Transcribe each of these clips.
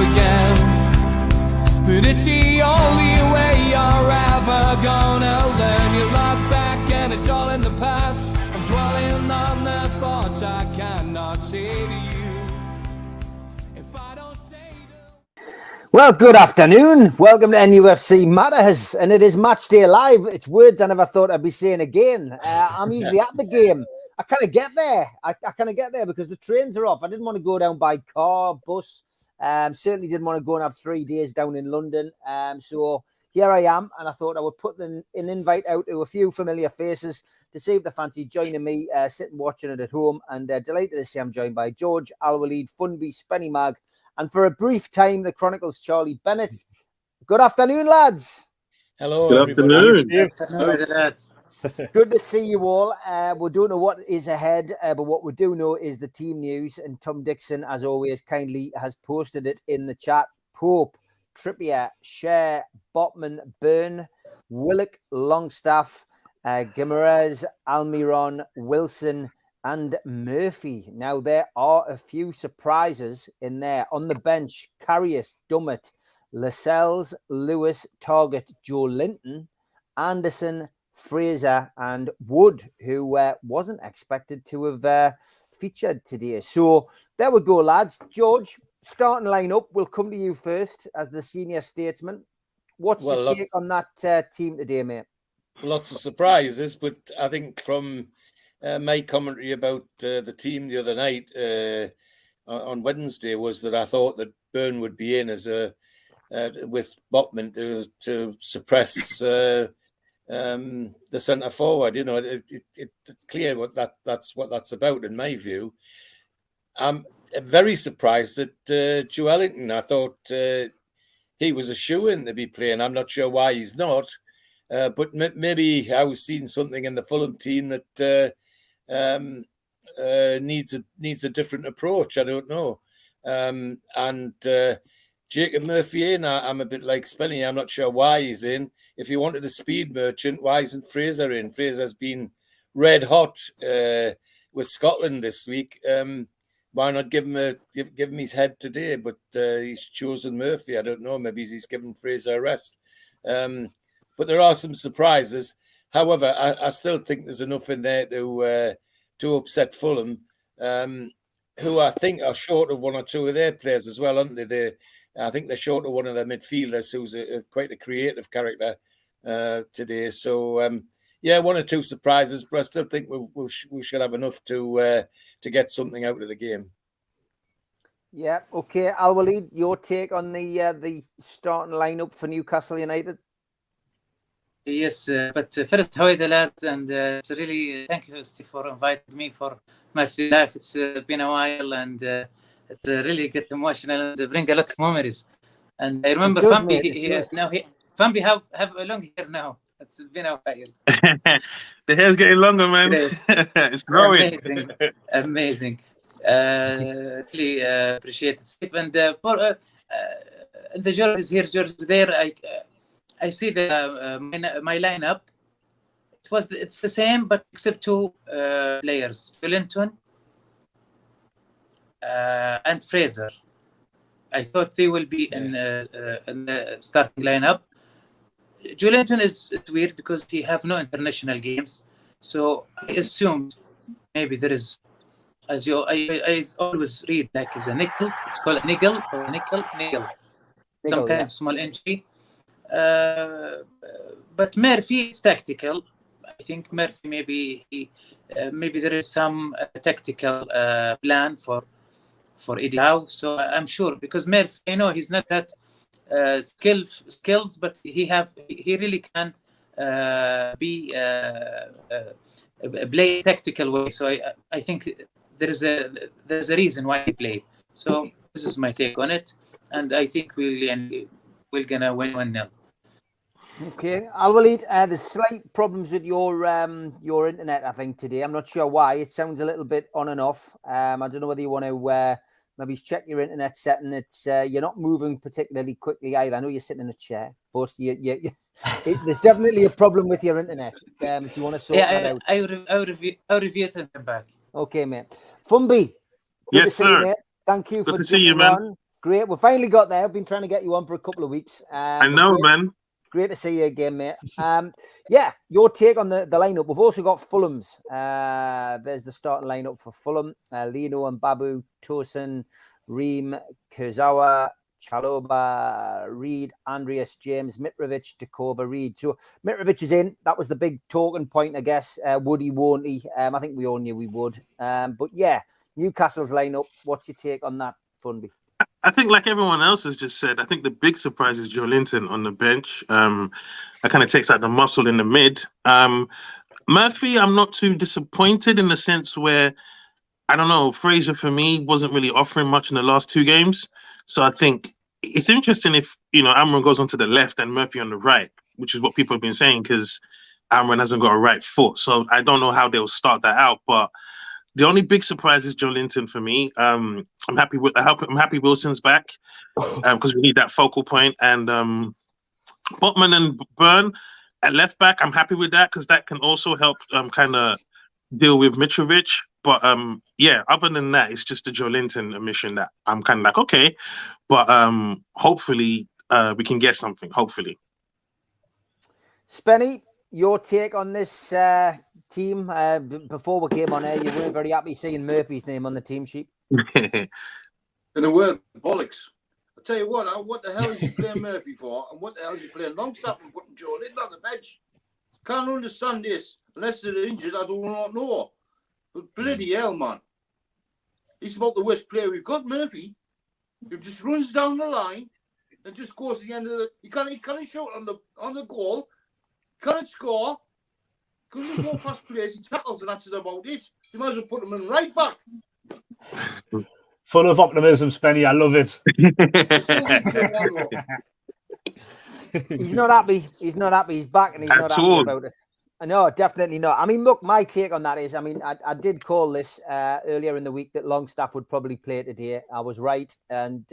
again. But it's the only way you're ever gonna learn. You look back and it's all in the past. I'm dwelling on the thoughts I cannot say to you. If I don't say to... Well, good afternoon. Welcome to NUFC Matters, and it is Matchday Live. It's words I never thought I'd be saying again. I'm usually at the game. I kind of get there. I kind of get there because the trains are off. I didn't want to go down by car, bus. Certainly didn't want to go and have 3 days down in London. So here I am, and I thought I would put an invite out to a few familiar faces to see if they fancy joining me, sitting watching it at home. And delighted to say I'm joined by George, Al-Walid, Funby, Spenny Mag, and for a brief time, the Chronicles' Charlie Bennett. Good afternoon, lads. Hello, good everybody. afternoon. Good to see you all. We don't know what is ahead, but what we do know is the team news. And Tom Dixon, as always, kindly has posted it in the chat. Pope, Trippier, Cher, Botman, Byrne, Willock, Longstaff, Guimaraes, Almiron, Wilson, and Murphy. Now, there are a few surprises in there. On the bench, Karius, Dummett, Lascelles, Lewis, Target, Joe Linton, Anderson, Fraser, and Wood, who wasn't expected to have featured today. So there we go, lads. George, starting lineup. We'll come to you first as the senior statesman. What's your take on that team today, mate? Lots of surprises, but I think from my commentary about the team the other night on Wednesday was that I thought that Byrne would be in as with Botman to suppress the centre forward. You know, it's clear that's what that's about in my view. I'm very surprised that Joe Ellington. I thought he was a shoo-in to be playing. I'm not sure why he's not, but maybe I was seeing something in the Fulham team that needs a different approach. I don't know. And Jacob Murphy in. I'm a bit like Spenny. I'm not sure why he's in. If he wanted a speed merchant, why isn't Fraser in? Fraser's been red hot with Scotland this week. Why not give him his head today? But he's chosen Murphy. I don't know. Maybe he's given Fraser a rest. But there are some surprises. However, I still think there's enough in there to upset Fulham, who I think are short of one or two of their players as well, aren't they? I think they're short of one of their midfielders who's quite a creative character today. So, one or two surprises, but I still think we should have enough to get something out of the game. Yeah, okay. Al-Walid, your take on the starting lineup for Newcastle United? Yes, but first, how are the lads? And it's really thank you, Steve, for inviting me for Matchday Live. It's been a while, and it really get emotional and bring a lot of memories. And I remember Fambi. Fambi have a long hair now. It's been a while. The hair's getting longer, man. It's growing. Amazing. Really appreciate it, Steve. And for the George is here, George is there. I see my lineup. It's the same, but except two players, Linton and Fraser. I thought they will be in the starting lineup. Joe Linton is weird because he have no international games, so I assumed maybe there is, as I always read, like is a nickel. It's called a niggle or a nickel. Some kind of small injury. But Murphy is tactical. I think Murphy maybe there is some tactical plan for Eddie Howe. So I'm sure because Murphy, I know he's not that skills, but he really can play tactical way. So I think there's a reason why he played. So this is my take on it, and I think we're gonna win 1-0. Okay, Al-Walid, there's slight problems with your internet, I think, today. I'm not sure why. It sounds a little bit on and off. I don't know whether you want to maybe check your internet setting. It's you're not moving particularly quickly either. I know you're sitting in a chair, but there's definitely a problem with your internet. If you want to sort that out. I'll review it and come back. Okay, mate. Funby, good to see you, mate. Thank you for jumping on. Great. We finally got there. I've been trying to get you on for a couple of weeks. I know, man. Great to see you again, mate. Yeah, your take on the lineup. We've also got Fulham's. There's the starting lineup for Fulham. Lino and Babu, Tosin, Reem, Kurzawa, Chaloba, Reed, Andreas, James, Mitrovic, Dekova, Reed. So Mitrovic is in. That was the big talking point, I guess. Would he, won't he? I think we all knew we would. But yeah, Newcastle's lineup. What's your take on that, Funby? I think, like everyone else has just said, I think the big surprise is Joe Linton on the bench. That kind of takes out the muscle in the mid. Murphy, I'm not too disappointed in the sense where, I don't know, Fraser for me wasn't really offering much in the last 2 games. So I think it's interesting if, Amran goes onto the left and Murphy on the right, which is what people have been saying, because Amran hasn't got a right foot. So I don't know how they'll start that out, but the only big surprise is Joe Linton for me. I'm happy Wilson's back because we need that focal point. And Botman and Byrne at left back, I'm happy with that because that can also help kind of deal with Mitrovic. But yeah, other than that, it's just the Joe Linton omission that I'm kind of like, okay. But hopefully we can get something, hopefully. Spenny, your take on this team? Before we came on air, you weren't very happy seeing Murphy's name on the team sheet. In a word, bollocks. I tell you what the hell is he playing Murphy for? And what the hell is he playing Longstaff and putting Joe Linton on the bench? Can't understand this. Unless they're injured, I do not know. But bloody hell, man. He's about the worst player we've got, Murphy. He just runs down the line and just goes to the end of the... He can't shoot on the goal. Can't score. Couldn't go past players. He tackles and that's about it. You might as well put him in right back. Full of optimism, Spenny. I love it. He's not happy. He's not happy. He's back and he's not happy about it. No, definitely not. I mean, look, my take on that is, I did call this earlier in the week that Longstaff would probably play today. I was right. And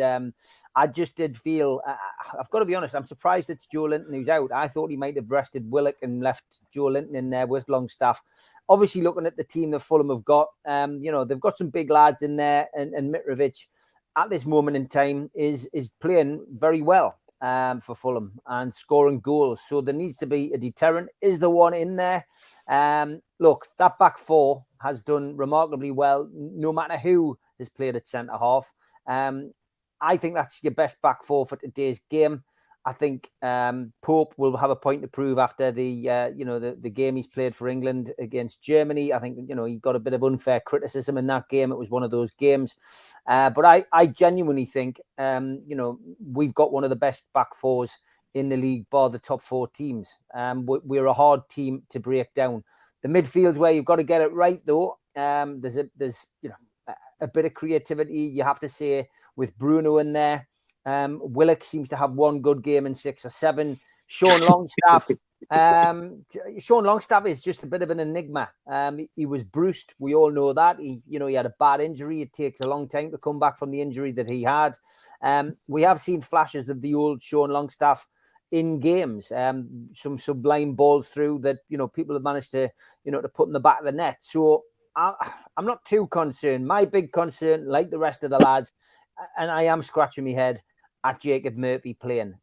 I just did feel, I've got to be honest, I'm surprised it's Joe Linton who's out. I thought he might have rested Willock and left Joe Linton in there with Longstaff. Obviously, looking at the team that Fulham have got, they've got some big lads in there. And Mitrovic, at this moment in time, is playing very well for Fulham and scoring goals. So there needs to be a deterrent. Is the one in there? Look, that back four has done remarkably well, no matter who has played at centre-half. I think that's your best back four for today's game. I think Pope will have a point to prove after the game he's played for England against Germany. I think, he got a bit of unfair criticism in that game. It was one of those games. But I genuinely think, we've got one of the best back fours in the league, bar the top 4 teams. We're a hard team to break down. The midfield's where you've got to get it right, though. There's a bit of creativity, you have to say, with Bruno in there. Willock seems to have one good game in 6 or 7. Sean Longstaff. Sean Longstaff is just a bit of an enigma. He was bruised. We all know that. He had a bad injury. It takes a long time to come back from the injury that he had. We have seen flashes of the old Sean Longstaff in games. Some sublime balls through that, people have managed to, to put in the back of the net. So I'm not too concerned. My big concern, like the rest of the lads, and I am scratching my head at Jacob Murphy playing.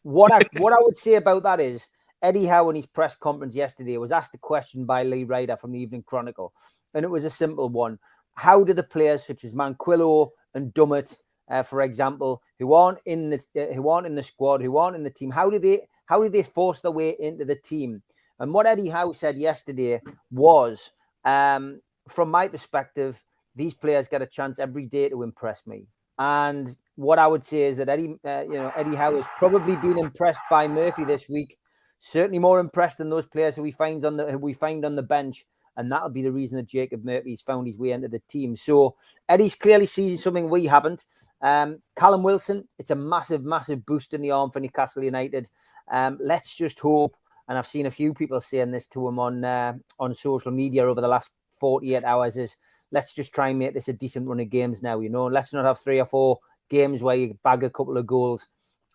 What I would say about that is Eddie Howe in his press conference yesterday was asked a question by Lee Ryder from the Evening Chronicle, and it was a simple one. How do the players such as Manquillo and Dummett, for example, who aren't in the squad, who aren't in the team, how do they force their way into the team? And what Eddie Howe said yesterday was, from my perspective, these players get a chance every day to impress me. And what I would say is that Eddie Howe has probably been impressed by Murphy this week. Certainly more impressed than those players who we find on the bench, and that'll be the reason that Jacob Murphy's found his way into the team. So Eddie's clearly seeing something we haven't. Callum Wilson, it's a massive, massive boost in the arm for Newcastle United. Let's just hope, and I've seen a few people saying this to him on social media over the last 48 hours, is let's just try and make this a decent run of games now. Let's not have 3 or 4 games where you bag a couple of goals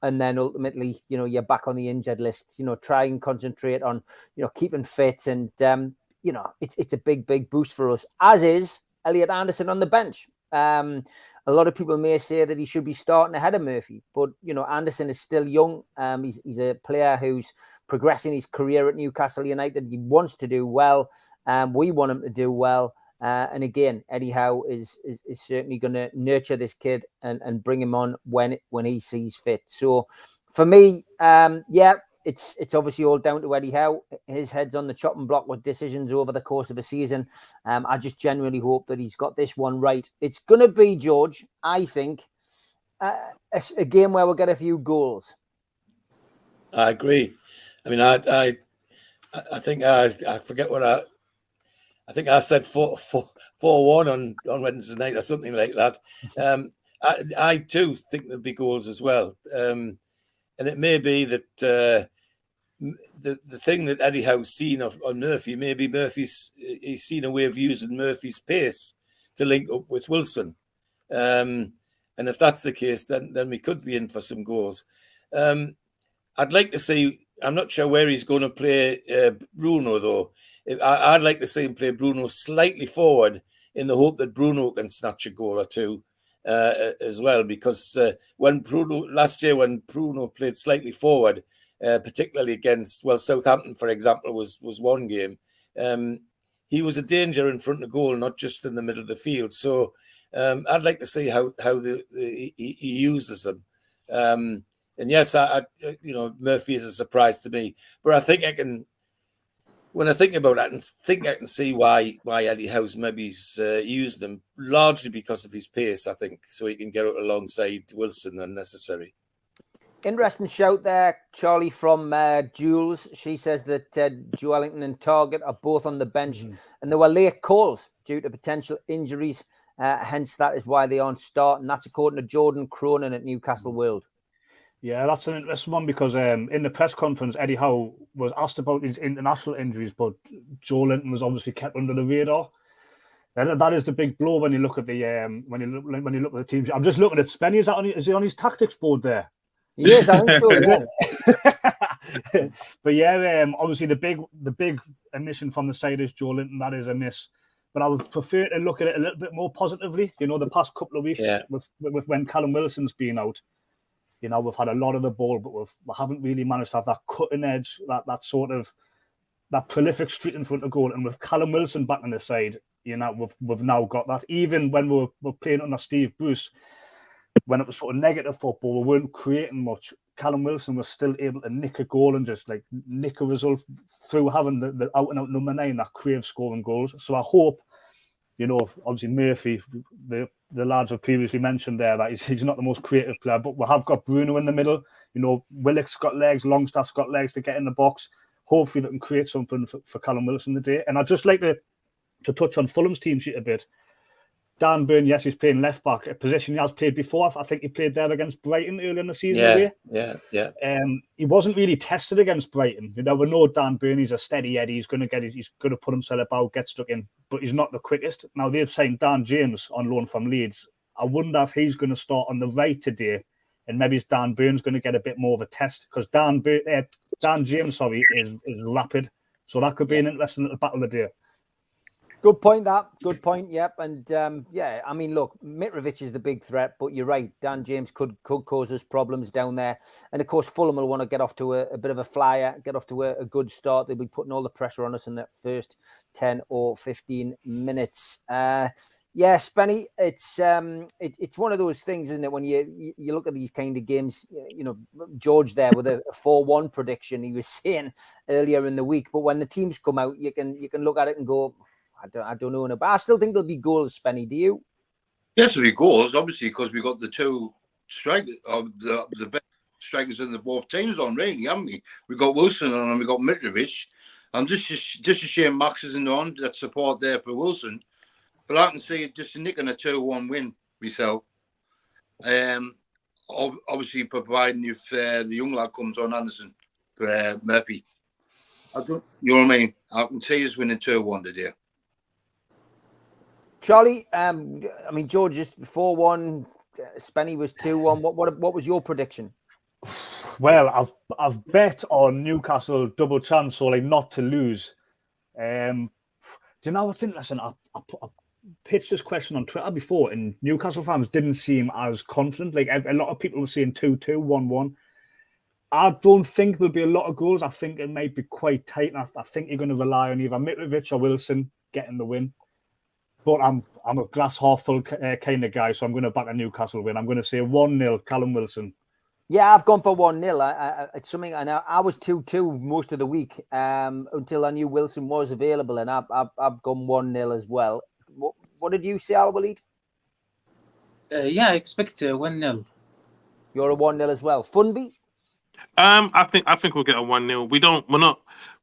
and then ultimately, you're back on the injured list. Try and concentrate on, keeping fit. And, it's a big, big boost for us, as is Elliot Anderson on the bench. a lot of people may say that he should be starting ahead of Murphy, but you know, Anderson is still young. He's a player who's progressing his career at Newcastle United. He wants to do well. We want him to do well. And again, Eddie Howe is certainly going to nurture this kid and bring him on when he sees fit. So for me, it's obviously all down to Eddie Howe. His head's on the chopping block with decisions over the course of a season. I just genuinely hope that he's got this one right. It's going to be, George, I think, a game where we'll get a few goals. I agree. I mean, I think I forget what I think I said 4-1 on Wednesday night or something like that. I too think there'll be goals as well. And it may be that the thing that Eddie Howe's seen on Murphy, maybe he's seen a way of using Murphy's pace to link up with Wilson. And if that's the case, then we could be in for some goals. I'd like to see, I'm not sure where he's going to play Bruno, though. I'd like to see him play Bruno slightly forward in the hope that Bruno can snatch a goal or two as well. Because last year when Bruno played slightly forward, particularly against, Southampton, for example, was one game, he was a danger in front of goal, not just in the middle of the field. So I'd like to see how he uses them. And yes, Murphy is a surprise to me, but I think when I think about that, I can see why Eddie Howe's maybe used them, largely because of his pace, I think, so he can get out alongside Wilson when necessary. Interesting shout there, Charlie, from Jules. She says that Joe Ellington and Target are both on the bench, and there were late calls due to potential injuries. Hence, that is why they aren't starting. That's according to Jordan Cronin at Newcastle World. Yeah, that's an interesting one because in the press conference, Eddie Howe was asked about his international injuries, but Joe Linton was obviously kept under the radar. And that is the big blow when you look at the when you look at the teams. I'm just looking at Spenny. Is he on his tactics board there? Yes, I think so. Yeah. But yeah, obviously the big omission from the side is Joe Linton. That is a miss. But I would prefer to look at it a little bit more positively. You know, the past couple of weeks with when Callum Wilson's been out. You know, we've had a lot of the ball, but we haven't really managed to have that cutting edge, that sort of that prolific streak in front of goal. And with Callum Wilson back on the side, you know, we've now got that. Even when we're playing under Steve Bruce, when it was sort of negative football, we weren't creating much. Callum Wilson was still able to nick a goal and just like nick a result through having the out and out number 9 that craves scoring goals. So I hope, you know, obviously Murphy, the lads have previously mentioned there that he's not the most creative player, but we have got Bruno in the middle. You know, Willock's got legs, Longstaff's got legs to get in the box. Hopefully they can create something for Callum Wilson today. And I'd just like to touch on Fulham's team sheet a bit. Dan Burn, yes, he's playing left back, a position he has played before. I think he played there against Brighton earlier in the season. Yeah. He wasn't really tested against Brighton. You know, we know Dan Burn, he's a steady Eddie. He's going to put himself about, get stuck in, but he's not the quickest. Now they've signed Dan James on loan from Leeds. I wonder if he's going to start on the right today, and maybe Dan Burn's going to get a bit more of a test because Dan James, is rapid. So that could be an interesting little battle today. Good point, that. Good point, yep. And, I mean, look, Mitrovic is the big threat, but you're right. Dan James could cause us problems down there. And, of course, Fulham will want to get off to a bit of a flyer, get off to a good start. They'll be putting all the pressure on us in that first 10 or 15 minutes. Spenny, it's one of those things, isn't it, when you look at these kind of games, you know, George there with a 4-1 prediction he was saying earlier in the week. But when the teams come out, you can look at it and go, I don't know, but I still think there'll be goals, Spenny. Do you? Yes, there'll be goals, obviously, because we've got the two strikers, the best strikers in the both teams on, really, haven't we? We've got Wilson on and we've got Mitrovic. And just a shame Max isn't on, that support there for Wilson. But I can see it just nicking a 2-1 win myself. Obviously, providing if the young lad comes on, Anderson, for Murphy. You know what I mean? I can see us winning 2-1 today. Charlie, George is 4-1, Spenny was 2-1. What was your prediction? Well, I've bet on Newcastle double chance, so like not to lose. Do you know what's interesting? pitched this question on Twitter before, and Newcastle fans didn't seem as confident. Like a lot of people were saying 2-2, 1-1. I don't think there'll be a lot of goals. I think it might be quite tight. And I think you're going to rely on either Mitrovic or Wilson getting the win. But I'm a glass half full kind of guy, so I'm going to back a Newcastle win. I'm going to say 1-0, Callum Wilson. Yeah, I've gone for 1-0. It's something, and I was 2-2 most of the week until I knew Wilson was available, and I've gone 1-0 as well. What did you say, Al Walid? Yeah, I expect 1-0. You're a 1-0 as well. Funby? I think we'll get a 1-0.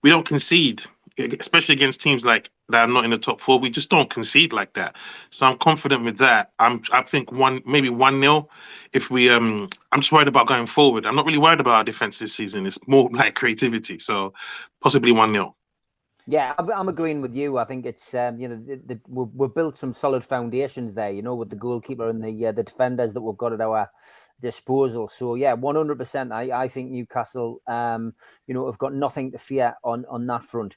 We don't concede, especially against teams like that are not in the top four. We just don't concede like that. So I'm confident with that. I think maybe 1-0. If we I'm just worried about going forward. I'm not really worried about our defense this season. It's more like creativity. So possibly 1-0. Yeah, I'm agreeing with you. I think it's we've built some solid foundations there, with the goalkeeper and the defenders that we've got at our disposal. So yeah, 100%. I think Newcastle, have got nothing to fear on that front.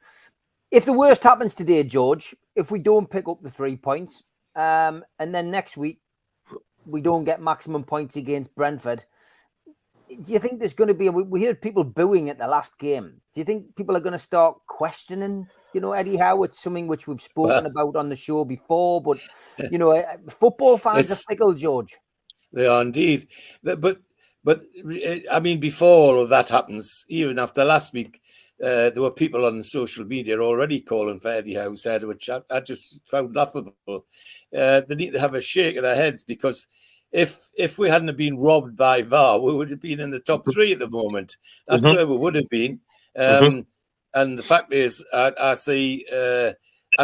If the worst happens today, George, if we don't pick up the 3 points, and then next week we don't get maximum points against Brentford, do you think there's going to be? We heard people booing at the last game. Do you think people are going to start questioning, Eddie Howe? It's something which we've spoken about on the show before, but football fans are fickle, George. They are indeed. But I mean, before all of that happens, even after last week, there were people on social media already calling for Eddie Howe's head, which I just found laughable. They need to have a shake of their heads, because if we hadn't been robbed by VAR, we would have been in the top 3 at the moment. That's where we would have been. And the fact is, I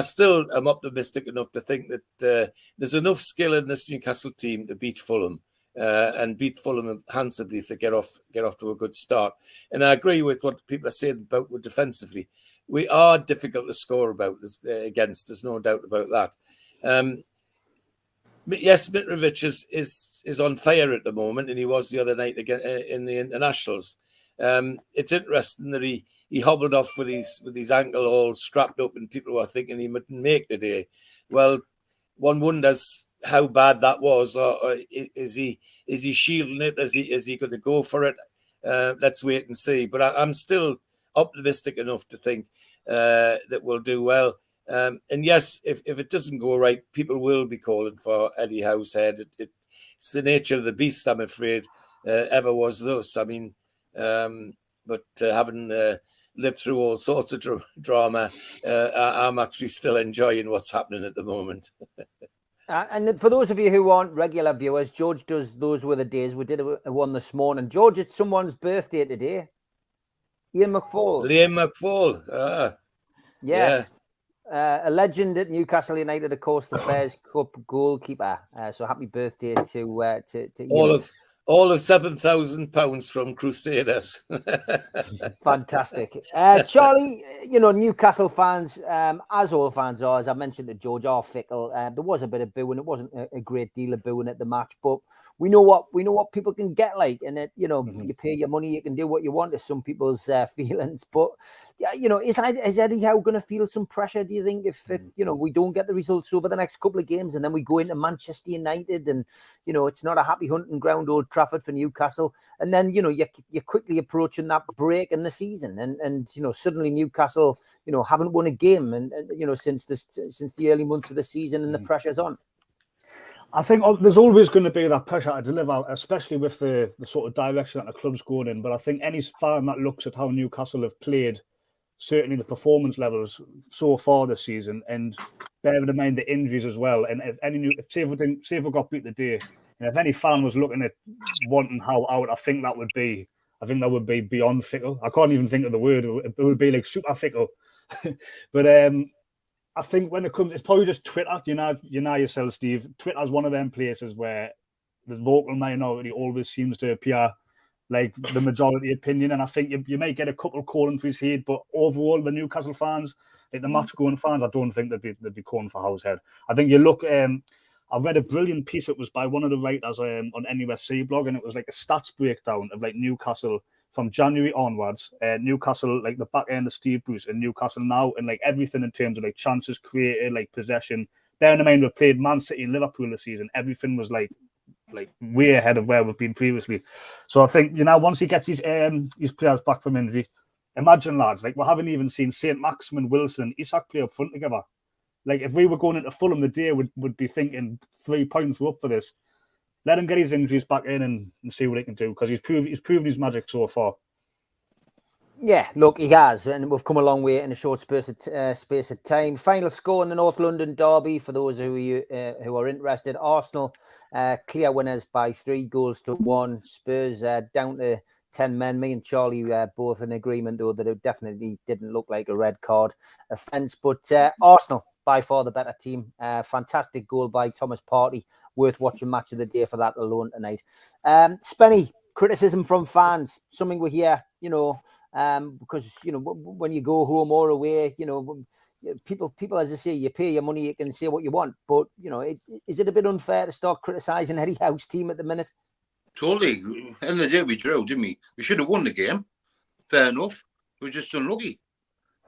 still am optimistic enough to think that there's enough skill in this Newcastle team to beat Fulham, and beat Fulham handsomely to get off to a good start. And I agree with what people are saying about us defensively. We are difficult to score against. There's no doubt about that. Yes, Mitrovic is on fire at the moment, and he was the other night again in the internationals. It's interesting that he hobbled off with his ankle all strapped up, and people were thinking he wouldn't make today. Well, one wonders how bad that was, or is he shielding it? Is he going to go for it? Let's wait and see. But I'm still optimistic enough to think that we'll do well. And yes, if it doesn't go right, people will be calling for Eddie Howe's head. It's the nature of the beast, I'm afraid, ever was thus. I mean, but having lived through all sorts of drama, I'm actually still enjoying what's happening at the moment. And for those of you who aren't regular viewers, George does Those Were the Days. We did a one this morning. George, it's someone's birthday today. Ian McFall. Liam McFall. Yes. Yeah. A legend at Newcastle United, of course, the Fairs Cup goalkeeper. So happy birthday to Ian. All of £7,000 from Crusaders. Fantastic. Charlie, Newcastle fans, as all fans are, as I mentioned to George, are fickle. There was a bit of booing. It wasn't a great deal of booing at the match, but we know what people can get like. And you pay your money, you can do what you want to some people's feelings. But is Eddie Howe going to feel some pressure, do you think, if we don't get the results over the next couple of games, and then we go into Manchester United, and it's not a happy hunting ground, Old Trafford, for Newcastle, and then you're quickly approaching that break in the season, and suddenly Newcastle haven't won a game, and since the early months of the season, and the pressure's on. I think there's always going to be that pressure to deliver, especially with the sort of direction that the club's going in. But I think any fan that looks at how Newcastle have played, certainly the performance levels so far this season, and bearing in mind the injuries as well, and say if we got beat today, and if any fan was looking at wanting Howe out, I think that would be beyond fickle. I can't even think of the word. It would be like super fickle. But I think when it comes, it's probably just Twitter. You know yourself, Steve. Twitter's one of them places where the vocal minority always seems to appear like the majority opinion. And I think you might get a couple calling for his head, but overall, the Newcastle fans, like the match-going fans, I don't think they'd be calling for Howe's head. I think you look. I read a brilliant piece. It was by one of the writers on NUFC blog, and it was like a stats breakdown of like Newcastle from January onwards, Newcastle, like the back end of Steve Bruce, and Newcastle now, and like everything in terms of like chances created, like possession, bear in mind we've played Man City and Liverpool this season. Everything was like way ahead of where we've been previously. So I think, once he gets his players back from injury, imagine, lads, like we haven't even seen St. Maximin, Wilson and Isak play up front together. Like if we were going into Fulham the day, would be thinking 3 points were up for this. Let him get his injuries back in and see what he can do, because he's proven his magic so far. Yeah, look, he has, and we've come a long way in a short space of time. Final score in the North London derby for those who are interested: Arsenal clear winners by 3-1. Spurs down to 10 men. Me and Charlie both in agreement, though, that it definitely didn't look like a red card offence. But Arsenal by far the better team. Fantastic goal by Thomas Partey. Worth watching match of the day for that alone tonight. Spenny, criticism from fans, something we hear, because when you go home or away, people, as I say, you pay your money, you can say what you want, but is it a bit unfair to start criticising Eddie Howe's team at the minute? Totally. End of the day, we drew, didn't we? We should have won the game. Fair enough. We were just unlucky.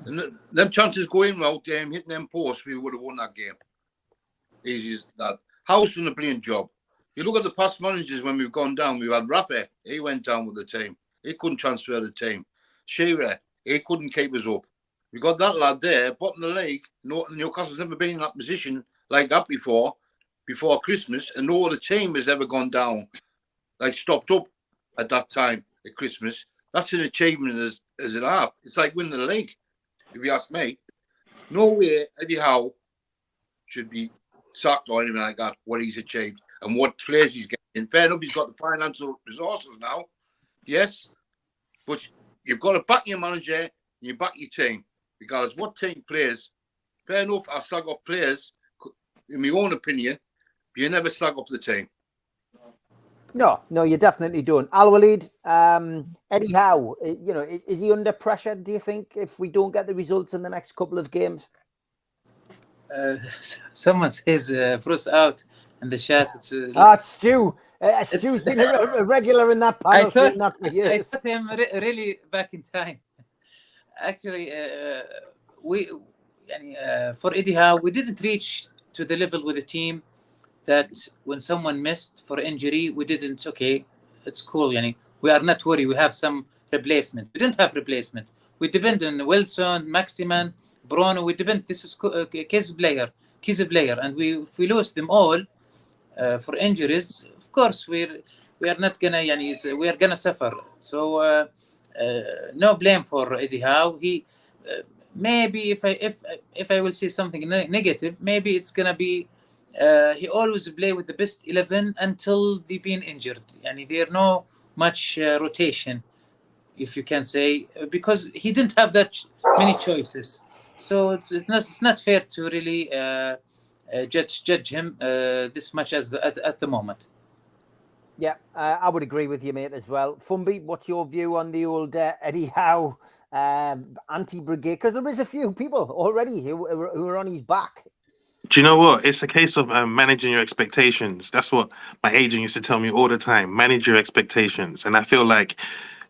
And them chances going out there, hitting them posts, we would have won that game. Easy as that. Howe's done a brilliant job. You look at the past managers when we've gone down. We've had Rafa. He went down with the team. He couldn't transfer the team. Shearer, he couldn't keep us up. We got that lad there, bottom of the league. Newcastle's never been in that position like that before Christmas, and no other team has ever gone down, like stopped up at that time at Christmas. That's an achievement as an half. It's like winning the league, if you ask me. No way Eddie Howe should be sacked or anything like that, what he's achieved and what players he's getting. Fair enough, he's got the financial resources now, yes, but you've got to back your manager and you back your team, because what team plays, fair enough, I slag off players, in my own opinion, but you never slag off the team. No, you definitely don't. Al-Walid, Eddie Howe, is he under pressure, do you think, if we don't get the results in the next couple of games? Someone says Bruce out in the chat. It's Stu. Stu's been a regular in that panel for years. I thought him really back in time. Actually, for Eddie Howe, we didn't reach to the level with the team that when someone missed for injury, we didn't, okay, it's cool. We are not worried. We have some replacement. We didn't have replacement. We depend on Wilson, Maximan, Bruno. We depend. This is key player, and if we lose them all for injuries, of course we are not gonna. We are gonna suffer. So no blame for Eddie Howe. He maybe if I will say something negative, maybe it's gonna be he always play with the best 11 until they've been injured. There no much rotation, if you can say, because he didn't have that many choices. So it's not fair to really judge him this much at the moment. Yeah, I would agree with you, mate, as well. Fumbi, what's your view on the old Eddie Howe anti-brigade? Because there is a few people already who are on his back. Do you know what? It's a case of managing your expectations. That's what my agent used to tell me all the time. Manage your expectations. And I feel like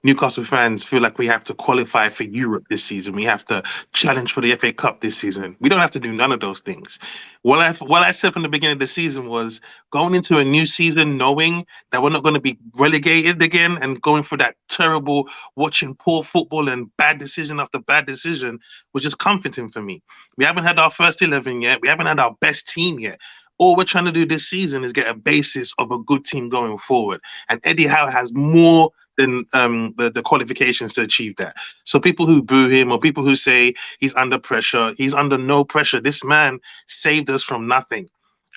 Newcastle fans feel like we have to qualify for Europe this season. We have to challenge for the FA Cup this season. We don't have to do none of those things. What I said from the beginning of the season was going into a new season knowing that we're not going to be relegated again and going for that terrible watching poor football and bad decision after bad decision was just comforting for me. We haven't had our first 11 yet. We haven't had our best team yet. All we're trying to do this season is get a basis of a good team going forward. And Eddie Howe has more than the qualifications to achieve that. So people who boo him or people who say he's under pressure, he's under no pressure. This man saved us from nothing.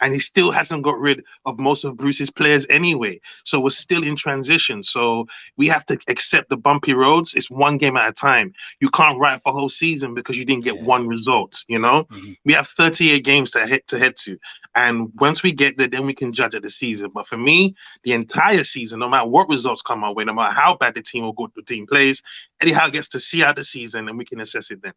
And he still hasn't got rid of most of Bruce's players anyway. So we're still in transition. So we have to accept the bumpy roads. It's one game at a time. You can't write for a whole season because you didn't get one result, We have 38 games to head to. And once we get there, then we can judge at the season. But for me, the entire season, no matter what results come our way, no matter how bad the team or good the team plays, Eddie Howe gets to see out the season and we can assess it then.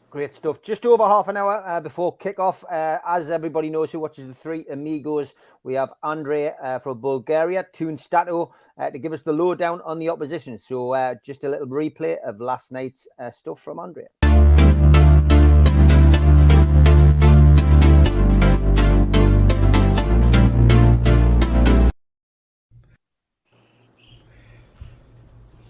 Great stuff. Just over half an hour before kickoff. As everybody knows who watches the Three Amigos, we have Andre from Bulgaria, Toon Stato, to give us the lowdown on the opposition. So just a little replay of last night's stuff from Andre.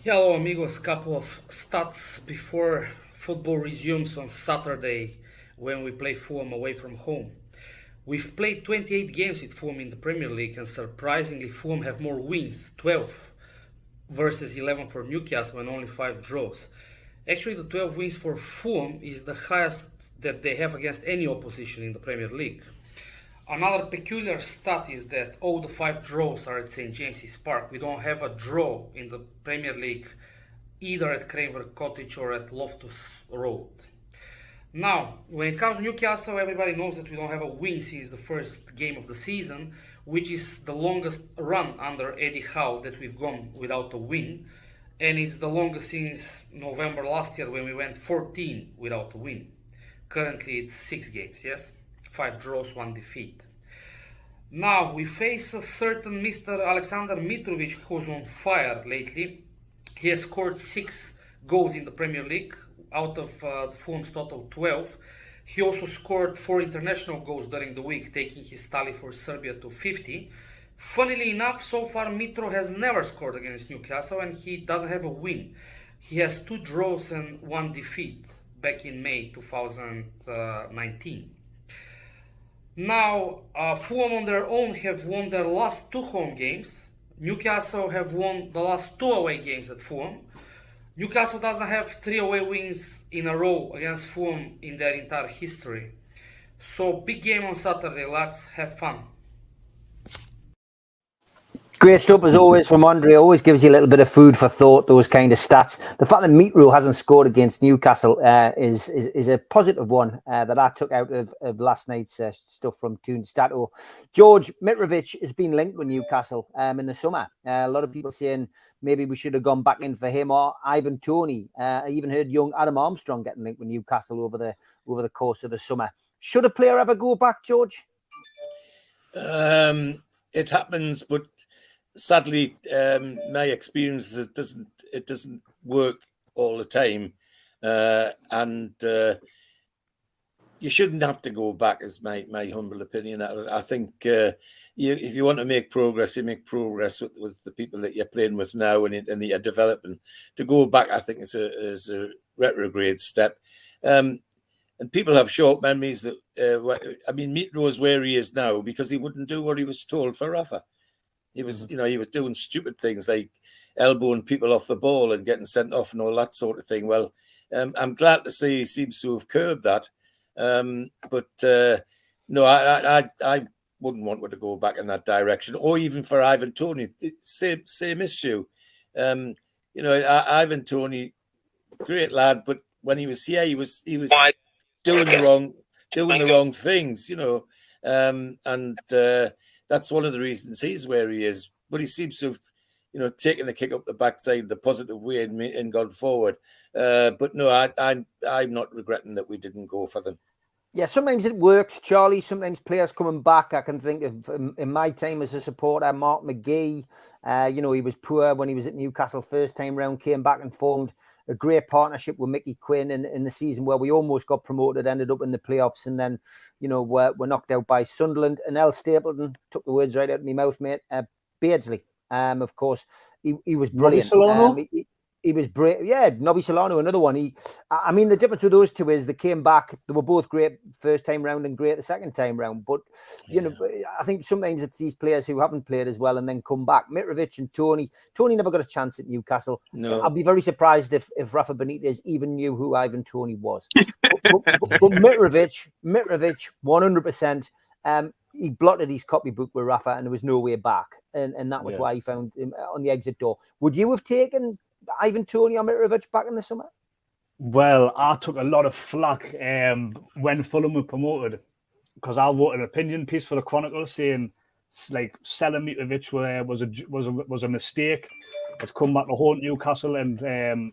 Hello, amigos. Couple of stats before football resumes on Saturday when we play Fulham away from home. We've played 28 games with Fulham in the Premier League, and surprisingly, Fulham have more wins, 12 versus 11 for Newcastle and only 5 draws. Actually, the 12 wins for Fulham is the highest that they have against any opposition in the Premier League. Another peculiar stat is that all the 5 draws are at St. James's Park. We don't have a draw in the Premier League either at Craven Cottage or at Loftus Road. Now, when it comes to Newcastle, everybody knows that we don't have a win since the first game of the season, which is the longest run under Eddie Howe that we've gone without a win. And it's the longest since November last year when we went 14 without a win. Currently it's 6 games, yes? 5 draws, 1 defeat. Now we face a certain Mr. Alexander Mitrovic, who's on fire lately. He has scored 6 goals in the Premier League out of Fulham's total 12. He also scored 4 international goals during the week, taking his tally for Serbia to 50. Funnily enough, so far Mitro has never scored against Newcastle and he doesn't have a win. He has 2 draws and 1 defeat back in May 2019. Now, Fulham on their own have won their last 2 home games. Newcastle have won the last 2 away games at Fulham. Newcastle doesn't have 3 away wins in a row against Fulham in their entire history. So, big game on Saturday, lads. Have fun. Great stuff as always from Andre. Always gives you a little bit of food for thought, those kind of stats. The fact that Mitro hasn't scored against Newcastle is a positive one that I took out of last night's stuff from Toon Stato. George, Mitrovic has been linked with Newcastle in the summer. A lot of people saying maybe we should have gone back in for him or Ivan Toney. I even heard young Adam Armstrong getting linked with Newcastle over the course of the summer. Should a player ever go back, George? It happens, but sadly, my experience is it doesn't work all the time, and you shouldn't have to go back. Is my humble opinion. I think if you want to make progress, you make progress with the people that you're playing with now and that you're developing. To go back, I think is a retrograde step. And people have short memories. That Mitro is where he is now because he wouldn't do what he was told for Rafa. He was, he was doing stupid things like elbowing people off the ball and getting sent off and all that sort of thing. Well, I'm glad to see he seems to have curbed that. But no, I wouldn't want to go back in that direction, or even for Ivan Toney. Same issue. Ivan Toney, great lad, but when he was here, he was doing the wrong things, and that's one of the reasons he's where he is. But he seems to have, taken the kick up the backside the positive way and gone forward. But no, I'm not regretting that we didn't go for them. Yeah, sometimes it works, Charlie. Sometimes players coming back. I can think of in my time as a supporter, Mark McGee. He was poor when he was at Newcastle first time round, came back and formed a great partnership with Mickey Quinn in the season where we almost got promoted, ended up in the playoffs, and then, we're knocked out by Sunderland. And El Stapleton, took the words right out of my mouth, mate. Beardsley, of course, he was brilliant. He was great. Yeah, Nobby Solano, another one. The difference with those two is they came back. They were both great first time round and great the second time round. But, I think sometimes it's these players who haven't played as well and then come back. Mitrovic and Toney. Toney never got a chance at Newcastle. No. I'll be very surprised if Rafa Benitez even knew who Ivan Toney was. but Mitrovic, 100%. He blotted his copybook with Rafa and there was no way back. And that was why he found him on the exit door. Would you have taken Ivan Toney or Mitrovic back in the summer? Well, I took a lot of flack when Fulham were promoted because I wrote an opinion piece for the Chronicle saying like selling Mitrovic was a mistake. It's come back to haunt Newcastle and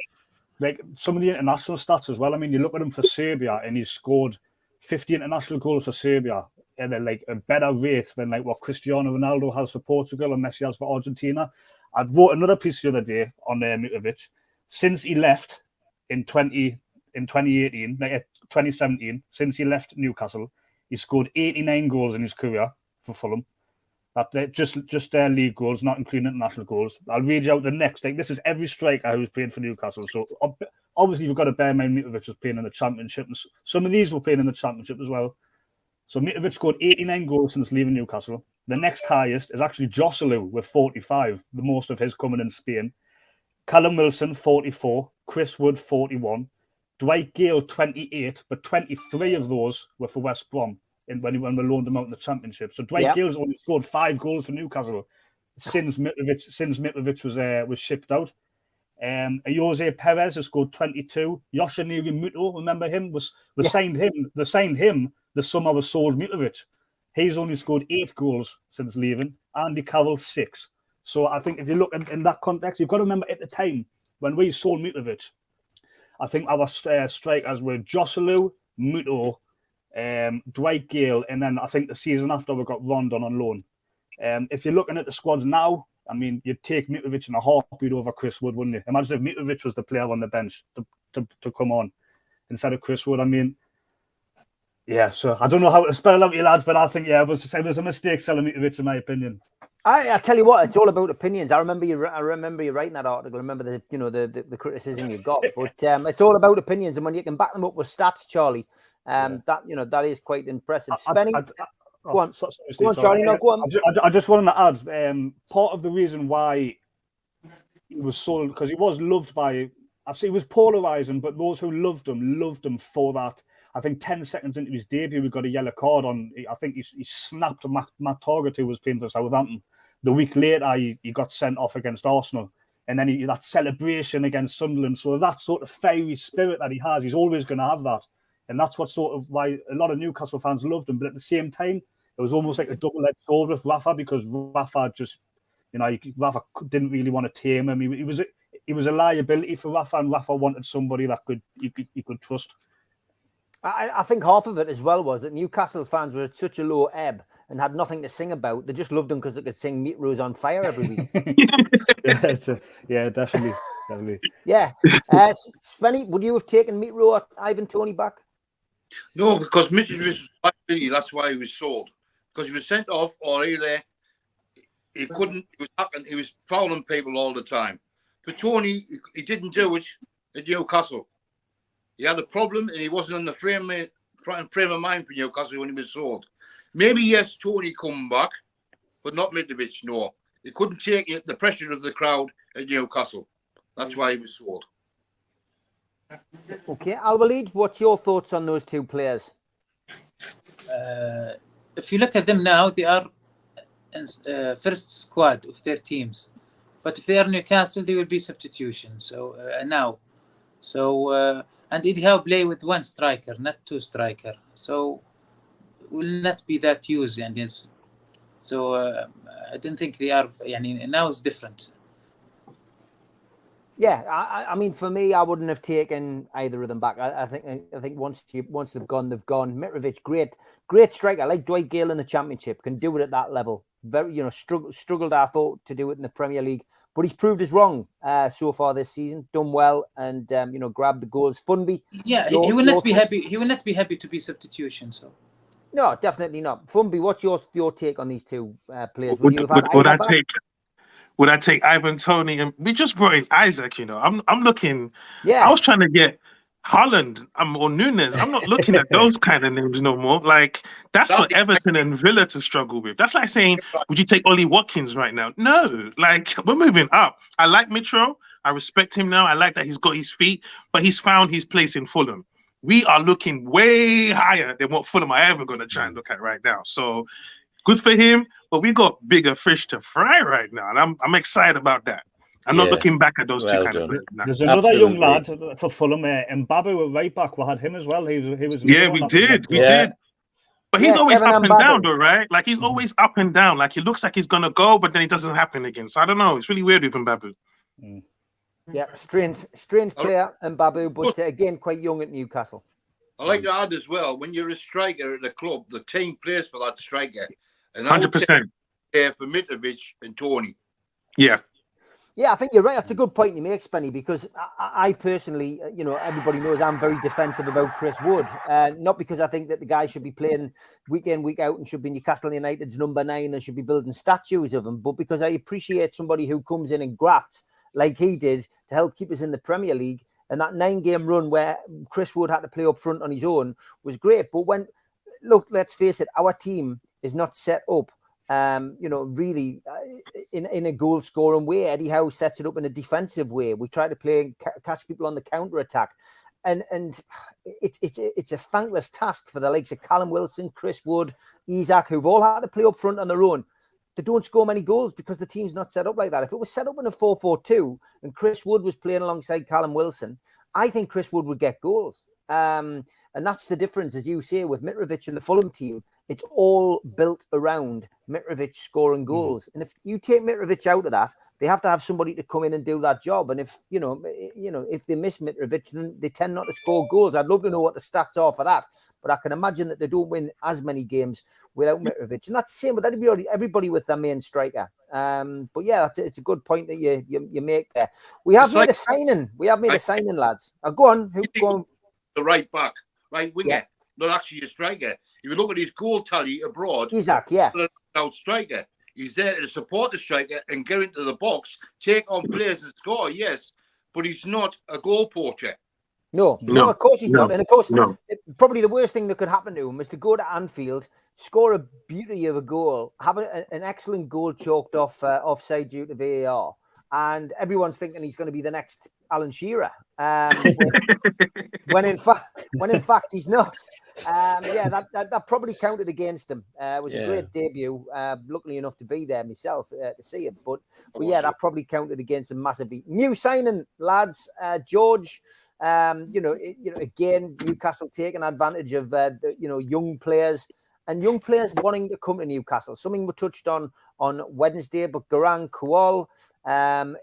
like some of the international stats as well. I mean, you look at him for Serbia and he's scored 50 international goals for Serbia and then like a better rate than like what Cristiano Ronaldo has for Portugal and Messi has for Argentina. I wrote another piece the other day on Mitrovic. Since he left in 2017, since he left Newcastle, he scored 89 goals in his career for Fulham. That just their league goals, not including international goals. I'll read you out the next thing. This is every striker who's playing for Newcastle. So obviously you've got to bear in mind Mitrovic was playing in the Championship, and some of these were playing in the Championship as well. So Mitrovic scored 89 goals since leaving Newcastle. The next highest is actually Joselu with 45, the most of his coming in Spain. Callum Wilson, 44. Chris Wood, 41. Dwight Gale, 28, but 23 of those were for West Brom when we loaned them out in the Championship. So Dwight Gale's only scored 5 goals for Newcastle since Mitrovic was shipped out. Jose Perez has scored 22. Yoshinori Muto, remember him? Signed him. They signed him the summer was sold Mitrovic. He's only scored 8 goals since leaving. Andy Carroll, 6. So I think if you look in that context, you've got to remember at the time when we sold Mitrovic, I think our strikers were Joselu, Muto, Dwight Gale, and then I think the season after we got Rondon on loan. If you're looking at the squads now, I mean, you'd take Mitrovic in a heartbeat over Chris Wood, wouldn't you? Imagine if Mitrovic was the player on the bench to come on instead of Chris Wood. I mean, yeah, so I don't know how to spell it out, you lads, but I think, it was a mistake selling Mitrovic, in my opinion. I tell you what, it's all about opinions. I remember you writing that article. I remember the criticism you got, but it's all about opinions, and when you can back them up with stats, Charlie, that is quite impressive. Spenny, go on, Charlie. No, go on. I just wanted to add, part of the reason why he was sold, because he was loved by. I see he was polarizing, but those who loved him for that. I think 10 seconds into his debut, we got a yellow card on. I think he snapped Matt Target, who was playing for Southampton. The week later, he got sent off against Arsenal. And then that celebration against Sunderland. So that sort of fiery spirit that he has, he's always going to have that. And that's what sort of why a lot of Newcastle fans loved him. But at the same time, it was almost like a double-edged sword with Rafa, because Rafa just, Rafa didn't really want to tame him. He was a liability for Rafa, and Rafa wanted somebody that he could trust. I think half of it as well was that Newcastle fans were at such a low ebb and had nothing to sing about. They just loved him because they could sing Meat Rose on Fire every week. Yeah, definitely. Yeah. Spenny, would you have taken Meat Rose or Ivan Toney back? No, because Mitchell was liability. That's why he was sold. Because he was sent off, or either he couldn't. He was fouling people all the time. But Toney, he didn't do it at Newcastle. He had a problem, and he wasn't in the frame of mind for Newcastle when he was sold. Maybe yes, Toney come back, but not Mitrovic. No, he couldn't take the pressure of the crowd at Newcastle. That's why he was sold. Okay, Al-Walid, what's your thoughts on those two players? If you look at them now, they are in first squad of their teams. But if they are Newcastle, they will be substitution. So now, and Eddie Howe play with one striker, not 2 striker. So will not be that used, and I don't think they are. Now it's different. Yeah, I mean, for me, I wouldn't have taken either of them back. I think once they've gone, they've gone. Mitrovic, great striker, like Dwight Gale in the Championship, can do it at that level. Very, struggled, I thought, to do it in the Premier League, but he's proved us wrong so far this season. Done well, and grabbed the goals. Funby, yeah, he will not be happy. He will not be happy to be substitution. So. No, definitely not. Funby, what's your take on these two players? Would I take Ivan Toney? And we just brought in Isaac, I'm looking. Yeah. I was trying to get Holland or Nunes. I'm not looking at those kind of names no more. Like, that's for Everton and Villa to struggle with. That's like saying, would you take Ollie Watkins right now? No. Like, we're moving up. I like Mitro. I respect him now. I like that he's got his feet, but he's found his place in Fulham. We are looking way higher than what Fulham are ever going to try and look at right now. So, good for him, but we got bigger fish to fry right now, and I'm excited about that. I'm not looking back at those two kind of players. There's another young lad for Fulham, Mbabu, right back. We had him as well. He was. Yeah, we did. But he's always up and down, though, right? Like, he's always up and down. Like, he looks like he's gonna go, but then it doesn't happen again. So I don't know. It's really weird with Mbabu. Yeah, strange player, Mbabu, but again, quite young at Newcastle. I like to add as well, when you're a striker at the club, the team plays for that striker. 100%. For Mitrovic and Toney. Yeah. Yeah, I think you're right. That's a good point you make, Spenny, because I personally, everybody knows I'm very defensive about Chris Wood. Not because I think that the guy should be playing week in, week out and should be Newcastle United's number 9 and should be building statues of him, but because I appreciate somebody who comes in and grafts like he did to help keep us in the Premier League. And that 9-game run where Chris Wood had to play up front on his own was great. But let's face it, our team is not set up really in a goal scoring way. Eddie Howe sets it up in a defensive way. We try to play and catch people on the counter attack, and it's a thankless task for the likes of Callum Wilson, Chris Wood, Isaac, who've all had to play up front on their own. They don't score many goals because the team's not set up like that. If it was set up in a 4-4-2 and Chris Wood was playing alongside Callum Wilson, I think Chris Wood would get goals. And that's the difference, as you say, with Mitrovic and the Fulham team. It's all built around Mitrovic scoring goals. And if you take Mitrovic out of that, they have to have somebody to come in and do that job. And if if they miss Mitrovic, then they tend not to score goals. I'd love to know what the stats are for that, but I can imagine that they don't win as many games without Mitrovic. And that's the same with everybody with their main striker. But yeah, it's a good point that you make there. We have made a signing. We have made a signing, lads. Go on. The right back, right winger, not actually a striker. If you look at his goal tally abroad, Isaac, yeah, out striker. He's there to support the striker and get into the box, take on players and score, yes, but he's not a goal poacher. No, of course he's not. And of course, probably the worst thing that could happen to him is to go to Anfield, score a beauty of a goal, have an excellent goal chalked off offside due to VAR, and everyone's thinking he's going to be the next Alan Shearer, when in fact he's not. That probably counted against him. It was a great debut. Luckily enough to be there myself to see it, but that probably counted against him massively. New signing, lads. George. Again, Newcastle taking advantage of young players and young players wanting to come to Newcastle. Something we touched on Wednesday, but Garang Kual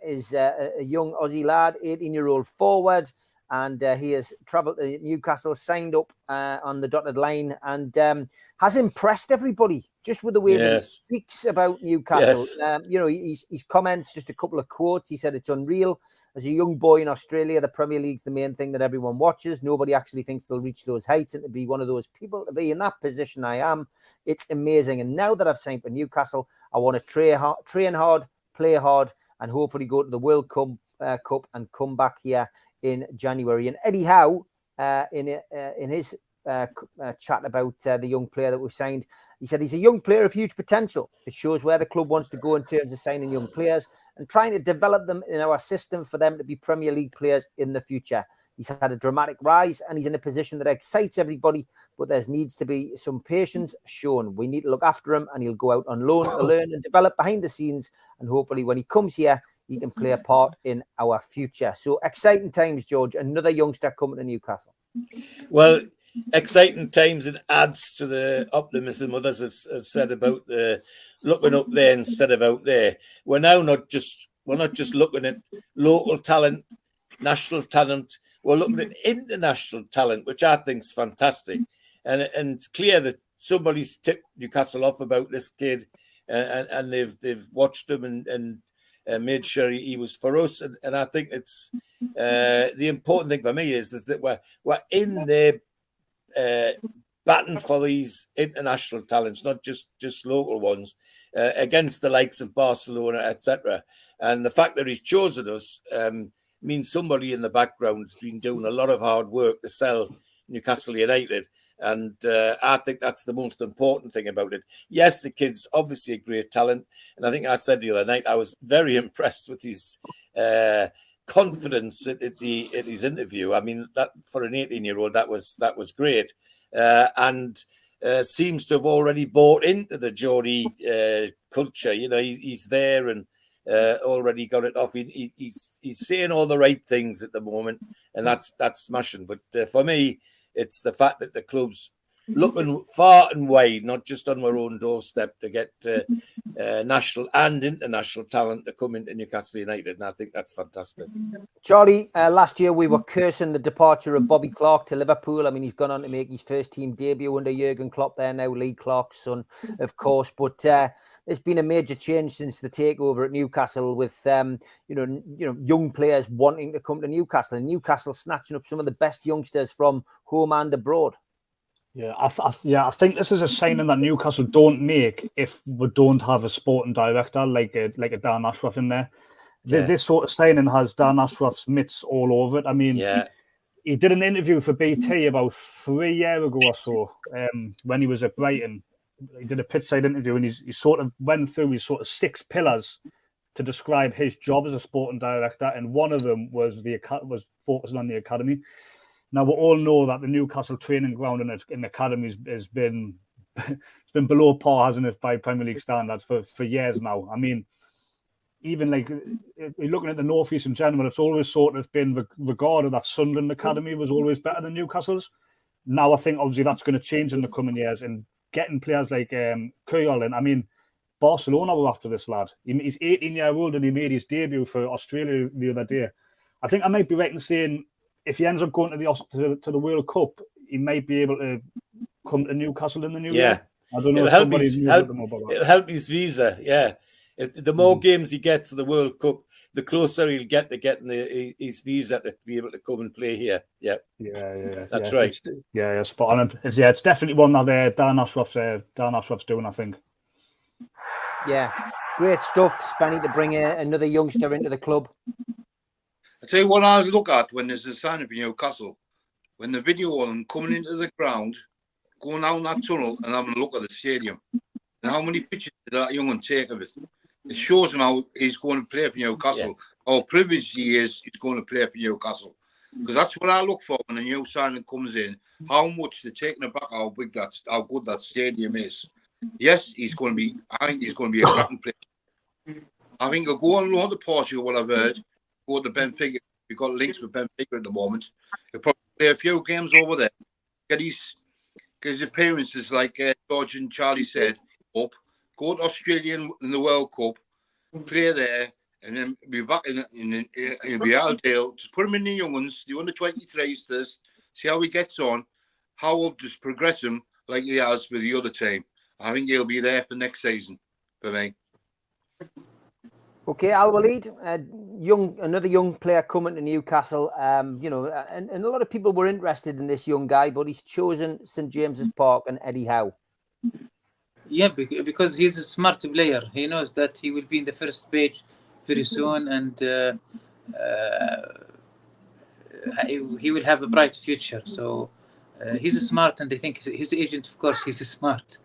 is a young Aussie lad, 18-year-old forward, and he has travelled to Newcastle, signed up on the dotted line, and has impressed everybody just with the way that he speaks about Newcastle. His comments, just a couple of quotes. He said, "It's unreal. As a young boy in Australia, the Premier League's the main thing that everyone watches. Nobody actually thinks they'll reach those heights, and to be one of those people, to be in that position I am, it's amazing. And now that I've signed for Newcastle, I want to train hard, play hard, and hopefully go to the World Cup and come back here in January." And Eddie Howe, in his chat about the young player that we've signed, he said he's a young player of huge potential. It shows where the club wants to go in terms of signing young players and trying to develop them in our system for them to be Premier League players in the future. He's had a dramatic rise and he's in a position that excites everybody, but there needs to be some patience shown. We need to look after him and he'll go out on loan to learn and develop behind the scenes. And hopefully when he comes here, he can play a part in our future. So exciting times, George. Another youngster coming to Newcastle. Well, exciting times, and adds to the optimism others have said about the looking up there instead of out there. We're now not just looking at local talent, national talent. We're looking at international talent, which I think is fantastic. And it's clear that somebody's tipped Newcastle off about this kid, and they've watched him and made sure he was for us. And I think it's the important thing for me is that we're in there batting for these international talents, not just local ones, against the likes of Barcelona, etc. And the fact that he's chosen us means somebody in the background has been doing a lot of hard work to sell Newcastle United. And I think that's the most important thing about it. Yes, the kid's obviously a great talent. And I think I said the other night, I was very impressed with his confidence at his interview. I mean, that for an 18-year-old, that was great. And seems to have already bought into the Geordie culture. You know, he's there and already got it off. He's saying all the right things at the moment, and that's smashing. But for me, it's the fact that the club's looking far and wide, not just on our own doorstep, to get national and international talent to come into Newcastle United. And I think that's fantastic. Charlie, last year we were cursing the departure of Bobby Clark to Liverpool. I mean, he's gone on to make his first team debut under Jurgen Klopp there now, Lee Clark's son, of course. But there's been a major change since the takeover at Newcastle with young players wanting to come to Newcastle, and Newcastle snatching up some of the best youngsters from home and abroad. Yeah, I think this is a signing that Newcastle don't make if we don't have a sporting director like a Dan Ashworth in there. Yeah. This sort of signing has Dan Ashworth's mitts all over it. I mean, he did an interview for BT about 3 years ago or so when he was at Brighton. He did a pitch side interview, and he sort of went through his sort of 6 pillars to describe his job as a sporting director, and one of them was focusing on the academy. Now, we all know that the Newcastle training ground in the academy has been it's been below par, hasn't it, by Premier League standards for years now. I mean, even like looking at the North East in general, it's always sort of been regarded that Sunderland Academy was always better than Newcastle's. Now, I think obviously that's going to change in the coming years, and getting players like Kuyol in. I mean, Barcelona were after this lad. He's 18-year-old and he made his debut for Australia the other day. I think I might be right in saying, if he ends up going to the World Cup, he might be able to come to Newcastle in the new year. I don't know. It'll help his visa. Yeah, the more games he gets to the World Cup, the closer he'll get to getting his visa to be able to come and play here. Yeah. That's right. Spot on. It's definitely one that Dan Ashworth's doing, I think. Yeah, great stuff, Spenny, to bring another youngster into the club. I tell you what I look at when there's a sign up in Newcastle, when the video of them coming into the ground, going down that tunnel and having a look at the stadium, and how many pictures did that young one take of it. It shows him how he's going to play for Newcastle, how privileged he is he's going to play for Newcastle. Because that's what I look for when a new signing comes in, how much they're taking about how good that stadium is. Yes, I think he's going to be a cracking player. I think he'll go on loan to Portugal, what I've heard. Go to Benfica. We've got links with Benfica at the moment. He'll probably play a few games over there. Get his appearances, like George and Charlie said, up. Go to Australia in the World Cup, play there, and then be back in the Aldale. Just put him in the young ones, the under-23s first, see how he gets on, how we'll just progress him like he has with the other team. I think he'll be there for next season for me. Okay, Al Walid, another young player coming to Newcastle. And a lot of people were interested in this young guy, but he's chosen St James's Park and Eddie Howe. Yeah, because he's a smart player. He knows that he will be in the first page very soon, and he will have a bright future. So he's smart, and I think his agent, of course, he's smart.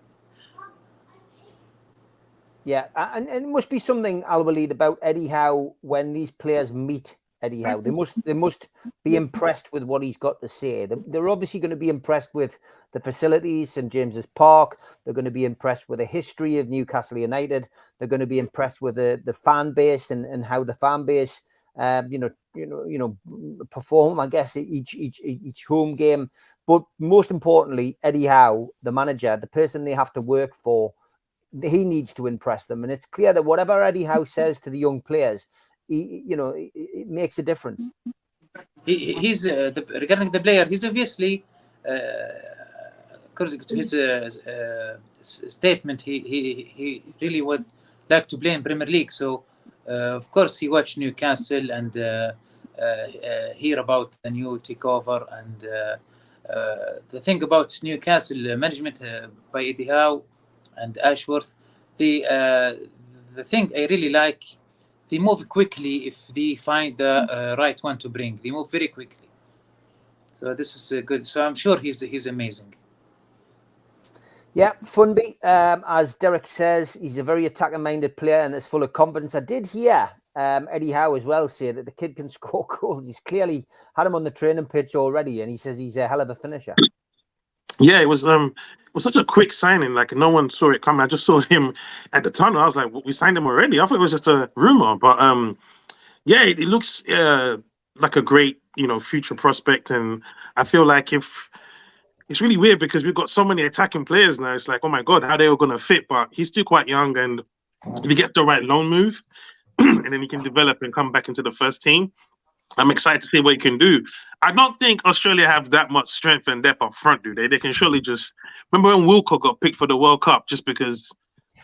Yeah, and it must be something, Al Walid, about Eddie Howe when these players meet Eddie Howe. They must be impressed with what he's got to say. They're obviously going to be impressed with the facilities, St James's Park. They're going to be impressed with the history of Newcastle United. They're going to be impressed with the fan base and how the fan base, perform, I guess, each home game. But most importantly, Eddie Howe, the manager, the person they have to work for, he needs to impress them. And it's clear that whatever Eddie Howe says to the young players, it makes a difference. He's regarding the player, he's obviously, according to his statement, he really would like to play in Premier League. So, of course, he watched Newcastle and hear about the new takeover. And the thing about Newcastle management by Eddie Howe and Ashworth, the thing I really like, they move quickly if they find the right one to bring. They move very quickly. So this is good. So I'm sure he's amazing. Yeah, Funby, as Derek says, he's a very attacking-minded player and is full of confidence. I did hear Eddie Howe as well say that the kid can score goals. He's clearly had him on the training pitch already, and he says he's a hell of a finisher. Yeah, it was such a quick signing. Like, no one saw it coming. I just saw him at the tunnel. I was like, we signed him already. I thought it was just a rumor. But yeah, it looks like a great, future prospect. And I feel like it's really weird because we've got so many attacking players now. It's like, oh my God, how are they all going to fit? But he's still quite young. And if he gets the right loan move and then he can develop and come back into the first team, I'm excited to see what he can do. I don't think Australia have that much strength and depth up front, do they? They can surely just... Remember when Wilco got picked for the World Cup just because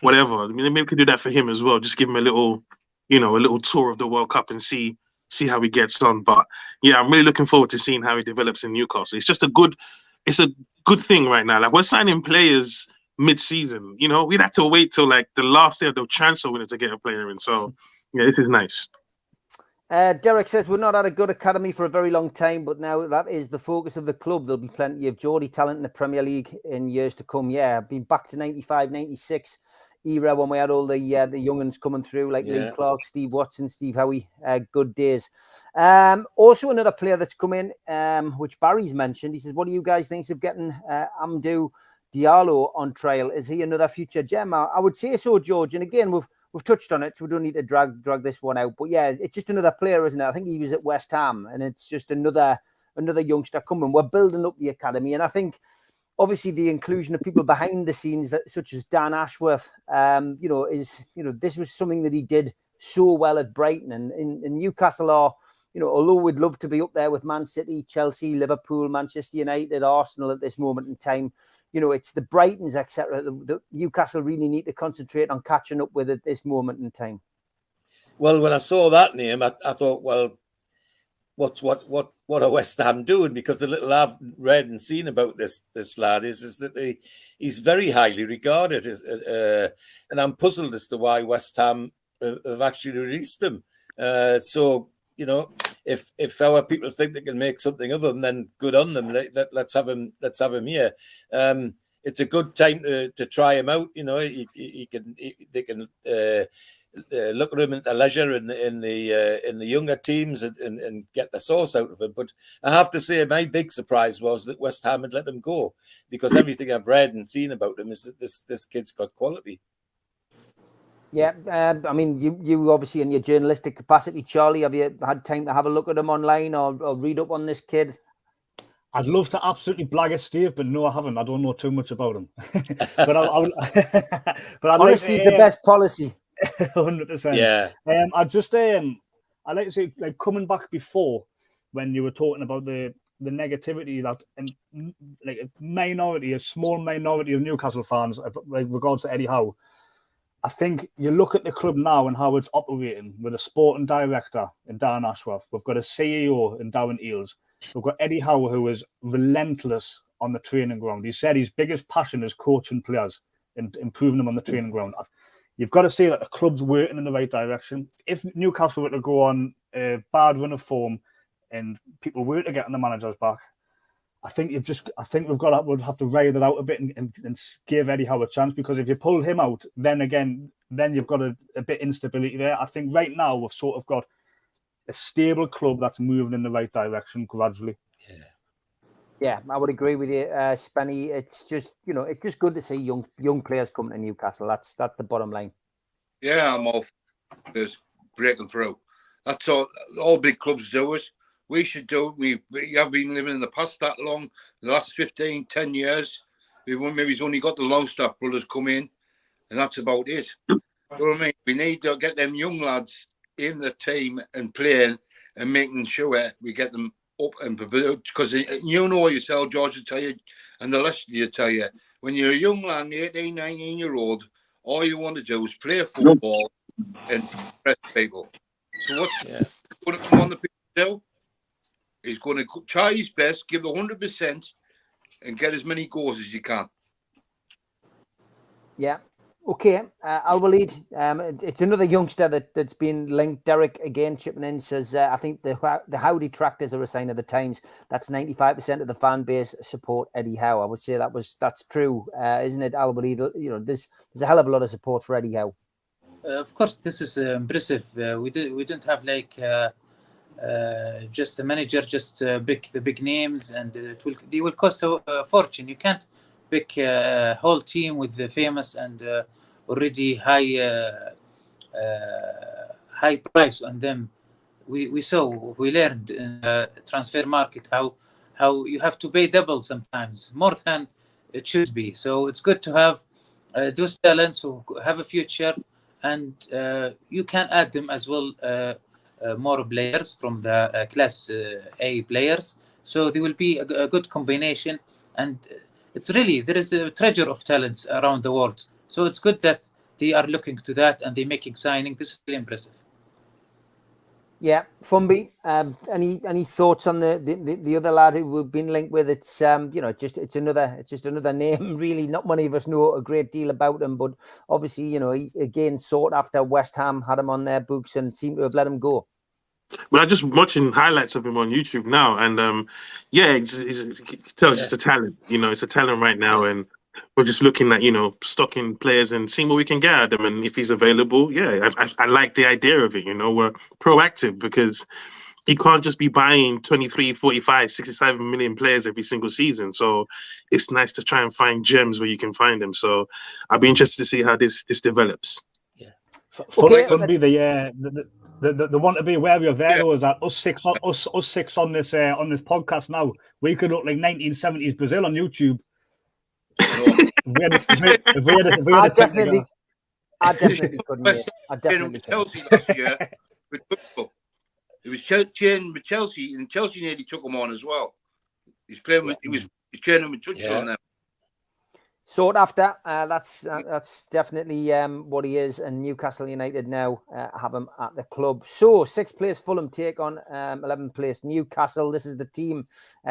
whatever. I mean, maybe we could do that for him as well. Just give him a little, a little tour of the World Cup and see how he gets on. But yeah, I'm really looking forward to seeing how he develops in Newcastle. It's a good thing right now. Like, we're signing players mid-season. We'd have to wait till like the last day of the transfer window to get a player in. So yeah, this is nice. Derek says, we've not had a good academy for a very long time, but now that is the focus of the club. There'll be plenty of Geordie talent in the Premier League in years to come. Yeah, I've been back to 95, 96 era when we had all the young uns coming through, like Lee Clark, Steve Watson, Steve Howe. Good days. Also, another player that's come in, which Barry's mentioned. He says, what do you guys think of getting Amdou Diallo on trial? Is he another future gem? I would say so, George. And again, we've touched on it, so we don't need to drag this one out. But yeah, it's just another player, isn't it? I think he was at West Ham, and it's just another youngster coming. We're building up the academy, and I think obviously the inclusion of people behind the scenes, such as Dan Ashworth, this was something that he did so well at Brighton, and in Newcastle are, although we'd love to be up there with Man City, Chelsea, Liverpool, Manchester United, Arsenal at this moment in time. It's the Brightons, etc. The Newcastle really need to concentrate on catching up with at this moment in time. Well, when I saw that name, I thought, well, what are West Ham doing? Because the little I've read and seen about this lad is that he's very highly regarded, and I'm puzzled as to why West Ham have actually released him. So if our people think they can make something of him, then good on them. Let's have him here. It's a good time to try him out. They can look at him at the leisure in the younger teams and get the sauce out of him. But I have to say, my big surprise was that West Ham had let him go, because everything I've read and seen about him is that this kid's got quality. Yeah, I mean, you obviously in your journalistic capacity, Charlie, have you had time to have a look at him online or read up on this kid? I'd love to absolutely blag it, Steve, but no, I haven't. I don't know too much about him. But honesty is the best policy. 100%. Yeah. I like to say, like, coming back before when you were talking about the negativity that like a small minority of Newcastle fans, like regards to Eddie Howe. I think you look at the club now and how it's operating with a sporting director in Dan Ashworth. We've got a CEO in Darren Eales. We've got Eddie Howe, who is relentless on the training ground. He said his biggest passion is coaching players and improving them on the training ground. You've got to say that the club's working in the right direction. If Newcastle were to go on a bad run of form and people were to get on the manager's back, I think we'd have to ride it out a bit and give Eddie Howe a chance, because if you pull him out, then you've got a bit instability there. I think right now we've sort of got a stable club that's moving in the right direction gradually. Yeah, I would agree with you, Spenny. It's just good to see young players coming to Newcastle. That's the bottom line. Yeah, I'm all just breaking through. That's all big clubs do is. We should do. We have been living in the past that long, the last 10 years. Maybe only got the Longstaff brothers come in, and that's about it. You know what I mean? We need to get them young lads in the team and playing and making sure we get them up and because you know yourself, George will tell you, and the rest of you tell you, when you're a young lad, 18, 19-year-old, all you want to do is play football and impress people. So what's going to come on the pitch to do? He's going to try his best, give 100%, and get as many goals as he can. Yeah. Okay. Al-Walid, it's another youngster that's been linked. Derek, again, chipping in, says, I think the Howe detractors are a sign of the times. That's 95% of the fan base support Eddie Howe. I would say that's true, isn't it, Al-Walid? There's a hell of a lot of support for Eddie Howe. Of course, this is impressive. We don't have just the manager, just the big names, and they will cost a fortune. You can't pick a whole team with the famous and already high price on them. We learned in the transfer market how you have to pay double sometimes, more than it should be. So it's good to have those talents who have a future, and you can add them as well. More players from the class A players, so there will be a good combination, and it's really, there is a treasure of talents around the world, so it's good that they are looking to that and they're making signing. This is really impressive. Yeah, Fumby. Any thoughts on the other lad who we've been linked with? It's it's another name. Really, not many of us know a great deal about him, but obviously, he again sought after West Ham, had him on their books, and seemed to have let him go. Well, I'm just watching highlights of him on YouTube now, and it tells just a talent. It's a talent right now, and we're just looking at stocking players and seeing what we can get out of him, and if he's available, I like the idea of it. We're proactive because you can't just be buying 23, 45, 67 million players every single season. So it's nice to try and find gems where you can find them. So I'll be interested to see how this develops. Yeah, Fumby, the one to be wary of there though is that us six on this podcast now, we could look like 1970s Brazil on YouTube. I definitely couldn't. Mate. I definitely could. Chelsea last year with football. It was training with Chelsea, and Chelsea nearly took him on as well. He's playing with. He was training with touchdown now. Sought after. That's definitely what he is. And Newcastle United now have him at the club. So 6th place Fulham take on 11th place Newcastle. This is the team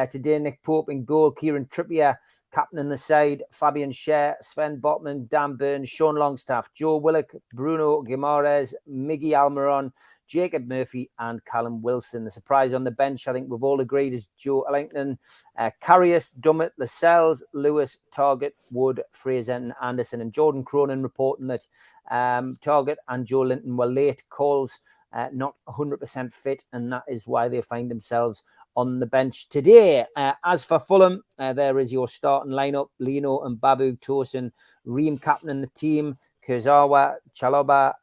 today. Nick Pope in goal. Kieran Trippier captaining the side. Fabian Schär, Sven Botman, Dan Burn, Sean Longstaff, Joe Willock, Bruno Guimaraes, Miggy Almiron, Jacob Murphy and Callum Wilson. The surprise on the bench, I think we've all agreed, is Joe Ellington, Karius, Dummett, Lascelles, Lewis, Target, Wood, Fraser and Anderson. And Jordan Cronin reporting that Target and Joe Linton were late calls, not 100% fit, and that is why they find themselves on the bench today. As for Fulham, there is your starting lineup. Lino and Babu Tosin, Ream captaining the team, Kurzawa, Chaloba,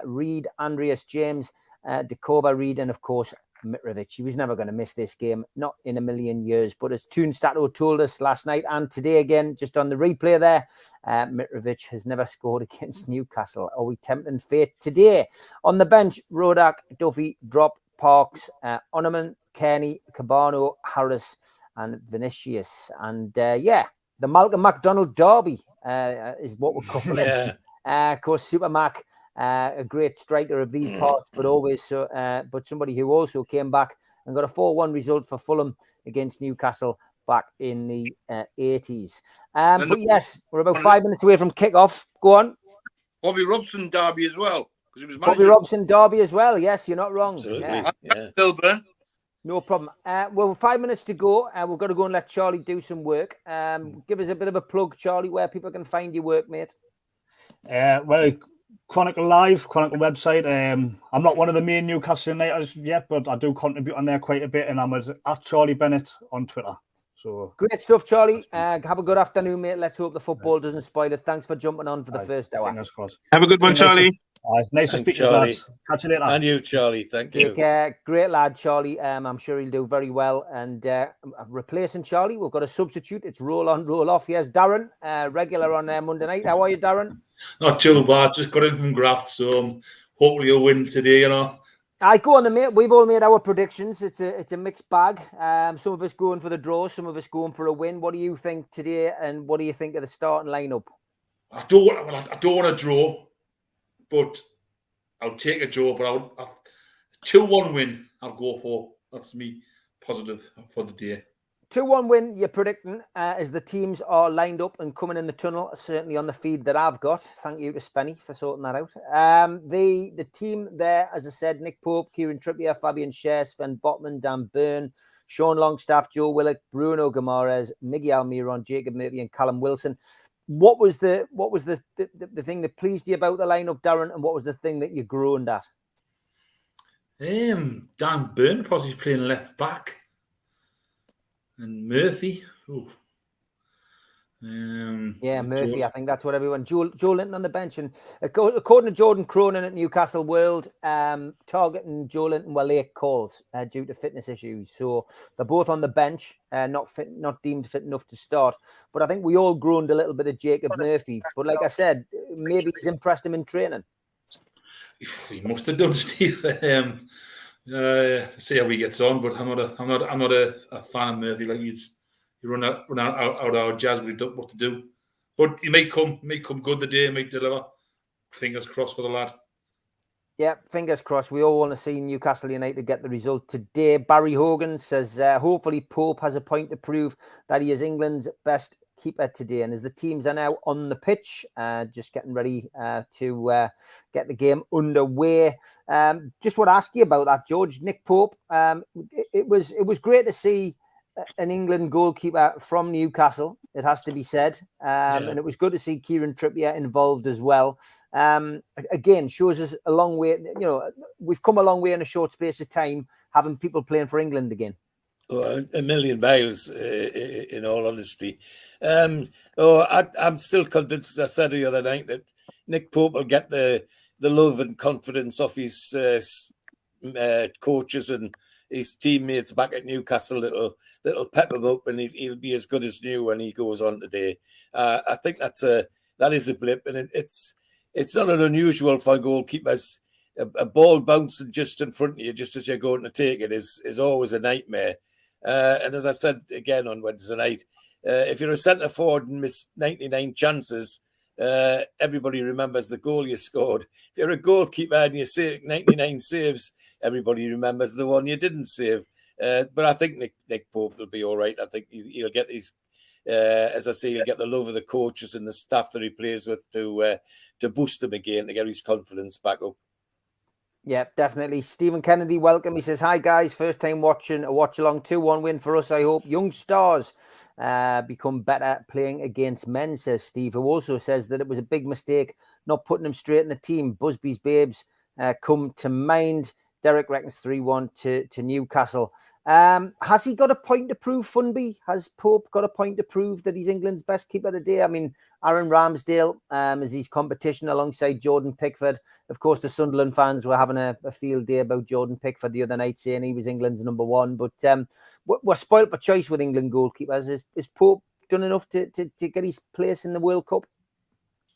Reed, Andreas James, Dakova, Reed, and of course Mitrovic. He was never going to miss this game, not in a million years. But as Toon Stato told us last night and today again, just on the replay there, Mitrovic has never scored against Newcastle. Are we tempting fate today? On the bench, Rodak, Duffy, Drop, Parks, Onaman, Kearney, Cabano, Harris, and Vinicius. And the Malcolm McDonald derby is what we're calling it. Of course, Super Mac, a great striker of these parts, but always but somebody who also came back and got a 4-1 result for Fulham against Newcastle back in the 80s. But yes, we're about 5 minutes away from kickoff. Go on. Bobby Robson derby as well. Because it was Bobby Robson derby as well. Yes, you're not wrong. Absolutely. Kilburn. No problem. Well, 5 minutes to go. We've got to go and let Charlie do some work. Give us a bit of a plug, Charlie, where people can find your work, mate. Well, Chronicle Live, Chronicle website. I'm not one of the main Newcastle Uniteders yet, but I do contribute on there quite a bit, and I'm at Charlie Bennett on Twitter. So great stuff, Charlie. Have a good afternoon, mate. Let's hope the football doesn't spoil it. Thanks for jumping on for the first hour. Have a good one, Charlie. Nice to speak to you, lads. Catch you later. And you, Charlie. Thank you. Take care. Great lad, Charlie. I'm sure he'll do very well. And replacing Charlie, we've got a substitute. It's roll on, roll off. Here's Darren, regular on Monday night. How are you, Darren? Not too bad. Just got in from graft, so hopefully you'll win today, I go on the mate. We've all made our predictions. It's a mixed bag. Some of us going for the draw, some of us going for a win. What do you think today, and what do you think of the starting lineup? I don't want to draw, but I'll take a draw. But I'll 2-1 win. I'll go for. That's me positive for the day. 2-1 win, you're predicting, as the teams are lined up and coming in the tunnel, certainly on the feed that I've got. Thank you to Spenny for sorting that out. The team there, as I said, Nick Pope, Kieran Trippier, Fabian Schär, Sven Botman, Dan Burn, Sean Longstaff, Joe Willock, Bruno Guimaraes, Miggy Almiron, Jacob Murphy and Callum Wilson. What was the thing that pleased you about the lineup, Darren, and what was the thing that you groaned at? Dan Burn possibly playing left back. And Murphy. Murphy. I think that's what everyone. Joe Linton on the bench. And according to Jordan Cronin at Newcastle World, Target and Joe Linton were late calls due to fitness issues. So they're both on the bench, not deemed fit enough to start. But I think we all groaned a little bit at Jacob Murphy. But like I said, maybe he's impressed him in training. He must have done, Steve. See how he gets on, but I'm not a fan of Murphy. Like you run out our jazz with what to do. But he may come good the day, may deliver. fingers crossed for the lad. Yeah, fingers crossed. We all want to see Newcastle United get the result today. Barry Hogan says, hopefully Pope has a point to prove that he is England's best keeper today. And as the teams are now on the pitch, just getting ready to get the game underway. Just want to ask you about that, George. Nick Pope, it was great to see an England goalkeeper from Newcastle, it has to be said. And it was good to see Kieran Trippier involved as well. Again, shows us a long way. You know, we've come a long way in a short space of time, having people playing for England again. Oh, a million miles, in all honesty. I'm still convinced, as I said the other night, that Nick Pope will get the love and confidence of his coaches and his teammates back at Newcastle. Little pep him up, and he'll be as good as new when he goes on today. I think that is a blip, and it's not an unusual for goalkeepers. A ball bouncing just in front of you, just as you're going to take it, is always a nightmare. And as I said again on Wednesday night, if you're a centre forward and miss 99 chances, everybody remembers the goal you scored. If you're a goalkeeper and you save 99 saves, everybody remembers the one you didn't save. But I think Nick Pope will be all right. I think he'll get his, as I say, he'll get the love of the coaches and the staff that he plays with to boost him again, to get his confidence back up. Yeah, definitely. Stephen Kennedy, welcome. He says, hi, guys. First time watching a watch-along 2-1 win for us, I hope. Young stars become better playing against men, says Steve, who also says that it was a big mistake not putting him straight in the team. Busby's babes come to mind. Derek reckons 3-1 to Newcastle. Has he got a point to prove, Funby? Has Pope got a point to prove that he's England's best keeper today? I mean, Aaron Ramsdale is his competition alongside Jordan Pickford. Of course, the Sunderland fans were having a field day about Jordan Pickford the other night, saying he was England's number one. But we're spoilt for choice with England goalkeepers. Is Pope done enough to get his place in the World Cup?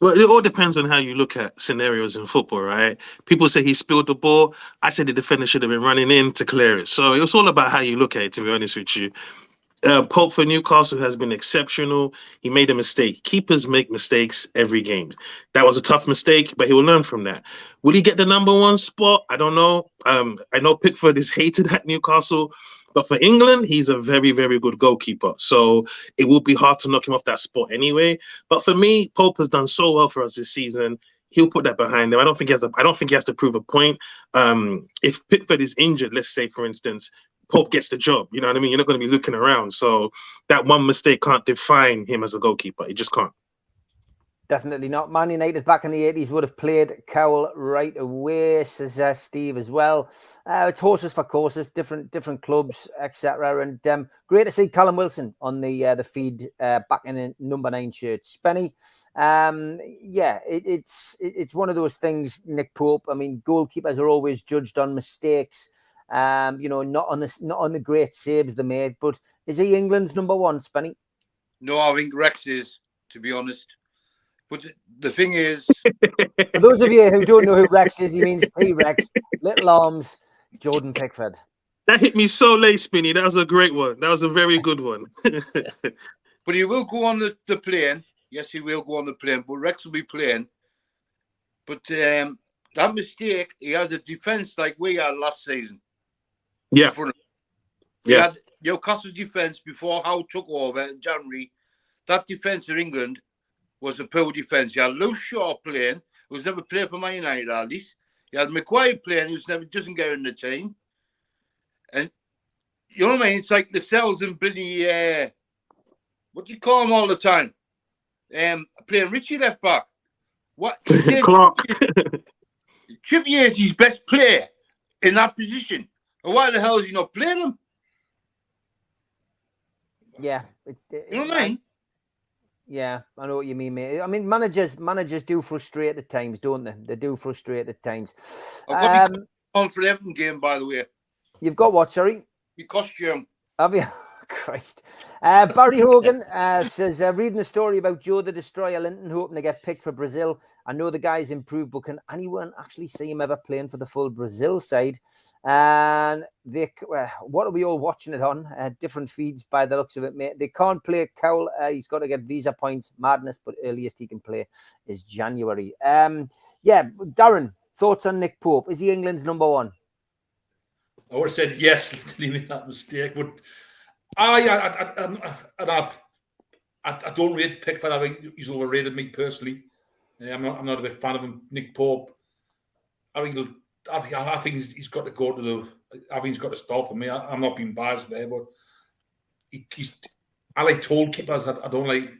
Well, it all depends on how you look at scenarios in football, right? People say he spilled the ball. I said the defender should have been running in to clear it. So it's all about how you look at it, to be honest with you. Pope for Newcastle has been exceptional. He made a mistake. Keepers make mistakes every game. That was a tough mistake, but he will learn from that. Will he get the number one spot? I don't know. I know Pickford is hated at Newcastle, but for England, he's a very, very good goalkeeper. So it will be hard to knock him off that spot anyway. But for me, Pope has done so well for us this season. He'll put that behind him. I don't think he has to prove a point. If Pickford is injured, let's say, for instance, Pope gets the job. You know what I mean? You're not going to be looking around. So that one mistake can't define him as a goalkeeper. It just can't. Definitely not. Man United back in the 80s would have played Cowell right away, says Steve as well. It's horses for courses, different clubs, etc. And great to see Callum Wilson on the feed back in a number 9 shirt. Spenny, yeah, it's one of those things, Nick Pope. I mean, goalkeepers are always judged on mistakes. You know, not on the great saves they made. But is he England's number one, Spenny? No, I think Rex is, to be honest. But the thing is, for those of you who don't know who Rex is, he means T-Rex, little arms, Jordan Pickford. That hit me so late, Spinny. That was a great one. That was a very good one. But he will go on the plane. Yes, he will go on the plane. But Rex will be playing. But that mistake, he has a defence like we had last season. Yeah. We had Newcastle's defence before Howe took over in January. That defence of England was a poor defence. You had Lou Shaw playing, who's never played for Man United at least. You had McQuaid playing, who's never doesn't get in the team. And you know what I mean? It's like the cells and bloody what do you call them all the time? Playing Richie left back. What Clark. Trippier is his best player in that position. And why the hell is he not playing him? Yeah. You know what I mean? Yeah, I know what you mean, mate. I mean, managers do frustrate at times, don't they? They do frustrate at times. I've got on for the Everton game, by the way. You've got what, sorry? Your costume. Have you? Christ. Barry Hogan says, reading the story about Joe the Destroyer Linton hoping to get picked for Brazil I know the guy's improved, but can anyone actually see him ever playing for the full Brazil side? And what are we all watching it on? Different feeds by the looks of it, mate. They can't play Cowell. He's got to get visa points. Madness, but earliest he can play is January. Yeah, Darren, thoughts on Nick Pope? Is he England's number one? I would have said yes to leaving that mistake, but I don't rate Pickford. I think he's overrated, me personally. I'm not a big fan of him. Nick Pope, I think he's got to go to the. I think he's got to start for me. I'm not being biased there, but I like tall keepers. I don't like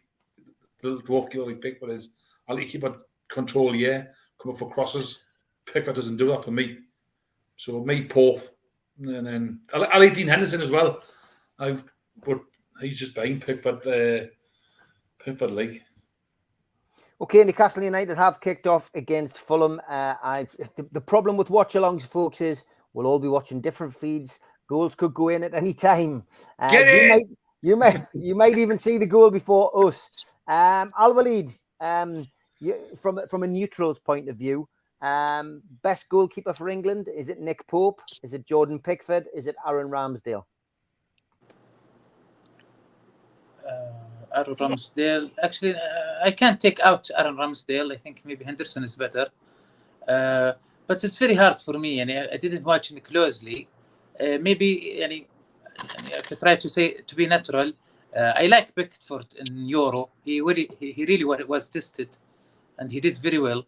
little dwarf keeper like Pickford is. I like keeper control the air, come up for crosses. Pickford doesn't do that for me. So me, Pope, and then I like Dean Henderson as well. But he's just behind Pickford. Pickford League. Okay, Newcastle United have kicked off against Fulham. The problem with watch-alongs, folks, is we'll all be watching different feeds. Goals could go in at any time. You might even see the goal before us. Al-Walid, from a neutral's point of view, best goalkeeper for England, is it Nick Pope? Is it Jordan Pickford? Is it Aaron Ramsdale? Aaron Ramsdale. Actually, I can't take out Aaron Ramsdale. I think maybe Henderson is better. But it's very hard for me. And I didn't watch him closely. Maybe if I try to be natural, I like Pickford in Euro. He really was tested, and he did very well.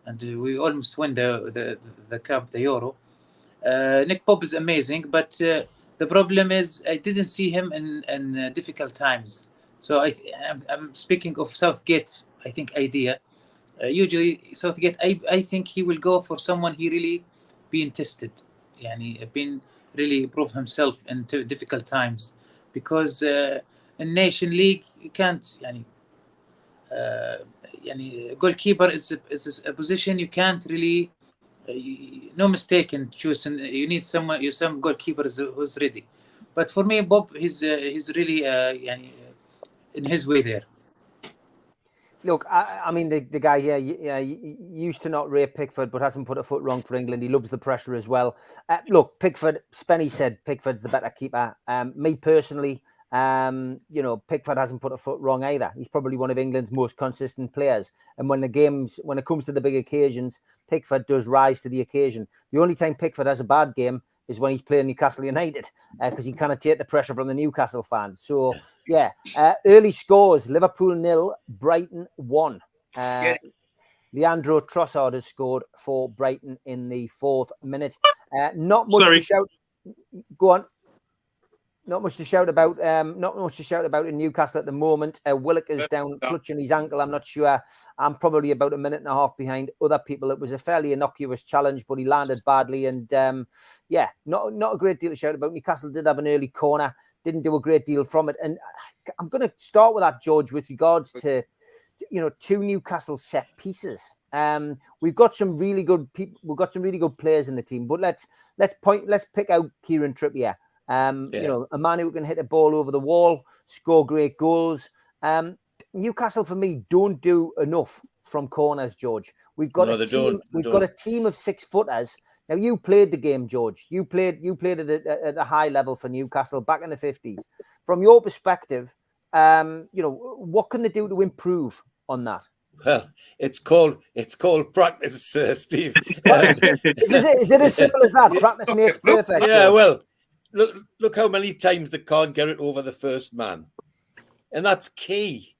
And we almost won the cup, the Euro. Nick Pope is amazing, but the problem is I didn't see him in difficult times. So I'm speaking of Southgate, I think, idea. Usually Southgate, I think he will go for someone he really been tested. Been really proved himself in difficult times. Because in Nation League, you can't, goalkeeper is a position you can't really, no mistake in choosing. You need some goalkeeper who's ready. But for me, Bob, he's really, in his way there. Look, I mean, the guy here used to not rate Pickford, but hasn't put a foot wrong for England. He loves the pressure as well. Look, Pickford, Spenny said Pickford's the better keeper. Me personally, Pickford hasn't put a foot wrong either. He's probably one of England's most consistent players. And when it comes to the big occasions, Pickford does rise to the occasion. The only time Pickford has a bad game is when he's playing Newcastle United, because he cannot take the pressure from the Newcastle fans. So, yeah, early scores, Liverpool 0, Brighton 1. Leandro Trossard has scored for Brighton in the 4th minute. Not much to shout. Go on. Not much to shout about. In Newcastle at the moment. Willock is down, clutching his ankle. I'm not sure. I'm probably about a minute and a half behind other people. It was a fairly innocuous challenge, but he landed badly. And not a great deal to shout about. Newcastle did have an early corner. Didn't do a great deal from it. And I'm going to start with that, George, with regards to two Newcastle set pieces. We've got some really good people. We've got some really good players in the team. But let's pick out Kieran Trippier. A man who can hit a ball over the wall, score great goals. Newcastle, for me, don't do enough from corners, George. We've got got a team of 6-footers. Now, you played the game, George. You played it at a high level for Newcastle back in the 50s. From your perspective, what can they do to improve on that? Well, it's called practice, Steve. Is it as simple as that? Practice makes perfect. Yeah, well. Look how many times they can't get it over the first man. And that's key.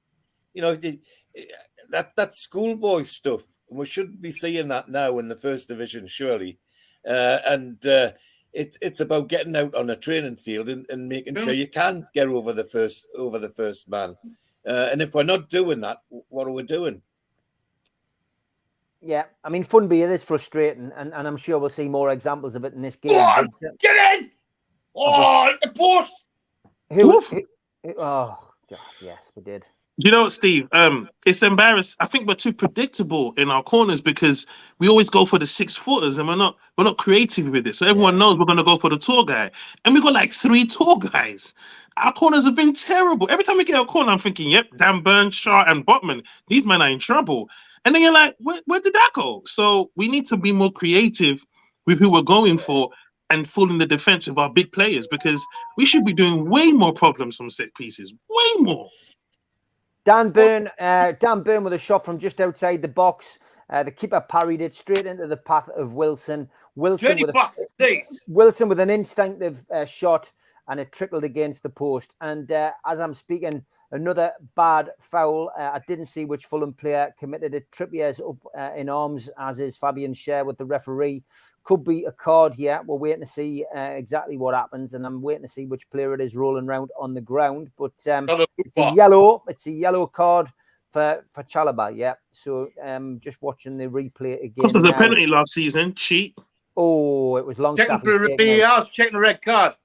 That schoolboy stuff. We shouldn't be seeing that now in the first division, surely. It's about getting out on a training field and making sure you can get over the first man. And if we're not doing that, what are we doing? Yeah, I mean, Funby, it is frustrating, and I'm sure we'll see more examples of it in this game. Go on, get in! Oh, the post! Oh, God, yes, we did. You know what, Steve? It's embarrassing. I think we're too predictable in our corners because we always go for the 6-footers, and we're not creative with it. So everyone knows we're going to go for the tall guy, and we got like 3 tall guys. Our corners have been terrible. Every time we get a corner, I'm thinking, "Yep, Dan Burns, Shaw, and Botman. These men are in trouble." And then you're like, where did that go? So we need to be more creative with who we're going for and fooling the defense of our big players, because we should be doing way more problems from set pieces, way more. Dan Burn with a shot from just outside the box. The keeper parried it straight into the path of Wilson. Wilson with an instinctive shot, and it trickled against the post. And as I'm speaking, another bad foul. I didn't see which Fulham player committed it. Trippier's up in arms, as is Fabian Schär with the referee. Could be a card here. We're waiting to see exactly what happens, and I'm waiting to see which player it is rolling around on the ground. But it's a yellow card for Chalobah, yeah. So just watching the replay again. Because there's a penalty last season, cheat. Oh, it was Longstaff. Checking the red card.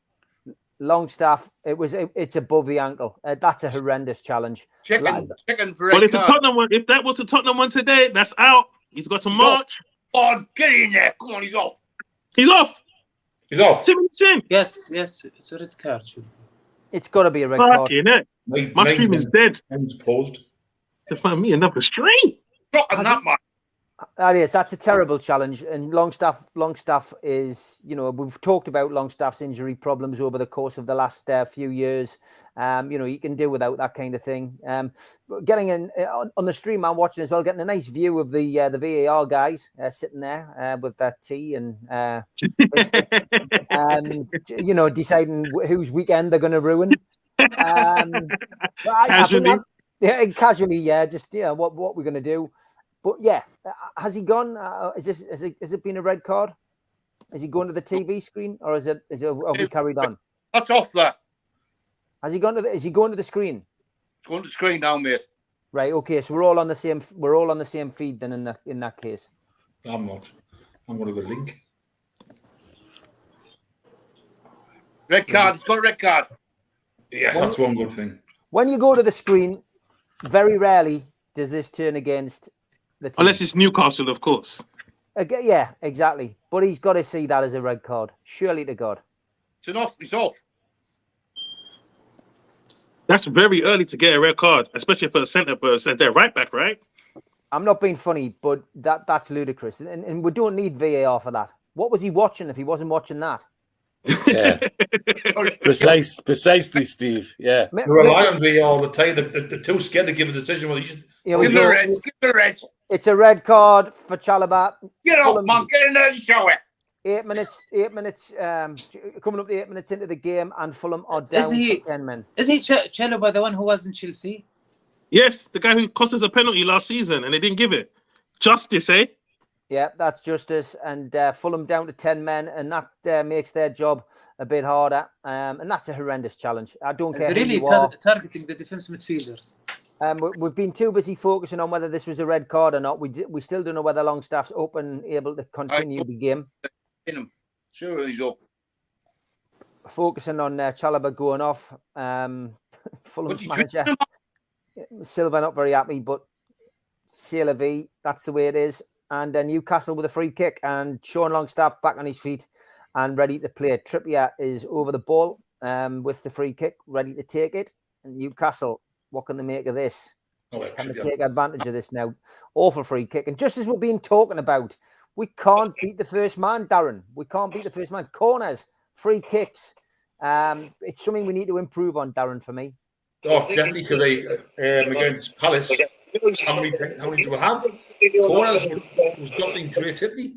Longstaff, it's above the ankle. That's a horrendous challenge. Checking for red But if card. the Tottenham one, if that was the Tottenham one today, that's out. He's got to march. Oh, get in there. Come on, he's off. He's off. He's off. 70%. Yes, it's a red card. It's got to be a red card. Fucking it. My stream is dead. Mine's paused. To find me another stream. Not on that much. That's a terrible challenge. And Longstaff is, we've talked about Longstaff's injury problems over the course of the last few years. You can do without that kind of thing. Getting in on the stream, I'm watching as well, getting a nice view of the VAR guys sitting there with their tea and deciding whose weekend they're going to ruin. Casually. What we're going to do. But yeah, has he gone? Has it been a red card? Is he going to the TV screen, or have we carried on? That's off there. Has he gone to is he going to the screen? It's going to the screen now, mate. Right. Okay. So we're all on the same feed then in that case. I'm not. I'm going to go link. Red card. It's got a red card. Yes, that's one good thing. When you go to the screen, very rarely does this turn against the team. Unless it's Newcastle, of course. Yeah, exactly. But he's got to see that as a red card. Surely to God. It's enough. It's off. That's very early to get a red card, especially for a centre right back, right? I'm not being funny, but that's ludicrous. And we don't need VAR for that. What was he watching if he wasn't watching that? Yeah. Precisely, Steve. Yeah. You rely on VAR all the time. They're too scared to give a decision whether you should. Give the red. It's a red card for Chalobah. Get off, man. Get in there and show it. 8 minutes, coming up to 8 minutes into the game, and Fulham are down to 10 men. Is he Chalobah the one who was in Chelsea? Yes, the guy who cost us a penalty last season and they didn't give it. Justice, eh? Yeah, that's justice. And Fulham down to 10 men, and that makes their job a bit harder. And that's a horrendous challenge. I don't care. They're really targeting the defense midfielders. We've been too busy focusing on whether this was a red card or not. We still don't know whether Longstaff's open, able to continue the game. Sure, he's up. Focusing on Chalobah going off. Fulham's manager Silva not very happy, but c'est la vie. That's the way it is. And Newcastle with a free kick, and Sean Longstaff back on his feet and ready to play. Trippier is over the ball with the free kick, ready to take it. And Newcastle, what can they make of this? Can they take advantage of this now? Awful free kick. And just as we've been talking about, we can't beat the first man, Darren. We can't beat the first man. Corners, free kicks. It's something we need to improve on, Darren, for me. Oh, definitely today against Palace. How many do we have? Corners was nothing creativity.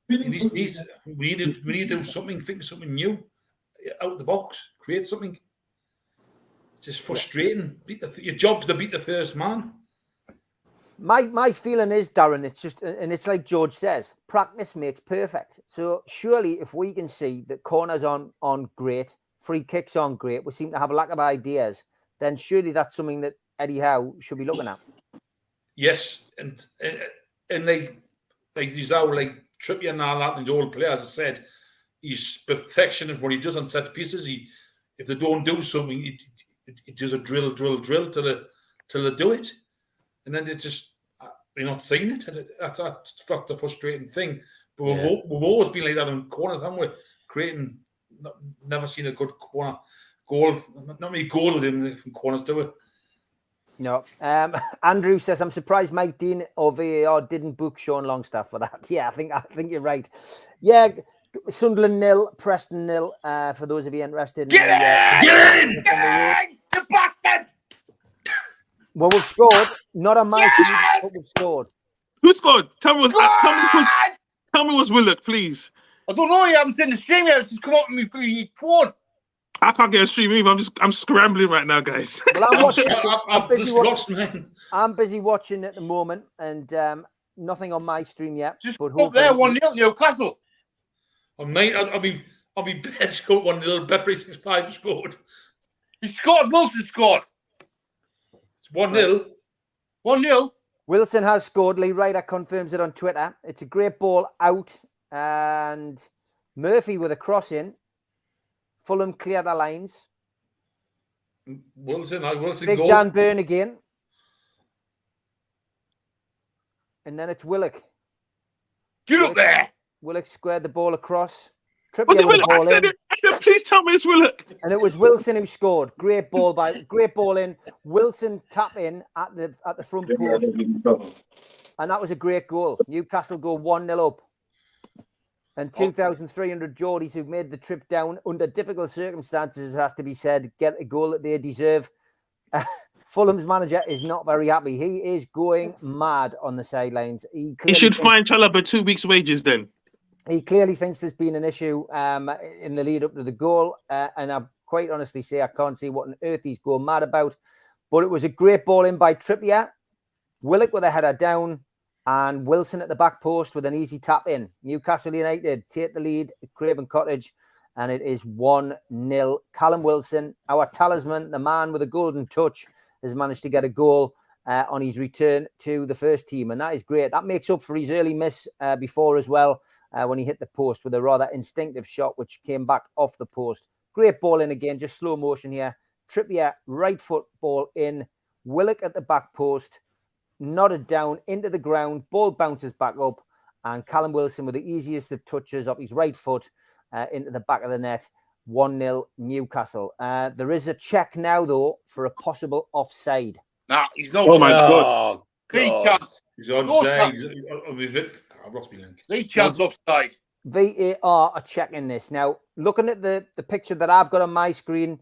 We need to do something, think of something new out of the box, create something. It's just frustrating. Your job to beat the first man. My feeling is, Darren, it's just, and it's like George says, practice makes perfect. So surely if we can see that corners on great, free kicks on great, we seem to have a lack of ideas, then surely that's something that Eddie Howe should be looking at. Yes, and like he's out like Trippier and all that, and the old players have said, he's perfectionist what he does on set pieces. If they don't do something, it does a drill till they do it. And then it's just, you're not seeing it. That's the frustrating thing. But we've always been like that in corners, haven't we? Creating, never seen a good corner goal. Not many goals with him from corners, do we? No. Andrew says, I'm surprised Mike Dean or VAR didn't book Sean Longstaff for that. Yeah, I think you're right. Yeah, Sunderland 0, Preston 0. For those of you interested. Get in! Get in! You bastard! Well, we've scored. Not on my team, but we've scored. Who scored? Tell me it was Willock, please. I don't know. You haven't seen the stream yet. It's just come up with me through your phone. I can't get a stream either. I'm scrambling right now, guys. Well, I'm watching. I've just lost, man. I'm busy watching at the moment, and nothing on my stream yet. Just but up there, 1-0 Newcastle. Oh, mate, I'll be bad. Scored 1-0. Bet365 scored. He scored. Wilson scored. It's 1-0. 1-0. Wilson has scored. Lee Ryder confirms it on Twitter. It's a great ball out, and Murphy with a cross in. Fulham clear the lines. Wilson Big goal. Dan Burn again. And then it's Willock. Get up there. Willock squared the ball across. Was it Willock? Ball in. I said, please tell me it's Willock. And it was Wilson who scored. Great ball in. Wilson tap in at the front post. And that was a great goal. Newcastle go 1-0 up. And 2,300 Geordies who've made the trip down under difficult circumstances, has to be said, get a goal that they deserve. Fulham's manager is not very happy. He is going mad on the sidelines. He should fine Chalobah 2 weeks' wages then. He clearly thinks there's been an issue in the lead up to the goal. And I quite honestly say I can't see what on earth he's going mad about. But it was a great ball in by Trippier. Willock with a header down. And Wilson at the back post with an easy tap in. Newcastle United take the lead at Craven Cottage. And it is 1-0. Callum Wilson, our talisman, the man with a golden touch, has managed to get a goal on his return to the first team. And that is great. That makes up for his early miss before as well, when he hit the post with a rather instinctive shot, which came back off the post. Great ball in again, just slow motion here. Trippier, right foot ball in. Willock at the back post, nodded down into the ground. Ball bounces back up. And Callum Wilson with the easiest of touches off his right foot into the back of the net. 1-0 Newcastle. There is a check now, though, for a possible offside. Nah, he's not. Oh, my God. He's onside. I've lost my link. Lee Chance offside. VAR are checking this. Now, looking at the picture that I've got on my screen,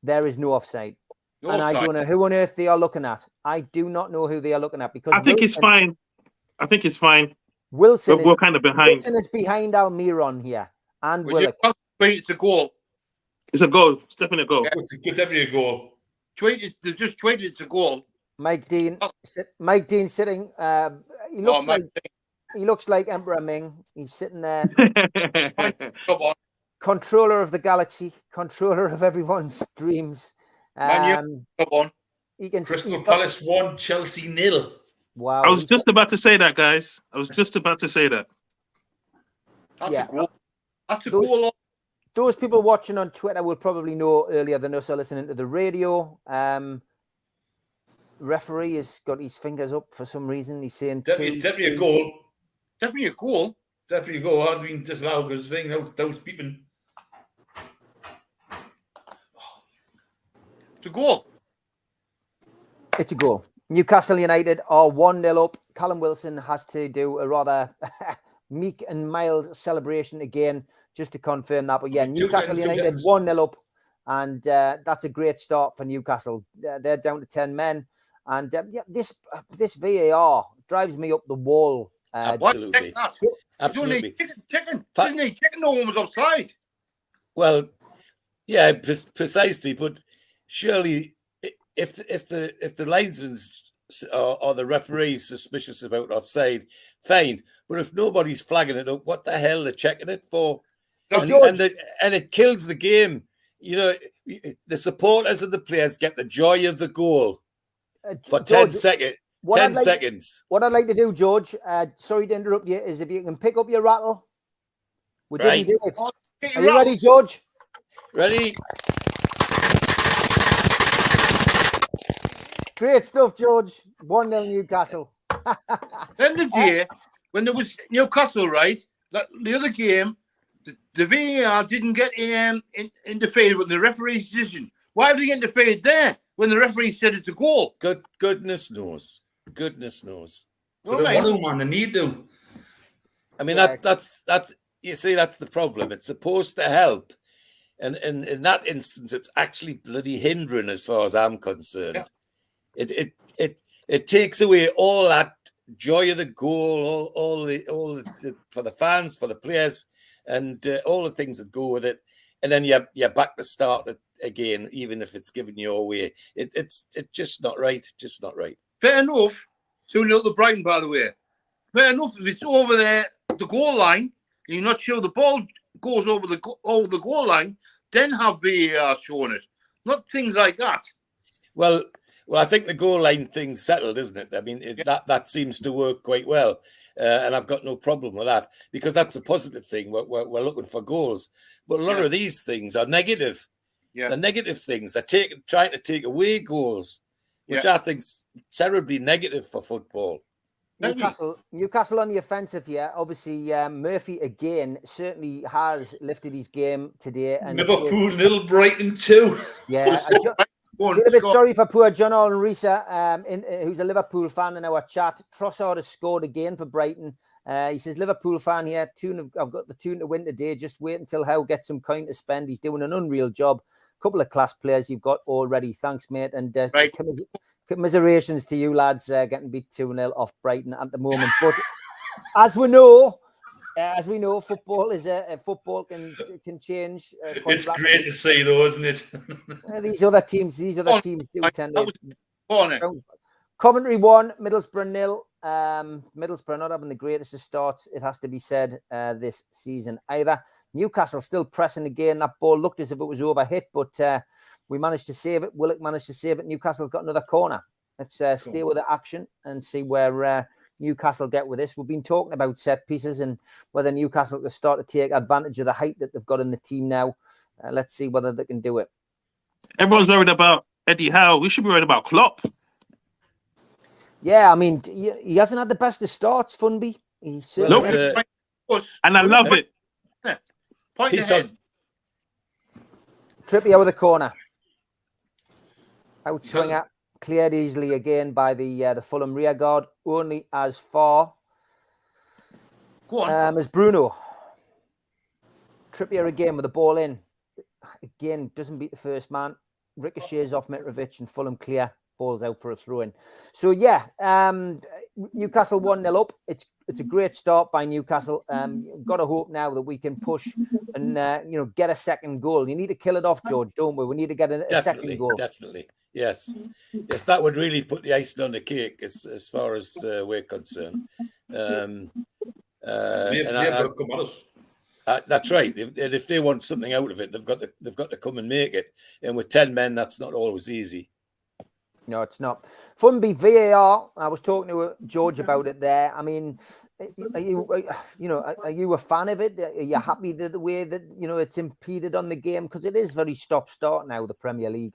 there is no offside. No and offside. I don't know who on earth they are looking at. I do not know who they are looking at, because I think it's fine. Wilson we're kind of behind. Wilson is behind Almiron here. And Willock. It's a goal. It's a goal. It's definitely a goal. Yeah. It's definitely a goal. They just tweeted it's a goal. Mike Dean sitting. He looks like Emperor Ming. He's sitting there. Come on. Controller of the galaxy, controller of everyone's dreams. Come on. Crystal Palace 1, Chelsea 0. Wow. I was just about to say that, guys. That's a goal. That's a goal. Those people watching on Twitter will probably know earlier than us are listening to the radio. Referee has got his fingers up for some reason. He's saying definitely a goal. Definitely a goal. Definitely a goal. I've been disallowed because those people. It's a goal. It's a goal. Newcastle United are 1-0 up. Callum Wilson has to do a rather meek and mild celebration again, just to confirm that. But yeah, Newcastle United 1-0 up. And that's a great start for Newcastle. They're down to 10 men. And this VAR drives me up the wall. Absolutely. Absolutely. Isn't he checking no one was offside? Well, yeah, precisely. But surely, if the linesman's or the referee's suspicious about offside, fine. But if nobody's flagging it up, what the hell are they checking it for? And it kills the game. You know, the supporters and the players get the joy of the goal for 10 seconds. 10 seconds. What I'd like to do, George, sorry to interrupt you, is if you can pick up your rattle. Would you do it? Are you ready, George? Ready. Great stuff, George. 1-0 Newcastle. Then the day when there was Newcastle, right? The other game, the VAR didn't get interfered with the referee's decision. Why have they interfered there? when the referee said it's a goal. Goodness knows. Goodness knows. You know But what they I mean? want to, man. They need to. I mean, Yeah. that's you see, that's the problem. It's supposed to help. And in that instance, it's actually bloody hindering as far as I'm concerned. Yeah. It takes away all that joy of the goal, all the for the fans, for the players, and all the things that go with it. And then you're back to start it again, even if it's giving you away. It's just not right. Just not right. Fair enough. 2-0 to Brighton, by the way. Fair enough if it's over there, the goal line, and you're not sure the ball goes over the goal line, then have VAR showing it. Not things like that. Well, I think the goal line thing's settled, isn't it? I mean, that seems to work quite well, and I've got no problem with that because that's a positive thing. We're looking for goals, but a lot of these things are negative. Yeah, the negative things. They're trying to take away goals, which I think's terribly negative for football. Newcastle on the offensive here. Obviously, Murphy again certainly has lifted his game today. And Liverpool, little Brighton too. Yeah, a bit sorry for poor John Allen Risa, who's a Liverpool fan in our chat. Trossard has scored again for Brighton. He says, Liverpool fan here, I've got the tune to win today. Just wait until Howe gets some coin to spend. He's doing an unreal job. Couple of class players you've got already. Thanks, mate. And commiserations to you lads getting beat 2-0 off Brighton at the moment. But as we know, football is football can change. It's great to see, though, isn't it? These other teams do tend to. Coventry 1, Middlesbrough 0. Middlesbrough not having the greatest of starts, it has to be said, this season either. Newcastle still pressing again. That ball looked as if it was overhit, but we managed to save it. Willock managed to save it. Newcastle's got another corner. Let's stay with the action and see where Newcastle get with this. We've been talking about set pieces and whether Newcastle can start to take advantage of the height that they've got in the team now. Let's see whether they can do it. Everyone's worried about Eddie Howe. We should be worried about Klopp. Yeah, I mean, he hasn't had the best of starts, Funby. And I love it. Point ahead. Trippier with a corner. Out swinger. Cleared easily again by the Fulham rear guard. Only as far as Bruno. Trippier again with the ball in. Again, doesn't beat the first man. Ricochets off Mitrovic and Fulham clear. Ball's out for a throw-in. So, yeah, Newcastle 1-0 up. It's a great start by Newcastle. Got to hope now that we can push and, get a second goal. You need to kill it off, George, don't we? We need to get a second goal. Definitely, yes. Yes, that would really put the icing on the cake as far as we're concerned. They've got to come at us. That's right. If they want something out of it, they've got to come and make it. And with 10 men, that's not always easy. No, it's not. Funby, VAR. I was talking to George about it there. I mean, are you a fan of it? Are you happy the way that it's impeded on the game, because it is very stop-start now, the Premier League?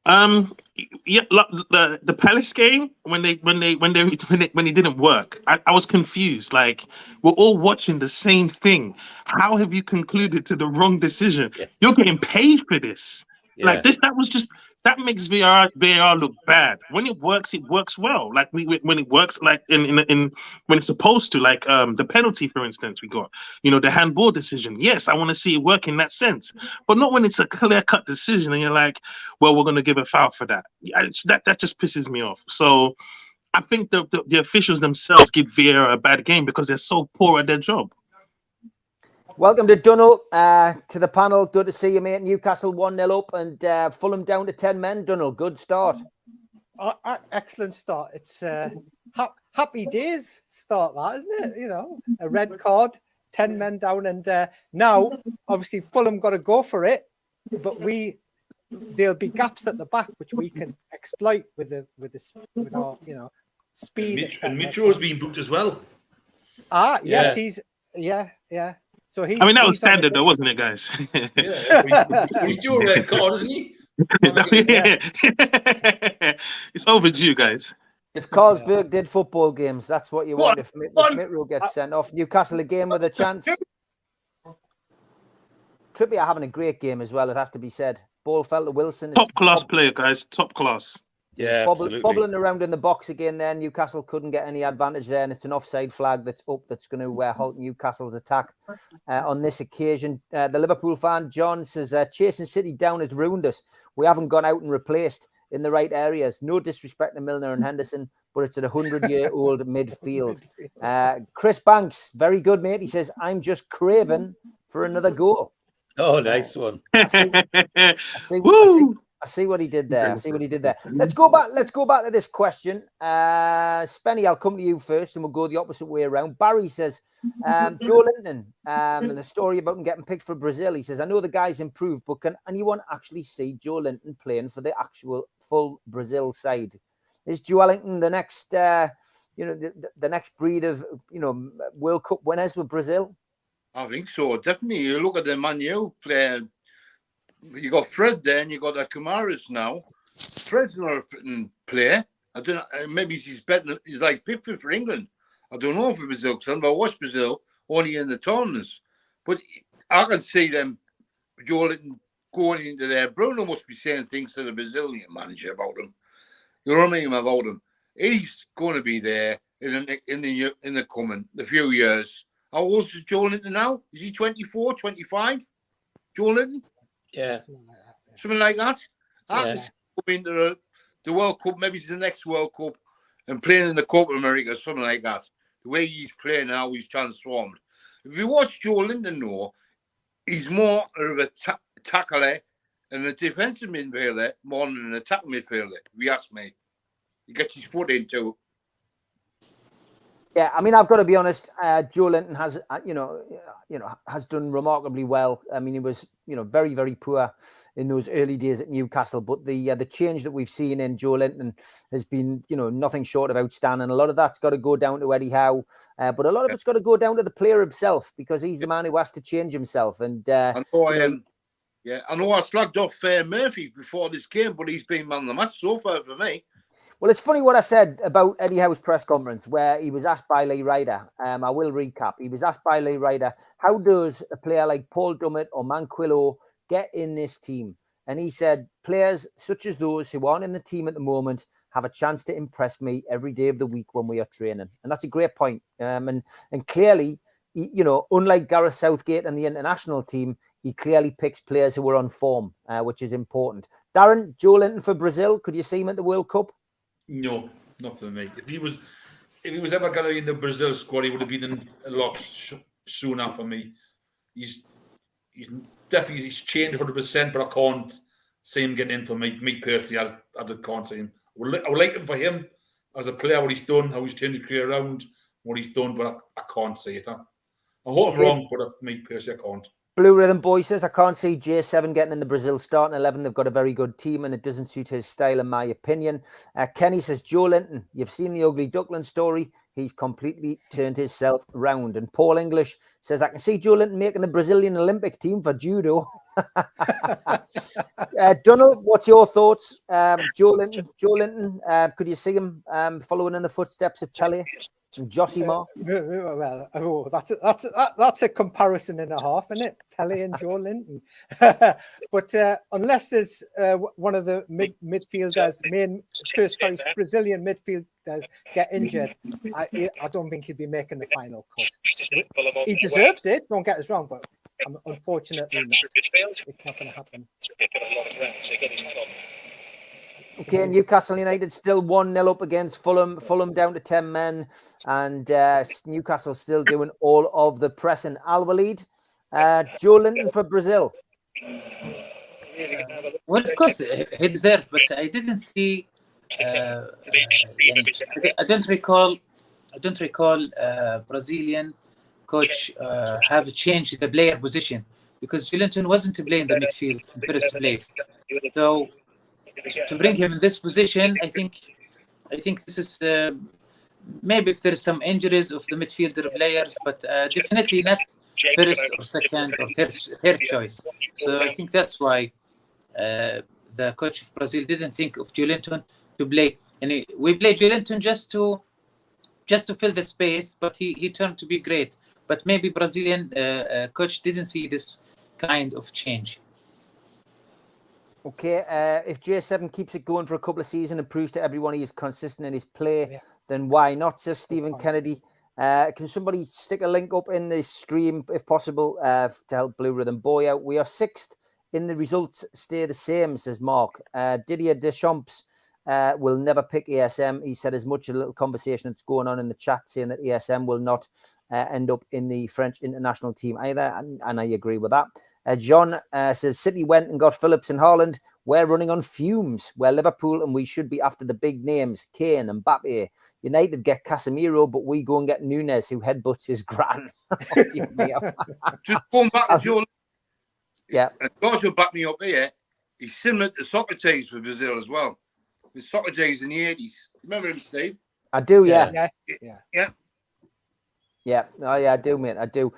Yeah, the Palace game when it didn't work, I was confused. Like, we're all watching the same thing. How have you concluded to the wrong decision? Yeah. You're getting paid for this. Yeah. Like this, that makes VAR look bad. When it works well. Like when it works, like in when it's supposed to. Like the penalty, for instance, we got the handball decision. Yes, I want to see it work in that sense, but not when it's a clear-cut decision and you're like, well, we're going to give a foul for that. That just pisses me off. So I think the officials themselves give VAR a bad game because they're so poor at their job. Welcome to Dunnell, to the panel. Good to see you, mate. Newcastle 1-0 up and Fulham down to 10 men. Dunnell, good start. Excellent start. It's happy days start, that, isn't it? A red card, 10 men down, and now obviously Fulham got to go for it, but there'll be gaps at the back which we can exploit with our speed. And Mitro's been booked as well. Yes, he's yeah. So that was standard, though, wasn't it, guys? He's due a red card, isn't he? It's overdue, guys. If Carlsberg did football games, that's what you want. If Mitro gets sent off, Newcastle again with a chance. Trippier having a great game as well, it has to be said. Ball fell to Wilson. Top class player, guys. Top class. Yeah, absolutely. Bobbling around in the box again there. Newcastle couldn't get any advantage there, and it's an offside flag that's up that's going to halt Newcastle's attack on this occasion. The Liverpool fan, John, says, chasing City down has ruined us. We haven't gone out and replaced in the right areas. No disrespect to Milner and Henderson, but it's at 100-year-old midfield. Chris Banks, very good, mate. He says, I'm just craving for another goal. Oh, nice one. I see what he did there. Let's go back to this question. Spenny, I'll come to you first and we'll go the opposite way around. Barry says, Joe Linton, and the story about him getting picked for Brazil. He says, I know the guy's improved, but can anyone actually see Joe Linton playing for the actual full Brazil side? Is Joe Linton the next, the next breed of, World Cup winners with Brazil? I think so, definitely. You look at the Man U player. You got Fred there, and you got Kamaras now. Fred's not a fitting player. I don't know. Maybe he's better. He's like Pickford for England. I don't know for Brazil, but I watched Brazil only in the tournaments. But I can see them going into there. Bruno must be saying things to the Brazilian manager about him. You know what I mean about him? He's going to be there in the few years. How old is Joe Linton now? Is he 24, 25? Joe Linton? Yeah. Something like that. Yeah. Coming into the World Cup, maybe it's the next World Cup, and playing in the Copa America, something like that. The way he's playing now, he's transformed. If you watch Joe Linton, though, he's more of a tackler and a defensive midfielder more than an attacking midfielder, if you ask me. He gets his foot into. Yeah, I mean, I've got to be honest. Joe Linton has, has done remarkably well. I mean, he was, very, very poor in those early days at Newcastle. But the change that we've seen in Joe Linton has been, nothing short of outstanding. A lot of that's got to go down to Eddie Howe, but a lot of it's got to go down to the player himself because he's the man who has to change himself. And I know I slagged off Murphy before this game, but he's been man of the match so far for me. Well, it's funny what I said about Eddie Howe's press conference where he was asked by Lee Ryder. I will recap. He was asked by Lee Ryder, how does a player like Paul Dummett or Manquillo get in this team? And he said, players such as those who aren't in the team at the moment have a chance to impress me every day of the week when we are training. And that's a great point. And clearly, unlike Gareth Southgate and the international team, he clearly picks players who are on form, which is important. Darren, Joe Linton for Brazil, could you see him at the World Cup? No, not for me. If he was ever going to be in the Brazil squad, he would have been in a lot sooner for me. He's definitely changed 100%, but I can't see him getting in for me. Me personally, I can't see him. I would like him for him as a player, what he's done, how he's turned his career around, what he's done, but I can't see it. I hope I'm wrong, but me personally, I can't. Blue Rhythm Boy says, I can't see J7 getting in the Brazil starting 11. They've got a very good team and it doesn't suit his style, in my opinion. Kenny says, Joe Linton, you've seen the ugly duckling story. He's completely turned himself around. And Paul English says, I can see Joe Linton making the Brazilian Olympic team for judo. Donald, what's your thoughts? Joe Linton, could you see him following in the footsteps of Pelé? Josimar. Well, that's a comparison and a half, isn't it? Pelé and Joe Linton. But unless there's one of the midfielders, main first choice Brazilian midfielders get injured, I don't think he'd be making the final cut. He deserves it. Don't get us wrong, but unfortunately not. It's not going to happen. Okay, Newcastle United still 1-0 up against Fulham. Fulham down to 10 men, and Newcastle still doing all of the pressing. Al-Walid, Joe Linton for Brazil. Well, of course, he deserved, but I didn't see. I don't recall Brazilian coach have changed the player position because Joe Linton wasn't to play in the midfield in first place. So to bring him in this position, I think this is maybe if there's some injuries of the midfielder players, but definitely not first or second or third choice. So I think that's why the coach of Brazil didn't think of Joe Linton to play. And we played Joe Linton just to fill the space, but he turned to be great. But maybe Brazilian coach didn't see this kind of change. Okay, if J7 keeps it going for a couple of seasons and proves to everyone he is consistent in his play, then why not, says Stephen Kennedy. Can somebody stick a link up in the stream, if possible, to help Blue Rhythm Boy out? We are 6th in the results, stay the same, says Mark. Didier Deschamps will never pick ASM. He said as much a little conversation that's going on in the chat saying that ASM will not end up in the French international team either, and I agree with that. John says City went and got Phillips and Haaland. We're running on fumes. We're Liverpool and we should be after the big names, Kane and Mbappe. United get Casemiro, but we go and get Nunes, who headbutts his gran. Just going back to Joe. Yeah. And Josh will back me up here. He's similar to Socrates for Brazil as well. With Socrates in the 80s. Remember him, Steve? I do, yeah. Yeah. Oh, yeah, I do, mate. I do.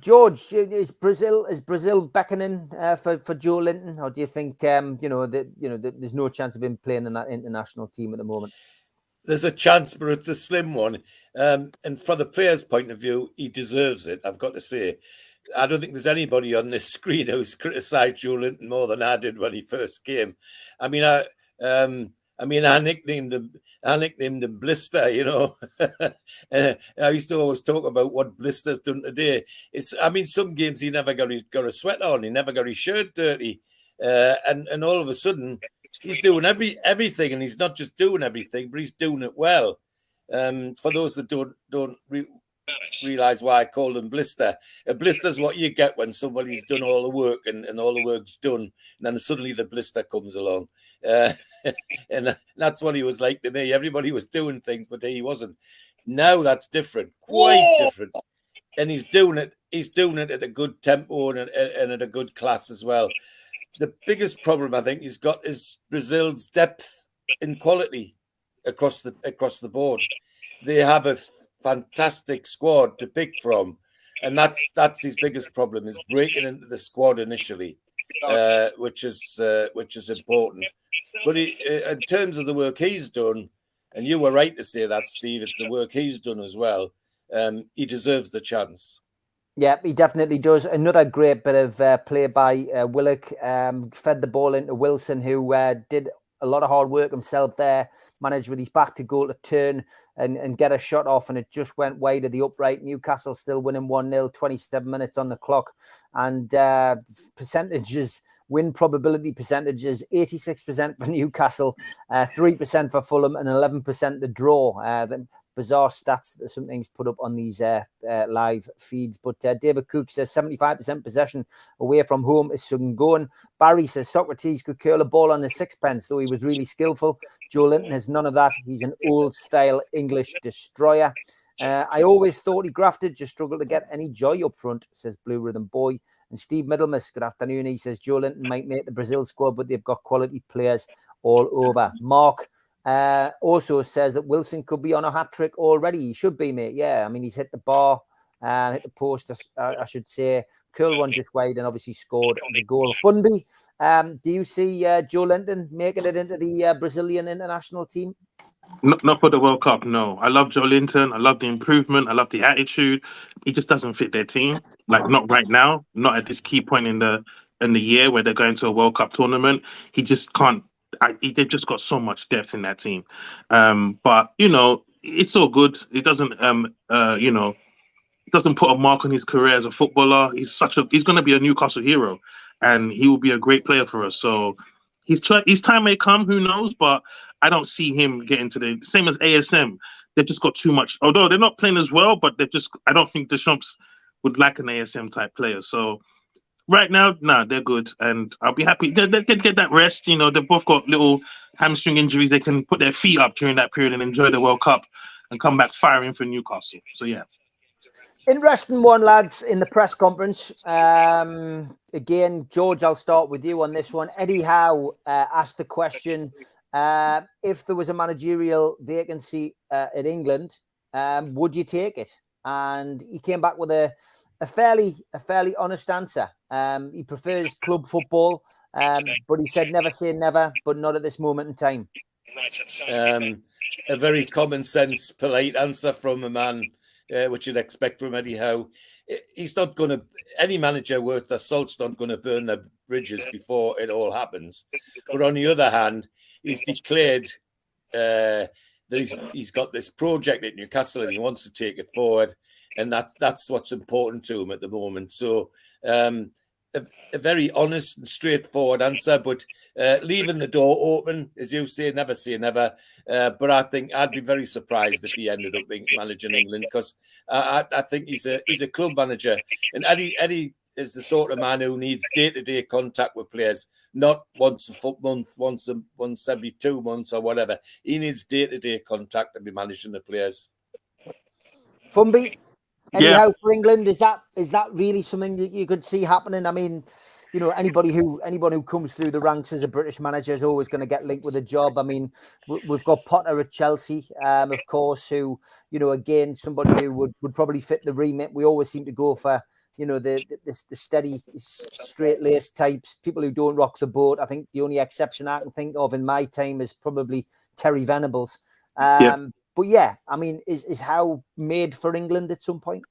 George, is Brazil beckoning for Joe Linton, or do you think there's no chance of him playing in that international team at the moment? There's a chance, but it's a slim one. And from the player's point of view, he deserves it, I've got to say. I don't think there's anybody on this screen who's criticised Joe Linton more than I did when he first came. I nicknamed him Blister, you know. I used to always talk about what Blister's done today. Some games he never got a sweat on, he never got his shirt dirty. And all of a sudden, he's doing everything, and he's not just doing everything, but he's doing it well. For those that don't realise why I called him Blister, a blister's what you get when somebody's done all the work and all the work's done, and then suddenly the blister comes along. And that's what he was like to me. Everybody was doing things, but he wasn't. Now that's different, quite different. And he's doing it at a good tempo and at a good class as well. The biggest problem I think he's got is Brazil's depth in quality across the board. They have a fantastic squad to pick from, and that's his biggest problem, is breaking into the squad initially, which is important. But in terms of the work he's done, and you were right to say that, Steve, it's the work he's done as well. He deserves the chance. Yeah, he definitely does. Another great bit of play by Willock. Fed the ball into Wilson, who did a lot of hard work himself there, managed with his back to goal to turn and get a shot off, and it just went wide of the upright. Newcastle still winning 1-0, 27 minutes on the clock. And win probability percentages, 86% for Newcastle, 3% for Fulham, and 11% the draw. Bizarre stats that some things put up on these live feeds. But David Cook says 75% possession away from home is soon going. Barry says Socrates could curl a ball on the sixpence, though he was really skillful. Joe Linton has none of that. He's an old-style English destroyer. I always thought he grafted, just struggled to get any joy up front, says Blue Rhythm Boy. And Steve Middlemas, good afternoon. He says Joe Linton might make the Brazil squad, but they've got quality players all over. Mark also says that Wilson could be on a hat trick already. He should be, mate. Yeah, I mean, he's hit the bar, hit the post, I should say. Curl one just wide and obviously scored the goal. Funby, do you see Joe Linton making it into the Brazilian international team? Not for the World Cup, no. I love Joe Linton. I love the improvement. I love the attitude. He just doesn't fit their team. Like, not right now. Not at this key point in the year where they're going to a World Cup tournament. He just can't. They've just got so much depth in that team. But it's all good. It doesn't doesn't put a mark on his career as a footballer. He's going to be a Newcastle hero, and he will be a great player for us. So his time may come. Who knows? But I don't see him getting to the same as ASM. They've just got too much. Although they're not playing as well, but I don't think Deschamps would like an ASM type player. So right now, they're good, and I'll be happy. They get that rest. They've both got little hamstring injuries. They can put their feet up during that period and enjoy the World Cup and come back firing for Newcastle. So yeah. Interesting one, lads, in the press conference. Again, George, I'll start with you on this one. Eddie Howe asked the question, if there was a managerial vacancy in England, would you take it? And he came back with a fairly honest answer. He prefers club football, but he said never say never, but not at this moment in time. A very common sense, polite answer from a man, which you'd expect from Eddie Howe. He's not going to, any manager worth their salt's not going to burn bridges before it all happens. But on the other hand, he's declared that he's got this project at Newcastle and he wants to take it forward, and that's what's important to him at the moment. So a very honest and straightforward answer, but leaving the door open, as you say never. But I think I'd be very surprised if he ended up being managing England, because I think he's a club manager, and Eddie is the sort of man who needs day-to-day contact with players, not once a month, once every 2 months or whatever. He needs day-to-day contact to be managing the players. Fumby, anyhow for England, is that really something that you could see happening? I mean, you know, anyone who comes through the ranks as a British manager is always going to get linked with a job. I mean, we've got Potter at Chelsea, of course, who, you know, again, somebody who would probably fit the remit. We always seem to go for, you know, the steady, straight-laced types, people who don't rock the boat. I think the only exception I can think of in my time is probably Terry Venables. But yeah, I mean, is Howe made for England at some point?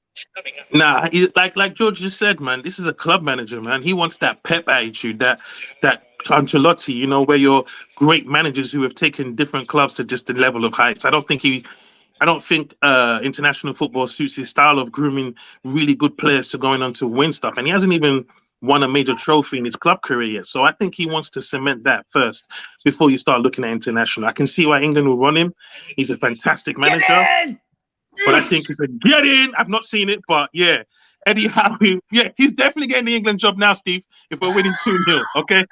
Nah, like George just said, man, this is a club manager, man. He wants that Pep attitude, that Ancelotti, you know, where you're great managers who have taken different clubs to just the level of heights. I don't think international football suits his style of grooming really good players to going on to win stuff. And he hasn't even won a major trophy in his club career yet. So I think he wants to cement that first before you start looking at international. I can see why England will run him. He's a fantastic manager. But I think he's a get in. I've not seen it, but yeah. Eddie Howe, yeah, he's definitely getting the England job now, Steve, if we're winning 2-0, okay?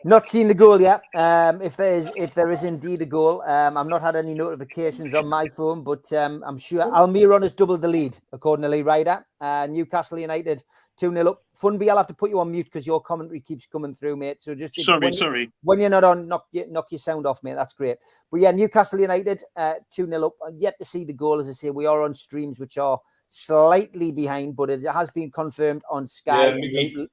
Not seen the goal yet. If there is indeed a goal, I've not had any notifications on my phone, but I'm sure Almiron has doubled the lead, according to Lee Ryder. Newcastle United 2-0 up. Funby, I'll have to put you on mute because your commentary keeps coming through, mate. So just sorry. When you're not on, knock your sound off, mate. That's great. But yeah, Newcastle United 2-0 up. I'm yet to see the goal, as I say. We are on streams which are slightly behind, but it has been confirmed on Sky. Yeah,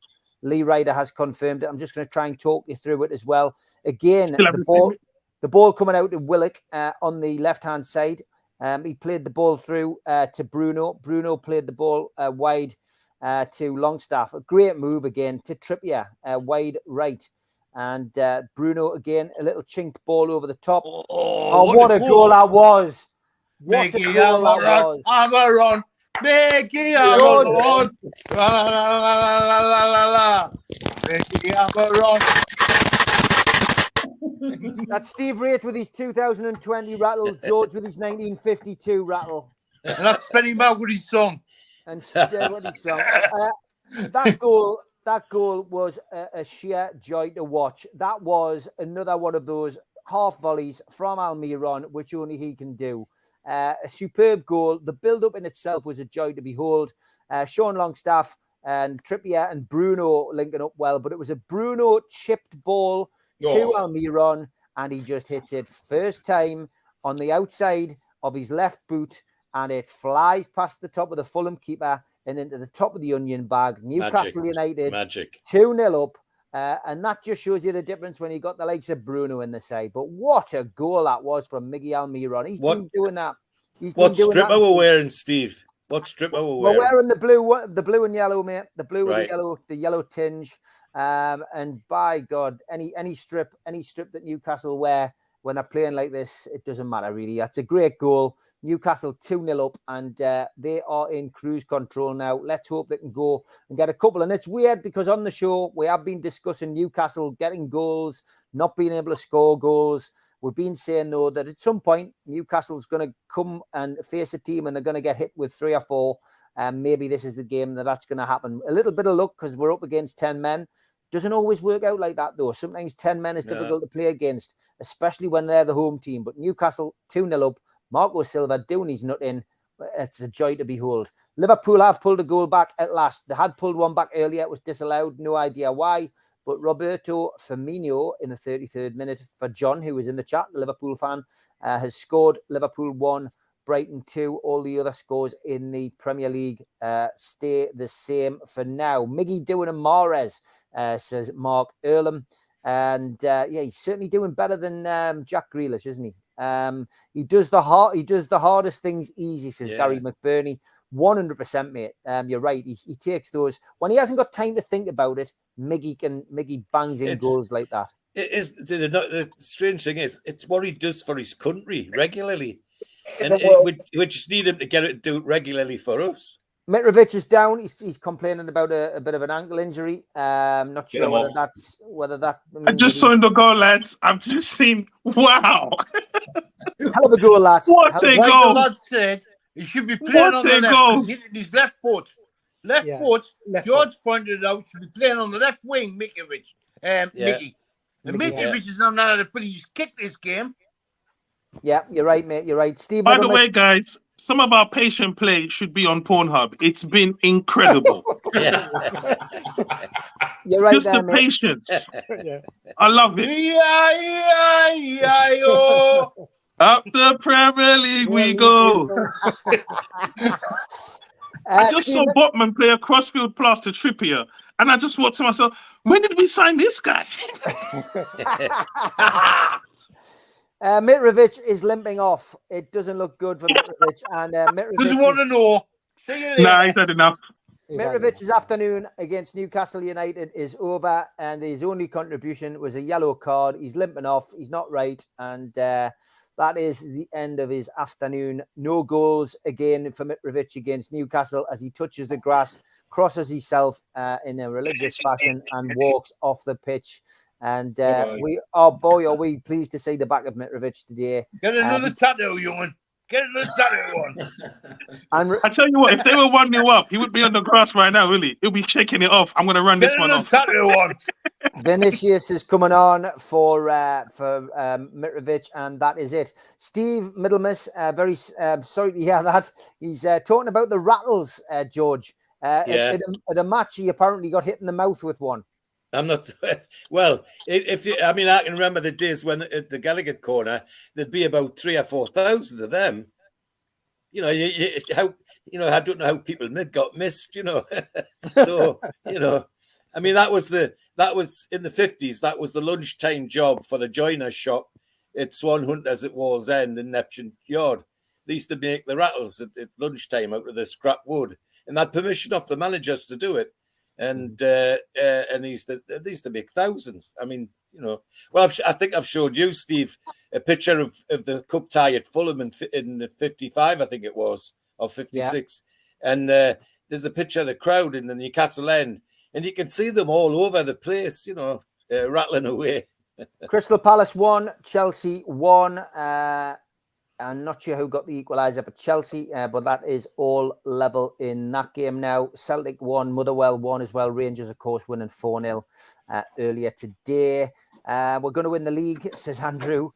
Lee Ryder has confirmed it. I'm just going to try and talk you through it as well. Again, the ball coming out to Willock on the left-hand side. He played the ball through to Bruno. Bruno played the ball wide to Longstaff. A great move again to Trippier, wide right. And Bruno again, a little chinked ball over the top. Oh, what a goal that was. What a goal that was. Almiron. Mickey Almiron. Mickey Almiron. That's Steve Wraith with his 2020 rattle, George with his 1952 rattle. And that's Benny Maug with his song. And what he's done. That goal was a sheer joy to watch. That was another one of those half volleys from Almiron, which only he can do. A superb goal. The build-up in itself was a joy to behold. Sean Longstaff and Trippier and Bruno linking up well, but it was a Bruno chipped ball to Almiron, and he just hits it first time on the outside of his left boot, and it flies past the top of the Fulham keeper and into the top of the onion bag. Newcastle United 2-0 up. And that just shows you the difference when you got the likes of Bruno in the side. But what a goal that was from Miguel Almiron. He's been doing that. What stripper we're wearing, Steve? What stripper we're wearing? We're wearing the blue and yellow, mate. The blue with the yellow tinge. And by God, any strip that Newcastle wear when they're playing like this, it doesn't matter really. That's a great goal. Newcastle 2-0 up, and they are in cruise control now. Let's hope they can go and get a couple. And it's weird because on the show, we have been discussing Newcastle getting goals, not being able to score goals. We've been saying, though, that at some point, Newcastle's going to come and face a team and they're going to get hit with 3 or 4. Maybe this is the game that's going to happen. A little bit of luck because we're up against 10 men. Doesn't always work out like that, though. Sometimes 10 men is difficult to play against, especially when they're the home team. But Newcastle 2-0 up. Marco Silva doing his nut in. It's a joy to behold. Liverpool have pulled a goal back at last. They had pulled one back earlier. It was disallowed. No idea why. But Roberto Firmino in the 33rd minute for John, who was in the chat, the Liverpool fan, has scored. Liverpool 1, Brighton 2. All the other scores in the Premier League stay the same for now. Miggy doing a Mahrez, says Mark Earlham. And he's certainly doing better than Jack Grealish, isn't he? He does the hardest things easy, says Gary McBurney. 100%, mate. You're right. He takes those when he hasn't got time to think about it. Miggy bangs in goals like that. It is the strange thing is it's what he does for his country regularly, and we just need him to do it regularly for us. Mitrovic is down. He's complaining about a bit of an ankle injury. Not sure whether that. I just saw the goal, lads. I've just seen. Wow, hell of a goal, lads. What a goal! The lad said he should be playing on the left. He's hitting his left foot. Left foot. George pointed out should be playing on the left wing. Mitrovic, Mickey. And Mitrovic is not had a pretty kick this game. Yeah, you're right, mate. You're right, Steve. By the way, guys, some of our patient play should be on Pornhub. It's been incredible. You're right. Just there, the mate. patience. I love it. Up the Premier League we go. I just saw Botman play a crossfield pass to Trippier, and I just thought to myself, when did we sign this guy? Mitrovic is limping off. It doesn't look good for Mitrovic. And Mitrovic doesn't want to know. Nah, he's had enough. Mitrovic's afternoon against Newcastle United is over, and his only contribution was a yellow card. He's limping off. He's not right, and that is the end of his afternoon. No goals again for Mitrovic against Newcastle as he touches the grass, crosses himself in a religious fashion, and walks off the pitch. And are we pleased to see the back of Mitrovic today. Get another tattoo, young. Get another tattoo on. And I tell you what, if they were 1-0 up, he would be on the grass right now, really. He'll be shaking it off. I'm going to run this one off. Tattoo on. Vinicius is coming on for Mitrovic, and that is it. Steve Middlemiss, very sorry to hear that. He's talking about the rattles, George. At a match, he apparently got hit in the mouth with one. I'm not well. I can remember the days when at the Gallagher corner there'd be about 3,000 or 4,000 of them. I don't know how people got missed. So that was in the 50s. That was the lunchtime job for the joiner shop at Swan Hunters at Wall's End in Neptune Yard. They used to make the rattles at lunchtime out of the scrap wood, and they had permission off the managers to do it. And they used to make thousands. Well, I think I've showed you, Steve, a picture of the cup tie at Fulham in 55, I think it was, or 56. Yeah. And there's a picture of the crowd in the Newcastle end, and you can see them all over the place, rattling away. Crystal Palace 1, Chelsea 1. I'm not sure who got the equaliser for Chelsea, but that is all level in that game now. Celtic 1, Motherwell 1 as well. Rangers, of course, winning 4-0 earlier today. We're going to win the league, says Andrew.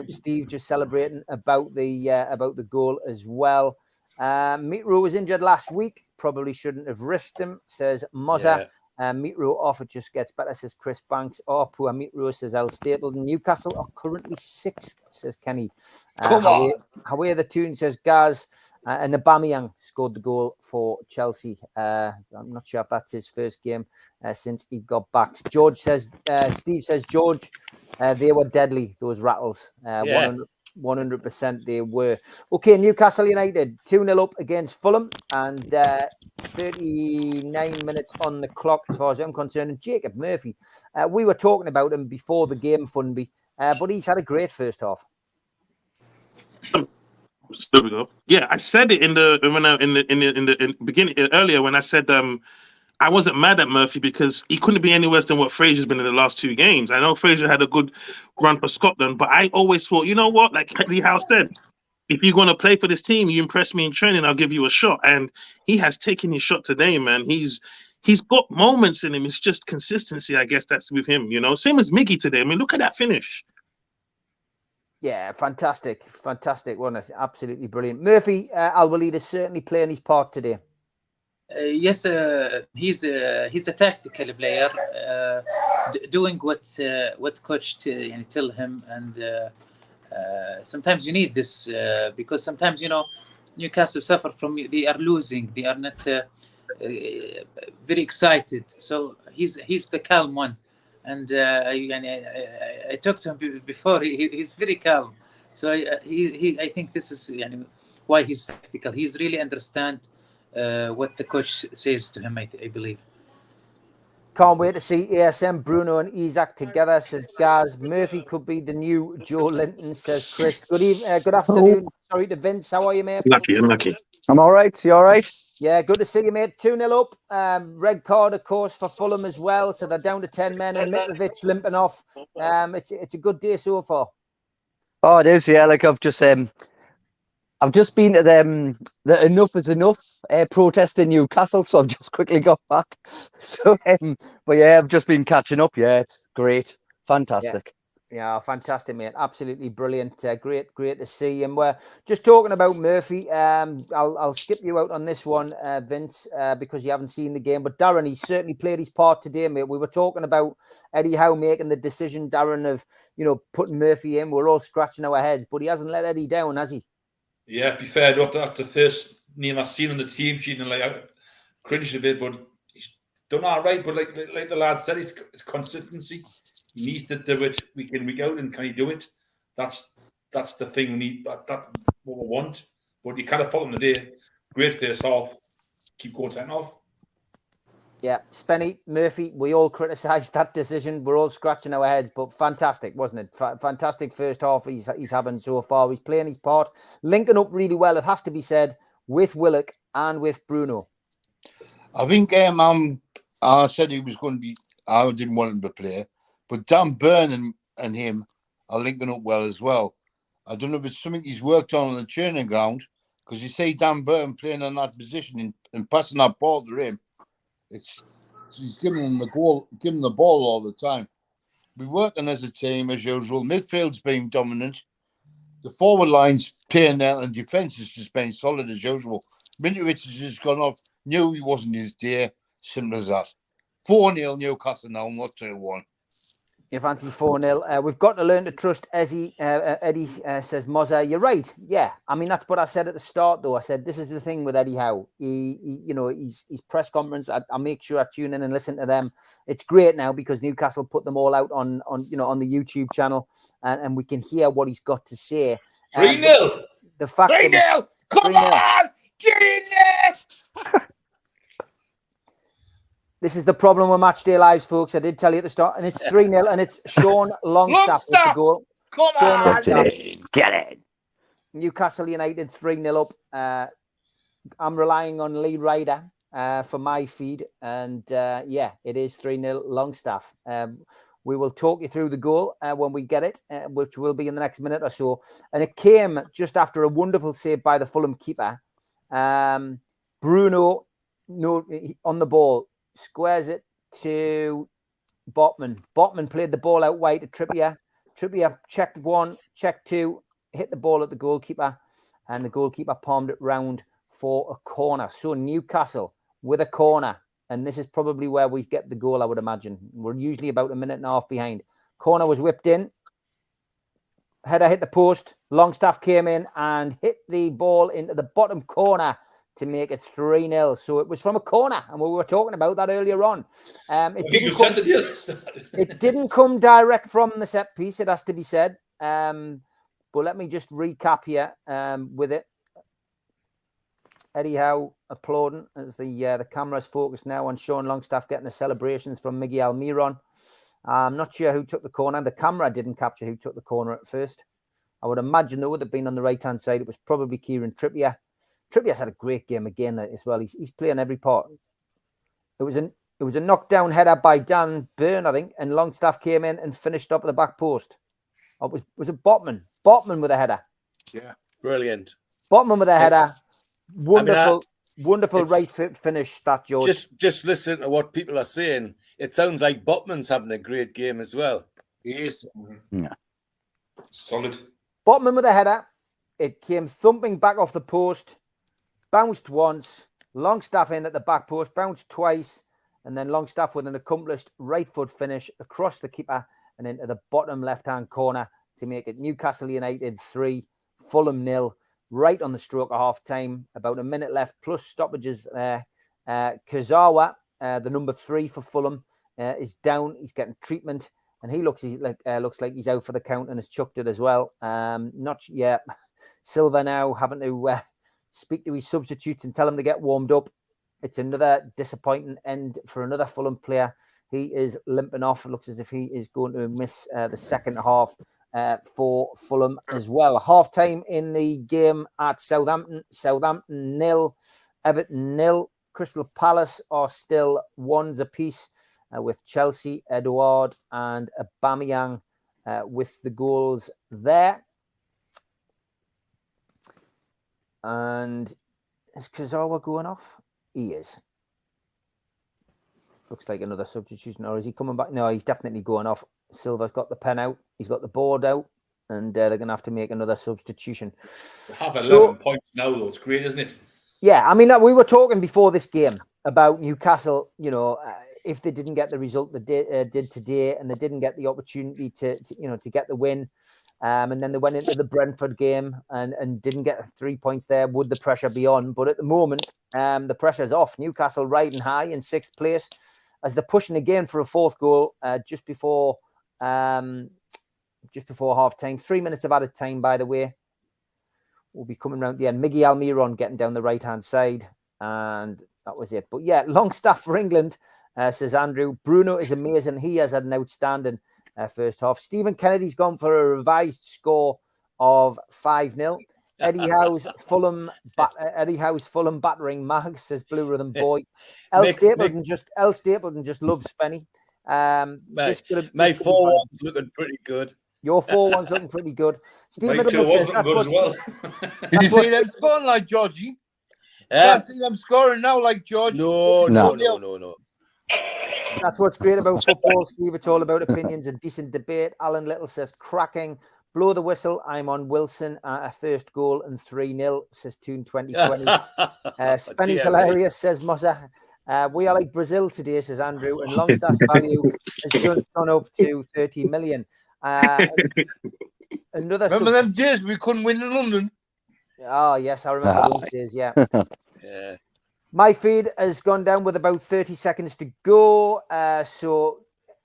Steve just celebrating about the goal as well. Mitro was injured last week. Probably shouldn't have risked him, says Mozza. Yeah. Mitro off, it just gets better, says Chris Banks. Oh, poor Mitro, says El Stapleton. Newcastle are currently 6th, says Kenny. Come on. How are the tune, says Gaz. And Aubameyang scored the goal for Chelsea. I'm not sure if that's his first game since he got back. Steve says, George, they were deadly, those rattles. 100% they were. Okay, Newcastle United 2-0 up against Fulham, and 39 minutes on the clock as far as I'm concerned. And Jacob Murphy, we were talking about him before the game, Funby, but he's had a great first half. There we go. Yeah, I said it in the beginning earlier when I said I wasn't mad at Murphy because he couldn't be any worse than what Fraser's been in the last 2 games. I know Fraser had a good run for Scotland, but I always thought, you know what, like Eddie Howe said, if you're going to play for this team, you impress me in training, I'll give you a shot. And he has taken his shot today, man. He's got moments in him. It's just consistency, I guess that's with him, Same as Miggy today. I mean, look at that finish. Yeah, fantastic, wasn't it? Absolutely brilliant. Murphy, Al-Walid is certainly playing his part today. Yes, he's a tactical player, doing what coach tell him, and sometimes you need this because sometimes Newcastle suffer from they are losing, they are not very excited. So he's the calm one, and I talked to him before. He's very calm. So I think this is why he's tactical. He's really understand what the coach says to him. I believe. Can't wait to see ASM, Bruno and Isaac together, says Gaz. Murphy could be the new Joe Linton, says Chris. Good afternoon. Sorry to Vince. How are you, mate? I'm lucky. I'm all right. You all right? Yeah, good to see you, mate. 2-0 up. Red card, of course, for Fulham as well. So they're down to 10 men and Mitrovic limping off. It's a good day so far. Oh, it is. Yeah, like I've just been to the Enough is Enough protest in Newcastle, so I've just quickly got back. So, but yeah, I've just been catching up. Yeah, it's great, fantastic. Yeah, fantastic, mate. Absolutely brilliant. Great to see. And we're just talking about Murphy. I'll skip you out on this one, Vince, because you haven't seen the game. But Darren, he certainly played his part today, mate. We were talking about Eddie Howe making the decision, Darren, of putting Murphy in. We're all scratching our heads, but he hasn't let Eddie down, has he? Yeah, to be fair, after the first name I've seen on the team sheet, and I cringed a bit, but he's done all right. But like the lad said, it's consistency. He needs to do it week in, week out, and can he do it? That's the thing we need. That's what we want. But you kind of follow him today. Great first half. Keep going second half. Yeah, Spenny, Murphy, we all criticised that decision. We're all scratching our heads, but fantastic, wasn't it? Fantastic first half he's having so far. He's playing his part, linking up really well, it has to be said, with Willock and with Bruno. I think I said he was going to be, I didn't want him to play, but Dan Byrne and him are linking up well as well. I don't know if it's something he's worked on the training ground, because you see Dan Byrne playing on that position and passing that ball to him. He's giving him the ball all the time. We're working as a team as usual. Midfield's being dominant. The forward line's playing there, and defence is just being solid as usual. Mitrovic has just gone off. Knew he wasn't his day. Simple as that. 4-0 Newcastle now, not 2-1. You fancy 4-0. We've got to learn to trust Eddie, says Mozza. You're right. Yeah. I mean, that's what I said at the start, though. I said, this is the thing with Eddie Howe. His press conference, I make sure I tune in and listen to them. It's great now because Newcastle put them all out on the YouTube channel, and we can hear what he's got to say. 3-0. The fact 3-0. Come on. Get in there. This is the problem with Matchday Lives, folks. I did tell you at the start, and it's 3-0, and it's Sean Longstaff with the goal. Come Sean on. Longstaff. Get it. Newcastle United 3-0 up. I'm relying on Lee Ryder for my feed, and it is 3-0 Longstaff. We will talk you through the goal when we get it, which will be in the next minute or so. And it came just after a wonderful save by the Fulham keeper. Bruno on the ball. Squares it to Botman. Botman played the ball out wide to Trippier. Trippier checked one, checked two, hit the ball at the goalkeeper, and the goalkeeper palmed it round for a corner. So Newcastle with a corner, and this is probably where we get the goal, I would imagine. We're usually about a minute and a half behind. Corner was whipped in. Header hit the post. Longstaff came in and hit the ball into the bottom corner to make it 3-0. So it was from a corner, and we were talking about that earlier on. It didn't come direct from the set piece, it has to be said. But let me just recap here with it. Eddie Howe applauding as the camera's focused now on Sean Longstaff getting the celebrations from Miguel Almiron. I'm not sure who took the corner. The camera didn't capture who took the corner at first. I would imagine it would have been on the right-hand side. It was probably Kieran Trippier. Trippier's had a great game again as well. He's playing every part. It was a knockdown header by Dan Byrne, I think, and Longstaff came in and finished up at the back post. Oh, was it Botman? Botman with a header. Yeah, brilliant. Botman with a header. Wonderful, wonderful right foot finish, that George. Just listen to what people are saying. It sounds like Botman's having a great game as well. He is. Yeah. Solid. Botman with a header. It came thumping back off the post. Bounced once, Longstaff in at the back post, bounced twice, and then Longstaff with an accomplished right foot finish across the keeper and into the bottom left-hand corner to make it Newcastle United 3, Fulham 0, right on the stroke of half-time. About a minute left, plus stoppages there. Kurzawa, the number 3 for Fulham, is down. He's getting treatment, and he looks like he's out for the count and has chucked it as well. Not yet. Silva now having to speak to his substitutes and tell him to get warmed up. It's another disappointing end for another Fulham player. He is limping off. It looks as if he is going to miss the second half for Fulham as well. Half time in the game at Southampton. Southampton 0, Everton 0. Crystal Palace are still ones apiece with Chelsea, Edouard and Aubameyang with the goals there. And is Kurzawa going off? He is. Looks like another substitution. Or is he coming back? No, he's definitely going off. Silva's got the pen out. He's got the board out. And they're going to have to make another substitution. They have 11 points now, though. It's great, isn't it? Yeah, I mean, we were talking before this game about Newcastle, if they didn't get the result they did today and they didn't get the opportunity to get the win, and then they went into the Brentford game and didn't get 3 points there, would the pressure be on? But at the moment, the pressure's off. Newcastle riding high in 6th place as they're pushing again for a 4th goal just before half time. 3 minutes of added time, by the way. We'll be coming round the end. Miggy Almiron getting down the right-hand side. And that was it. But yeah, Longstaff for England, says Andrew. Bruno is amazing. He has had an outstanding first half. Stephen Kennedy's gone for a revised score of 5-0. Eddie Howe's Fulham battering Mags, says Blue Rhythm Boy. L. Stapleton just loves Spenny. My 4-1's looking pretty good. Your 4-1's looking pretty good. Steve Middleton says wasn't good as well. Did you see them scoring like Georgie? Can't see them scoring now like George. No. That's what's great about football, Steve. It's all about opinions and decent debate. Alan Little says, cracking. Blow the whistle. I'm on Wilson at a first goal and 3-0, says Toon 2020. Spenny's hilarious, says Mossa. We are like Brazil today, says Andrew, and Longstaff's value has just gone up to 30 million. Remember them days we couldn't win in London? Oh, yes, I remember those days, yeah. Yeah. My feed has gone down with about 30 seconds to go. So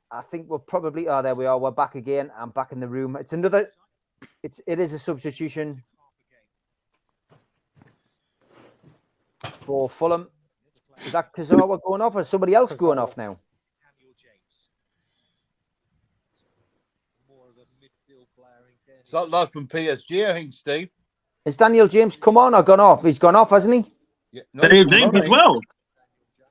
I think we'll probably... Oh, there we are. We're back again. I'm back in the room. It is a substitution for Fulham. Is that Kurzawa going off or is somebody else going off now? It's that lad from PSG, I think, Steve. Is Daniel James come on or gone off? He's gone off, hasn't he? Yeah, Daniel James as well.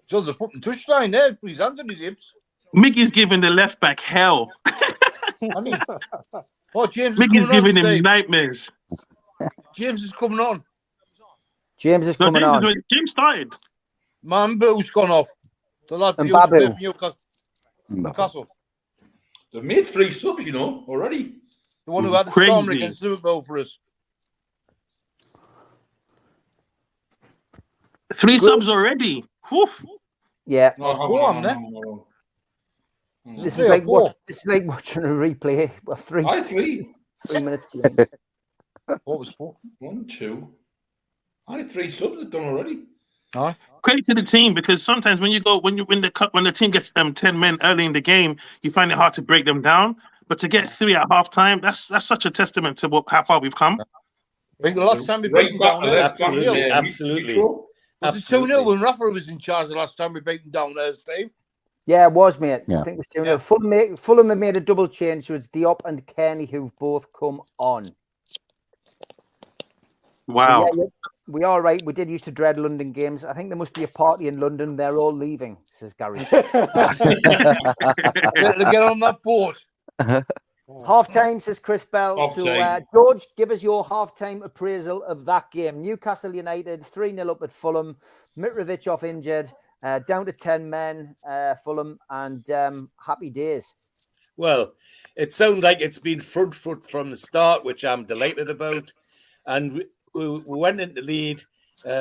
So the fucking touchline there, put his hands on his hips. Mickey's giving the left back hell. I mean, James Mickey's giving him nightmares. James is coming on. James is coming on. James started. Mambu's gone off. The lad and Babu. Newcastle. They've made 3 subs, already. The one who had the storm against Liverpool for us. 3 subs already. Woof. Yeah. No. This is like watching a replay. 3 minutes. What was 4? 1, 2. I had 3 subs have done already. Aye. Credit to the team because sometimes when the team gets 10 men early in the game, you find it hard to break them down. But to get 3 at half time, that's such a testament to how far we've come. I think the last time we beat them down there, absolutely. Was it 2-0 when Rafa was in charge the last time we beat them down there, Steve? Yeah, it was, mate. Yeah. I think it was 2-0. Fulham have made a double change, so it's Diop and Kearney who've both come on. Wow. Yeah, we are right. We did used to dread London games. I think there must be a party in London. They're all leaving, says Gary. Get on that boat. Half time, says Chris Bell. So, George, give us your half time appraisal of that game. Newcastle United 3-0 up at Fulham. Mitrovic off injured. Down to 10 men, Fulham, and happy days. Well, it sounds like it's been front foot from the start, which I'm delighted about. And we went into lead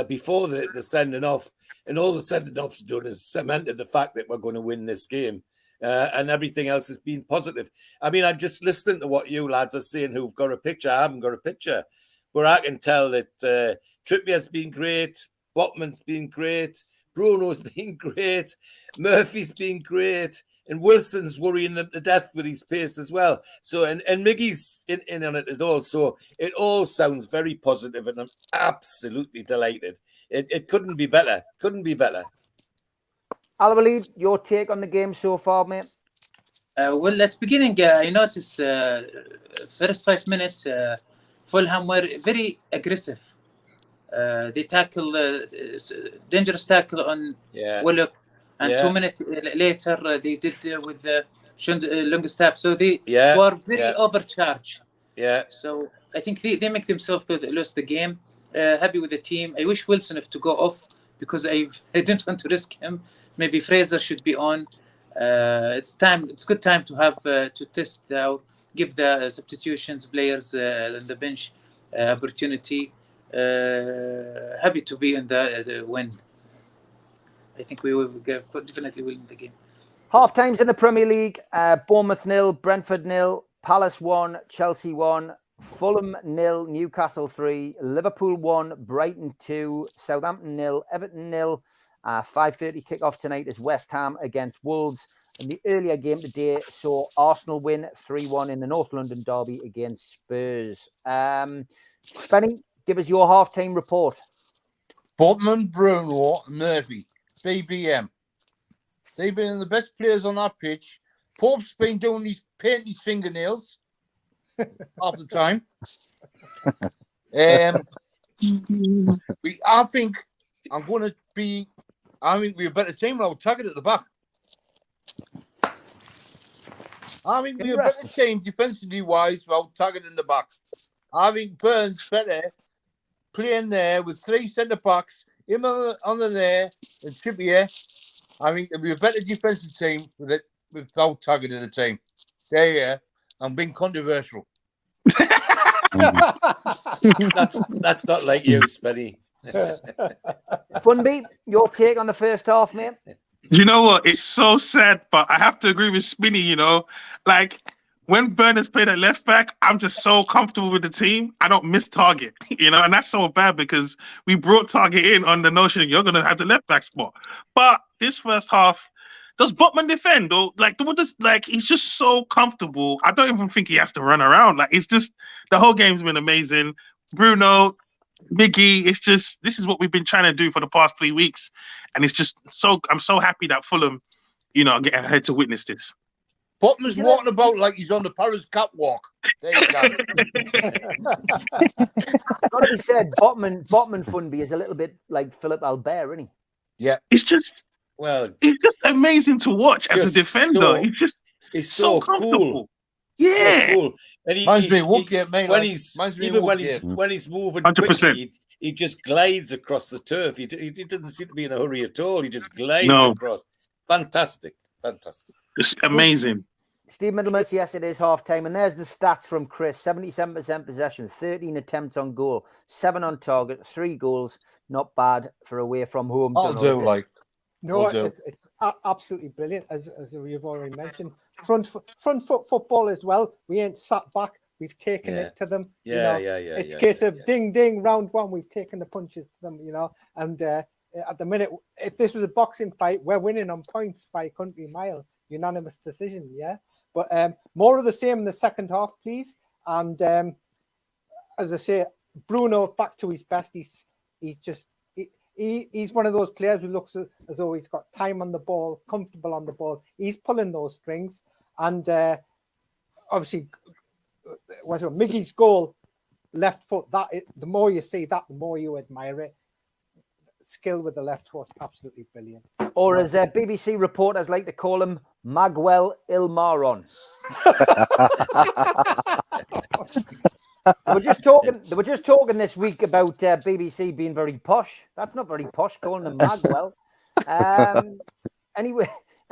before the sending off, and all the sending off's done is cemented the fact that we're going to win this game. And everything else has been positive. I mean, I'm just listening to what you lads are saying who've got a picture. I haven't got a picture. But I can tell that Trippier's been great. Botman's been great. Bruno's been great. Murphy's been great. And Wilson's worrying them to death with his pace as well. So, and Miggy's in on it as well. So it all sounds very positive, and I'm absolutely delighted. It couldn't be better. Couldn't be better. Al-Walid, your take on the game so far, mate? Well, at the beginning, I noticed first 5 minutes, Fulham were very aggressive. They tackle dangerous tackle on Willock, and 2 minutes later they did with Longstaff. So they were very overcharged. Yeah. So I think they make themselves lose the game. Happy with the team. I wish Wilson to go off because I didn't want to risk him. Maybe Fraser should be on. It's time. It's good time to have to test out, give the substitutions players on the bench opportunity. Happy to be in the win. I think we will definitely win the game. Half times in the Premier League: Bournemouth 0, Brentford 0, Palace 1, Chelsea 1, Fulham 0, Newcastle 3, Liverpool 1, Brighton 2, Southampton 0, Everton 0. 5:30 kickoff tonight is West Ham against Wolves. And the earlier game today saw Arsenal win 3-1 in the North London derby against Spurs. Spenny, give us your half-time report. Botman, Bruno, Murphy, BBM. They've been the best players on that pitch. Pope's been painting his fingernails half the time. I think we're a better team without Taggart at the back. I think we're a better team defensively wise without Taggart in the back. I think Burns better playing there with 3 centre backs, him on the there, and Trippier. I think it'll be a better defensive team without Taggart in the team. There, I'm being controversial. That's not like you, Spenny. Funby, your take on the first half, mate? You know what? It's so sad, but I have to agree with Spinny, you know. Like, when Berners played at left back, I'm just so comfortable with the team. I don't miss Target, you know, and that's so bad because we brought Target in on the notion you're going to have the left back spot. But this first half, does Botman defend? Or, he's just so comfortable. I don't even think he has to run around. Like, it's just, the whole game's been amazing. Bruno, Miggy, this is what we've been trying to do for the past 3 weeks. And it's just I'm so happy that Fulham, you know, get ahead to witness this. Botman's walking about like he's on the Paris catwalk. There you go. Got to be said, Botman Funby is a little bit like Philip Albert, isn't he? Yeah. It's just amazing to watch as a defender. He's so comfortable. Cool. Yeah. So cool. And reminds me of Woodgate, mate. When he's moving 100%. quickly, he just glides across the turf. He doesn't seem to be in a hurry at all. He just glides across. Fantastic. It's amazing. Steve Middlemas, yes, it is half-time. And there's the stats from Chris. 77% possession, 13 attempts on goal, 7 on target, 3 goals. Not bad for away from home. It's absolutely brilliant, as we've already mentioned. Front foot football as well. We ain't sat back. We've taken it to them. It's a case of ding, ding, round one. We've taken the punches to them, you know. And at the minute, if this was a boxing fight, we're winning on points by a country mile. Unanimous decision, yeah. But more of the same in the second half, please. And as I say, Bruno back to his best. He's one of those players who looks as though he's got time on the ball, comfortable on the ball. He's pulling those strings. And obviously, Miggy's goal, left foot, the more you see that, the more you admire it. Skill with the left foot, absolutely brilliant. Or as BBC reporters like to call him, Maguel Ilmaron. They were just talking this week about BBC being very posh. That's not very posh, calling him Maguel.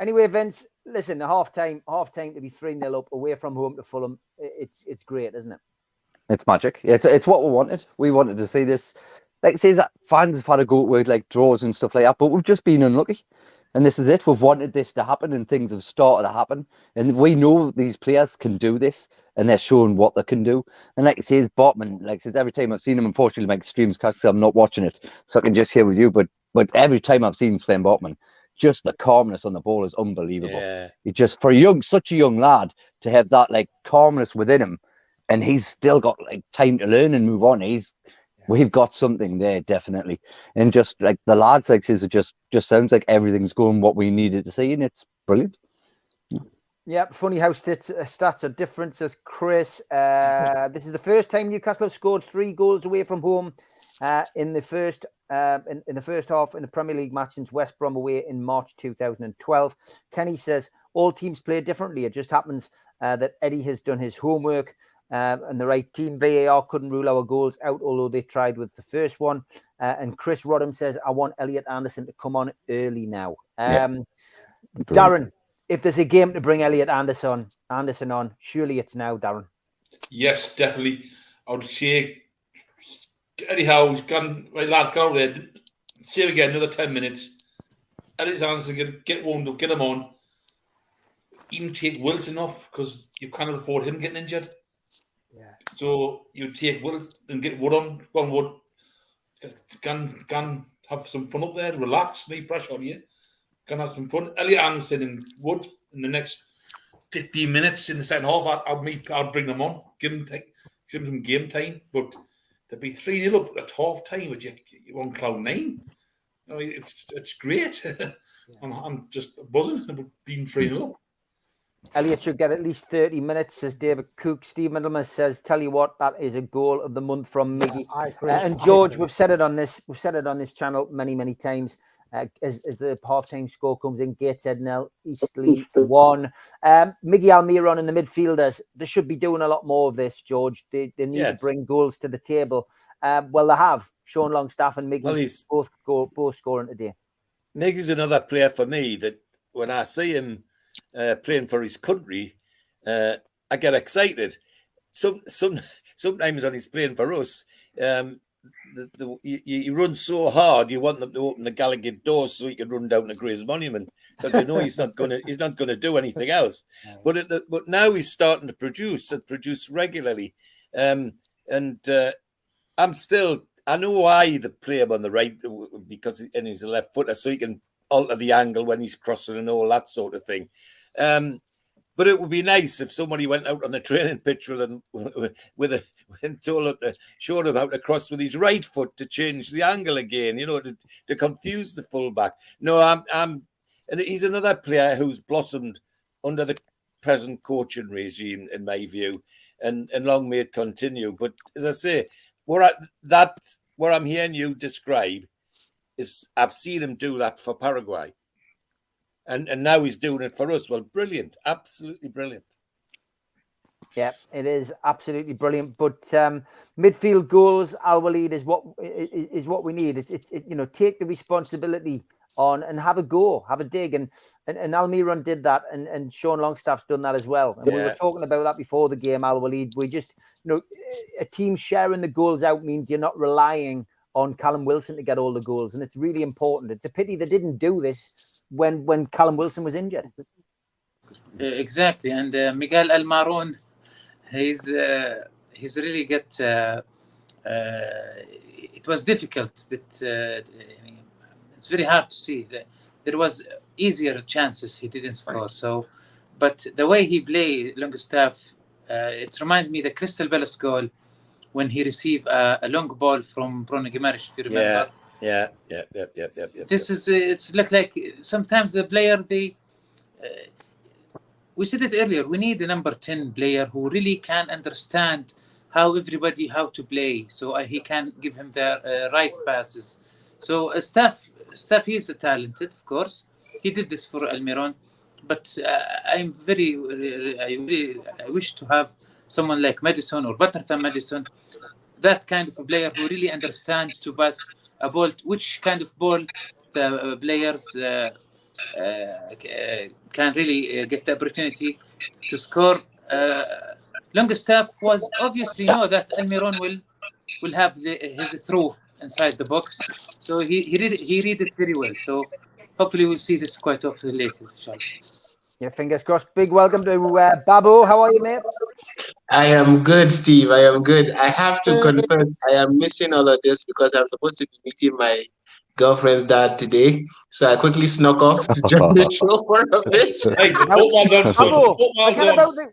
Anyway, Vince, listen, half time to be 3-0 up away from home to Fulham. It's great, isn't it? It's magic. It's what we wanted. We wanted to see this. Like it says that fans have had a go with like draws and stuff like that, but we've just been unlucky. And this is it. We've wanted this to happen and things have started to happen. And we know these players can do this and they're showing what they can do. And like it says, Botman, like it says, every time I've seen him, unfortunately, make streams because I'm not watching it. So I can just hear with you. But every time I've seen Sven Botman, just the calmness on the ball is unbelievable. Yeah. It just, for such a young lad to have that like calmness within him, and he's still got like time to learn and move on. We've got something there, definitely. And just like the lads like this, it just sounds like everything's going what we needed to see, and it's brilliant. Yeah, funny how stats are different, says Chris. This is the first time Newcastle have scored 3 goals away from home in the first in the first half in a Premier League match since West Brom away in March 2012. Kenny says all teams play differently. It just happens that Eddie has done his homework and the right team. VAR couldn't rule our goals out, although they tried with the first one. And Chris Rodham says, I want Elliot Anderson to come on early now. Darren, if there's a game to bring Elliot Anderson on, surely it's now, Darren. Yes, definitely. I would say Eddie Howe's gone, right, lads, go out there, say it again, another 10 minutes. Elliot Anderson, get warmed up, get him on. Even take Wilson off, because you cannot afford him getting injured. Yeah. So you take Will and get Wood on. Go on, Wood. Can have some fun up there. Relax. No pressure on you. Can have some fun. Elliot Anderson and Wood in the next 15 minutes in the second half. I'd bring them on. Give them some game time. But to be 3-0 up at half time with you on cloud 9, I mean, it's great. I'm just buzzing about being 3-0 up. Elliot should get at least 30 minutes, says David Cook. Steve Middleman says, tell you what, that is a goal of the month from Miggy. And George, we've said it on this channel many times. As the half-time score comes in, Gateshead 0, Eastleigh 1. Miggy Almiron and the midfielders, they should be doing a lot more of this, George. They need to bring goals to the table. Well, they have. Sean Longstaff and Miggy both scoring today. Miggy's another player for me that when I see him playing for his country, I get excited. Sometimes when he's playing for us, he runs so hard. You want them to open the Gallagher doors so he can run down the Gray's Monument, because you know he's not going to do anything else. But now he's starting to produce regularly, and I know why they play him on the right, because he's a left footer, so he can alter the angle when he's crossing and all that sort of thing. But it would be nice if somebody went out on the training pitch with him, and showed him how to cross with his right foot to change the angle again, to confuse the fullback. No, and he's another player who's blossomed under the present coaching regime, in my view, and long may it continue. But as I say, what I'm hearing you describe is I've seen him do that for Paraguay. And now he's doing it for us. Well, brilliant. Absolutely brilliant. Yeah, it is absolutely brilliant. But midfield goals, Al-Walid, is what we need. It's take the responsibility on and have a go, have a dig. And Almiron did that, and Sean Longstaff's done that as well. And we were talking about that before the game, Al-Walid. We just, a team sharing the goals out means you're not relying on Callum Wilson to get all the goals. And it's really important. It's a pity they didn't do this when Callum Wilson was injured. Exactly. And Miguel Almiron, he's really got it was difficult, but it's very hard to see. There was easier chances he didn't score. So, but the way he played, Longstaff, it reminds me of the Crystal Palace goal when he received a long ball from Bruno Guimaraes, if you remember. Yeah. This is it's look like sometimes the player we said it earlier. We need a number 10 player who really can understand how to play, so he can give him the right passes. So Staff he's talented, of course. He did this for Almiron, but I wish to have someone like Madison or better than Madison, that kind of a player who really understands to pass a ball, which kind of ball the players can really get the opportunity to score. Longstaff was obviously know that Almiron will have his throw inside the box, so he read it very well. So hopefully we'll see this quite often later, inshallah. Yeah, fingers crossed. Big welcome to Babu. How are you, mate? I am good, Steve. I am good. I have to confess, I am missing all of this because I'm supposed to be meeting my girlfriend's dad today, so I quickly snuck off to join the show for a bit. Hey, the football's on, son. Babu, The football's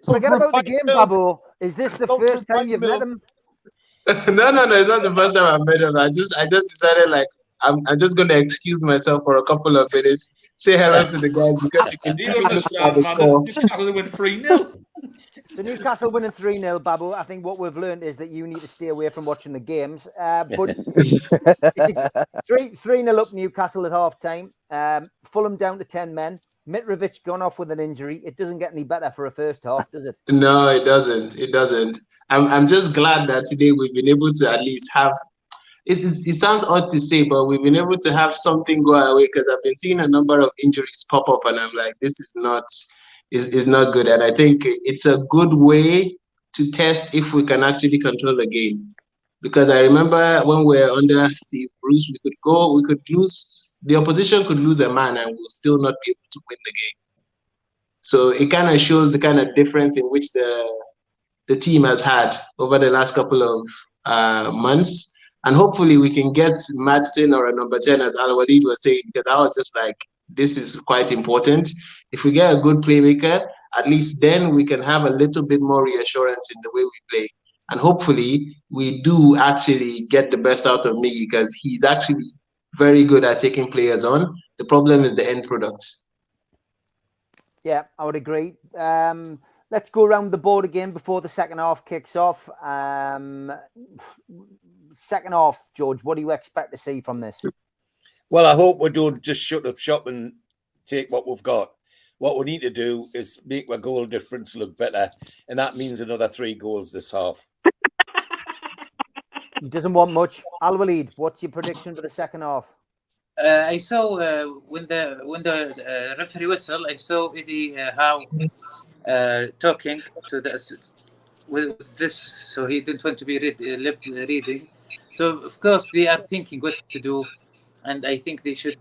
forget on. about the game, Babu. Is this the first time you've met him? No, it's not the first time I met him. I just decided like I'm just gonna excuse myself for a couple of minutes, say hello to the guys because you can You don't understand, man. Newcastle win 3-0. So Newcastle winning 3-0, Babu. I think what we've learned is that you need to stay away from watching the games. But it's 3-0 up Newcastle at half time. Fulham down to 10 men. Mitrovic gone off with an injury. It doesn't get any better for a first half, does it? No, it doesn't. It doesn't. I'm just glad that today we've been able to at least have. It sounds odd to say, but we've been able to have something go away because I've been seeing a number of injuries pop up, and I'm like, this is not good. And I think it's a good way to test if we can actually control the game. Because I remember when we were under Steve Bruce, we could lose, the opposition could lose a man, and we'll still not be able to win the game. So it kind of shows the kind of difference in which the team has had over the last couple of months. And hopefully we can get Madsen or a number 10, as Al-Walid was saying, because I was just like, this is quite important. If we get a good playmaker, at least then we can have a little bit more reassurance in the way we play. And hopefully we do actually get the best out of Miggy because he's actually very good at taking players on. The problem is the end product. Yeah, I would agree. Let's go around the board again before the second half kicks off. Second half, George, what do you expect to see from this? Well, I hope we don't just shut up shop and take what we've got. What we need to do is make our goal difference look better, and that means another 3 goals this half. He doesn't want much. Al-Walid, what's your prediction for the second half? I saw when the referee whistle, I saw Eddie Howe talking to with this, so he didn't want to be lip reading. So of course they are thinking what to do, and I think they should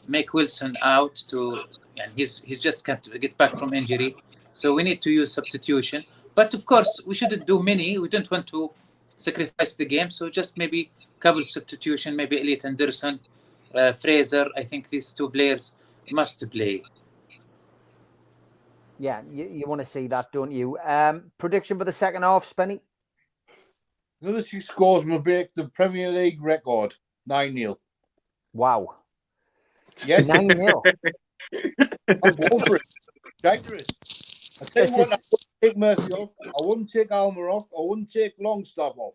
make Wilson out to, and he's just can't get back from injury, so we need to use substitution. But of course we shouldn't do many. We don't want to sacrifice the game, so just maybe a couple of substitution, maybe Elliot Anderson, Fraser. I think these 2 players must play. Yeah, you want to see that, don't you? Prediction for the second half, Spenny? NUFC scores will break the Premier League record, 9-0. Wow. Yes. 9-0. I'm over it. Dangerous. I tell you what, I wouldn't take Murphy off. I wouldn't take Almer off. I wouldn't take Longstaff off.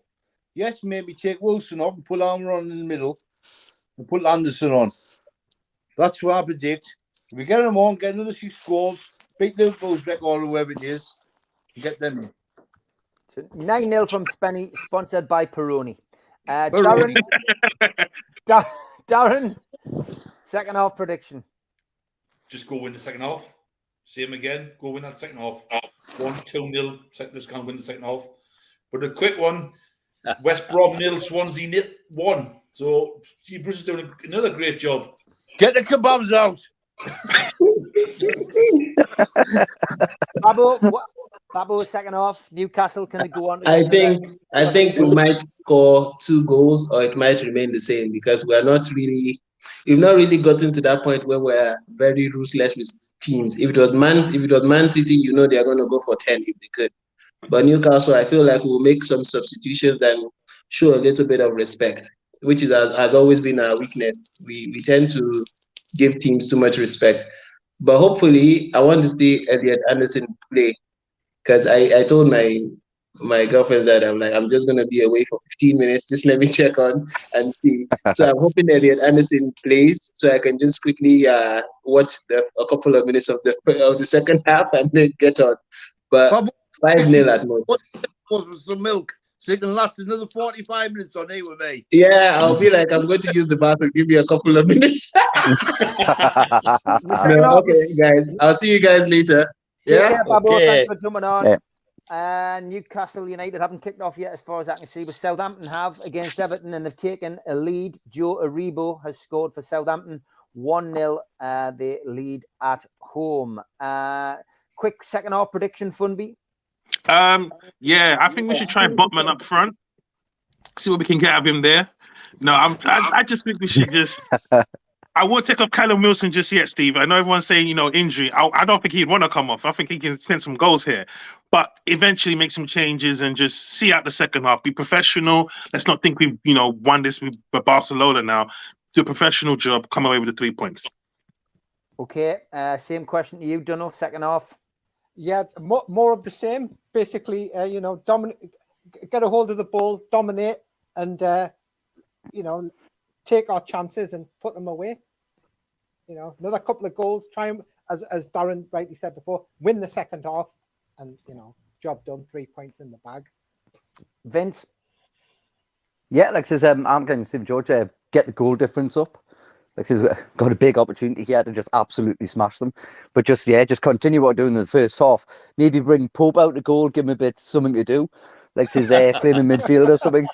Yes, maybe take Wilson off and put Almer on in the middle and put Anderson on. That's what I predict. If we get them on, get another 6 goals, beat Liverpool's record or whoever it is, and get them in. So 9-0 from Spenny, sponsored by Peroni. Darren, second half prediction. Just go win the second half. Same again. Go win that second half. 1-2-0. Just can't win the second half. But a quick one. West Brom 0, Swansea 1. So Steve Bruce is doing another great job. Get the kebabs out. Babu, second half. Newcastle, can they go on? I think we might score 2 goals, or it might remain the same because we've not really gotten to that point where we're very ruthless with teams. If it was Man City, you know they're going to go for 10 if they could. But Newcastle, I feel like we'll make some substitutions and show a little bit of respect, which has always been our weakness. We tend to give teams too much respect. But hopefully, I want to see Elliot Anderson play because I told my girlfriend that I'm just going to be away for 15 minutes. Just let me check on and see. So I'm hoping Elliot Anderson plays so I can just quickly watch a couple of minutes of the second half and then get on. But 5-0 at most. With some milk, so you can last another 45 minutes on here with me. Yeah, I'll be like, I'm going to use the bathroom. Give me a couple of minutes. Okay, guys. I'll see you guys later. Take care, Babu. Thanks for jumping on. Yeah. Newcastle United haven't kicked off yet, as far as I can see, but Southampton have against Everton, and they've taken a lead. Joe Aribo has scored for Southampton. 1-0. They lead at home. Quick second half prediction, Funby. Yeah, I think we should try Botman up front. See what we can get out of him there. No, I just think we should just. I won't take off Callum Wilson just yet, Steve. I know everyone's saying, injury. I don't think he'd want to come off. I think he can send some goals here. But eventually make some changes and just see out the second half. Be professional. Let's not think we've, won this with Barcelona now. Do a professional job. Come away with the 3 points. Okay. Same question to you, Donald. Second half. Yeah, more of the same. Basically, dominate, get a hold of the ball, dominate, and, take our chances and put them away. Another couple of goals, try and, as Darren rightly said before, win the second half and, job done, 3 points in the bag. Vince? Yeah, like I said, I'm going to see George get the goal difference up. Like I said, got a big opportunity here to just absolutely smash them. But just continue what we're doing in the first half. Maybe bring Pope out to goal, give him a bit something to do. Like his playing in midfield or something.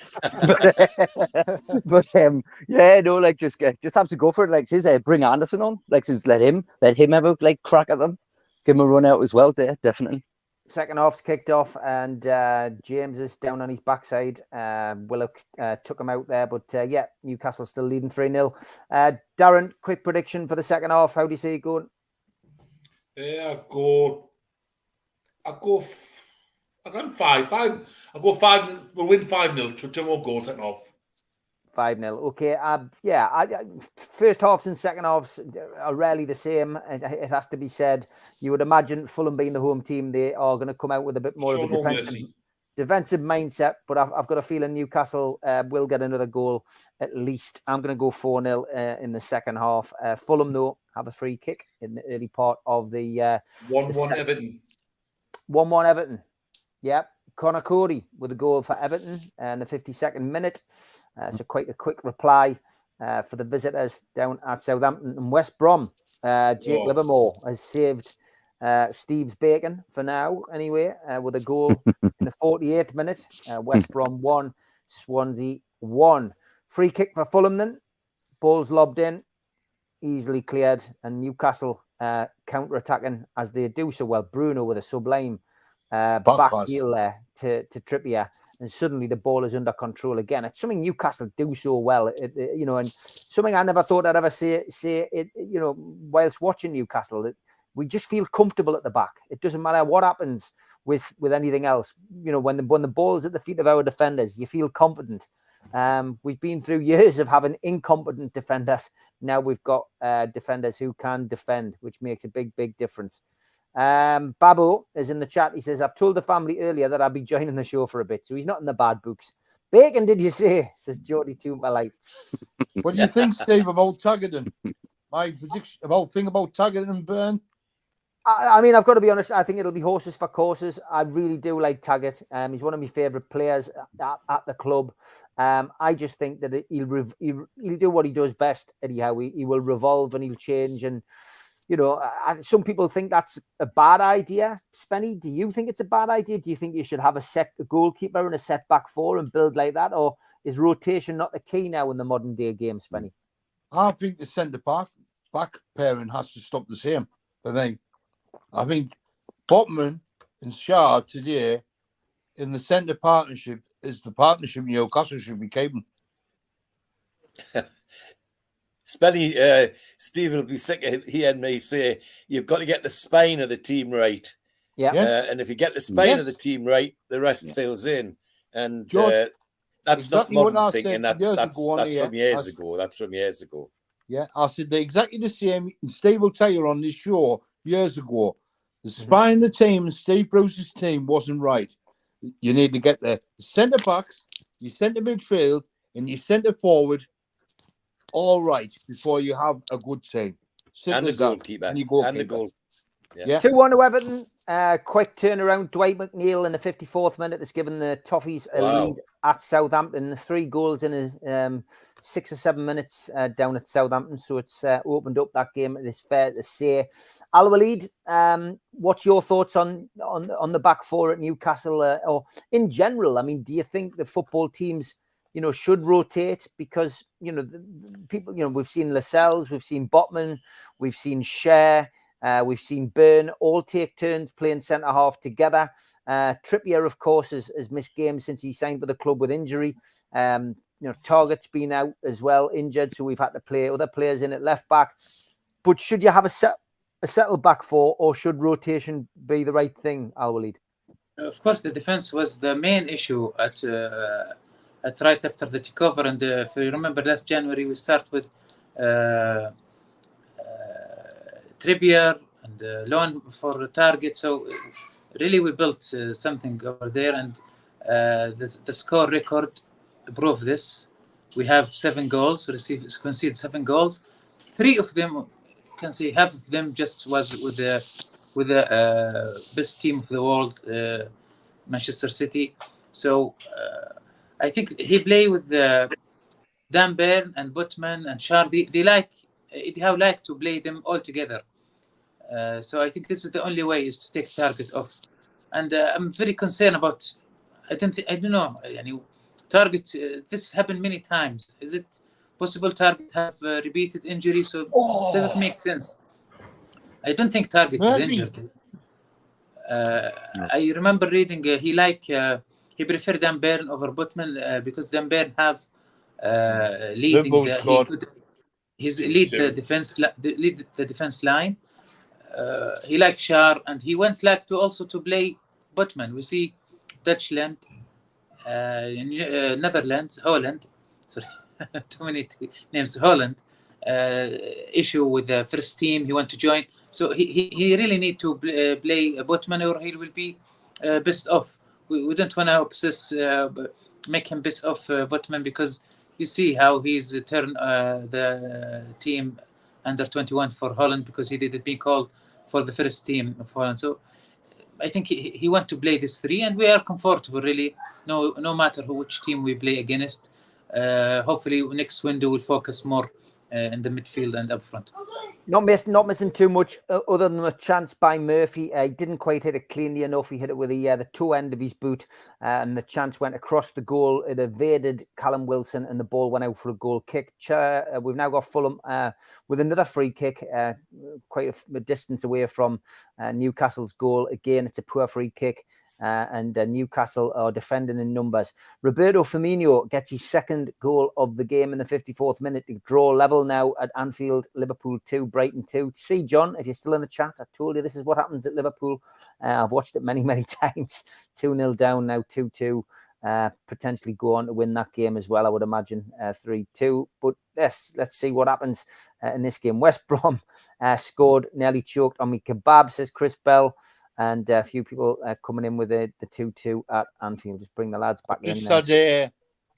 Just have to go for it. Like his bring Anderson on. Like his let him have a crack at them. Give him a run out as well there, definitely. Second half's kicked off and James is down on his backside. Willock took him out there, but Newcastle still leading 3-0. Darren, quick prediction for the second half. How do you see it going? Yeah, I'll go 5-5. I'll go 5. We'll win 5-0 to 2 more goals second half. 5-0. Okay. First halves and second halves are rarely the same. It has to be said. You would imagine Fulham being the home team, they are going to come out with a bit more of a defensive mindset. But I've got a feeling Newcastle will get another goal at least. I'm going to go 4-0 in the second half. Fulham, though, have a free kick in the early part of the 1-1 Everton. 1-1 Everton. Yep. Conor Cody with a goal for Everton in the 52nd minute. So quite a quick reply for the visitors down at Southampton and West Brom. Jake Livermore has saved Steve's bacon for now, anyway, with a goal in the 48th minute. West Brom 1, Swansea 1. Free kick for Fulham then. Ball's lobbed in, easily cleared, and Newcastle counter-attacking as they do so well. Bruno with a sublime back heel there to Trippier. And suddenly the ball is under control again. It's something Newcastle do so well, and something I never thought I'd ever say it, whilst watching Newcastle. That we just feel comfortable at the back. It doesn't matter what happens with anything else. When the ball's at the feet of our defenders, you feel confident. We've been through years of having incompetent defenders. Now we've got defenders who can defend, which makes a big difference. Babo is in the chat. He says, I've told the family earlier that I'll be joining the show for a bit, so he's not in the bad books. Bacon, did you say? Says Geordie to my life. What do you think, Steve, about Taggart? My prediction about Taggart and Byrne? I mean, I've got to be honest. I think it'll be horses for courses. I really do like Taggart. He's one of my favourite players at the club. I just think that he'll do what he does best. Anyhow, he will revolve and he'll change. And some people think that's a bad idea. Spenny, do you think it's a bad idea? Do you think you should have a goalkeeper and a set back four and build like that? Or is rotation not the key now in the modern day game, Spenny? I think the centre back pairing has to stop the same for me. I think Botman and Shaw today in the centre partnership is the partnership Newcastle should be keeping. Spenny, Steve will be sick of hearing me say you've got to get the spine of the team right. Yeah. And if you get the spine of the team right, the rest fills in. And George, that's exactly not modern what I thinking. said That's years from years ago. ago. That's from years ago. Yeah, I said exactly the same. And Steve will tell you on this show years ago. The spine of the team and Steve Bruce's team wasn't right. You need to get the centre backs, your centre midfield, and your centre forward all right before you have a good team. And the goalkeeper. And the goal. Yeah. 2-1 to Everton. Quick turnaround. Dwight McNeil in the 54th minute has given the Toffees a lead at Southampton. 3 goals in his 6 or 7 minutes down at Southampton. So it's opened up that game, it is fair to say. Al-Walid, what's your thoughts on the back four at Newcastle or in general? I mean, do you think the football teams, should rotate? Because, people, we've seen Lascelles, we've seen Botman, we've seen Cher, we've seen Byrne all take turns playing centre-half together. Trippier, of course, has missed games since he signed with the club with injury. Target's been out as well, injured, so we've had to play other players in at left back. But should you have a settled back four, or should rotation be the right thing, Al-Walid? Of course, the defense was the main issue at right after the takeover. And if you remember, last January we start with Trippier and loan for Target. So really, we built something over there, and the score record proved this. We have 7 goals, conceded 7 goals. 3 of them, you can see half of them just was with the best team of the world, Manchester City. So I think he play with Dan Burn and Butman and Shar. They like to play them all together. So I think this is the only way is to take Target off. And I'm very concerned about. I don't know. Target. This happened many times. Is it possible Target have repeated injury? So does it make sense? I don't think Target is injured. I remember reading he preferred Dan Burn over Butman because Dan Burn have leading the defense line. He liked Shar, and he went to play Butman. We see Dutchland, Netherlands, Holland. Sorry, too many names. Holland. Issue with the first team. He went to join. So he really need to play Butman, or he will be best off. We don't want to make him best off Butman, because you see how he's turned the team under 21 for Holland, because he didn't be called for the first team of Holland. So I think he want to play this 3, and we are comfortable really. No matter which team we play against. Hopefully next window we'll focus more in the midfield and up front. Not missing too much other than a chance by Murphy. He didn't quite hit it cleanly enough. He hit it with the toe end of his boot, and the chance went across the goal. It evaded Callum Wilson, and the ball went out for a goal kick. We've now got Fulham with another free kick, quite a distance away from Newcastle's goal. Again, it's a poor free kick. And Newcastle are defending in numbers. Roberto Firmino gets his 2nd goal of the game in the 54th minute to draw level now at Anfield. Liverpool 2, Brighton 2. See, John, if you're still in the chat, I told you this is what happens at Liverpool. I've watched it many, many times. 2-0 down now, 2-2. Potentially go on to win that game as well, I would imagine, 3-2. But let's see what happens in this game. West Brom scored, nearly choked on me kebab, says Chris Bell. And a few people coming in with the 2-2 at Anfield. Just bring the lads back in. Just had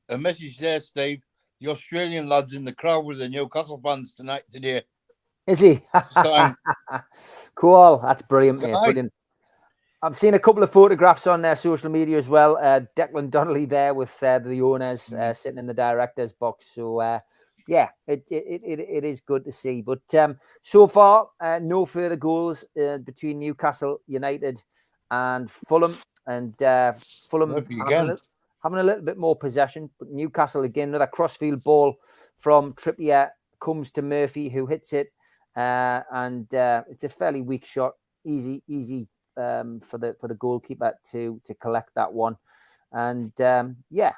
a message there, Steve. The Australian lad's in the crowd with the Newcastle fans today. Is he? Cool. That's brilliant, mate. Brilliant. I've seen a couple of photographs on their social media as well. Declan Donnelly there with the owners sitting in the director's box. So, yeah, it is good to see. But so far, no further goals between Newcastle United and Fulham. And Fulham having a little bit more possession. But Newcastle, again, another crossfield ball from Trippier comes to Murphy, who hits it. And it's a fairly weak shot. Easy for the goalkeeper to collect that one. And, yeah.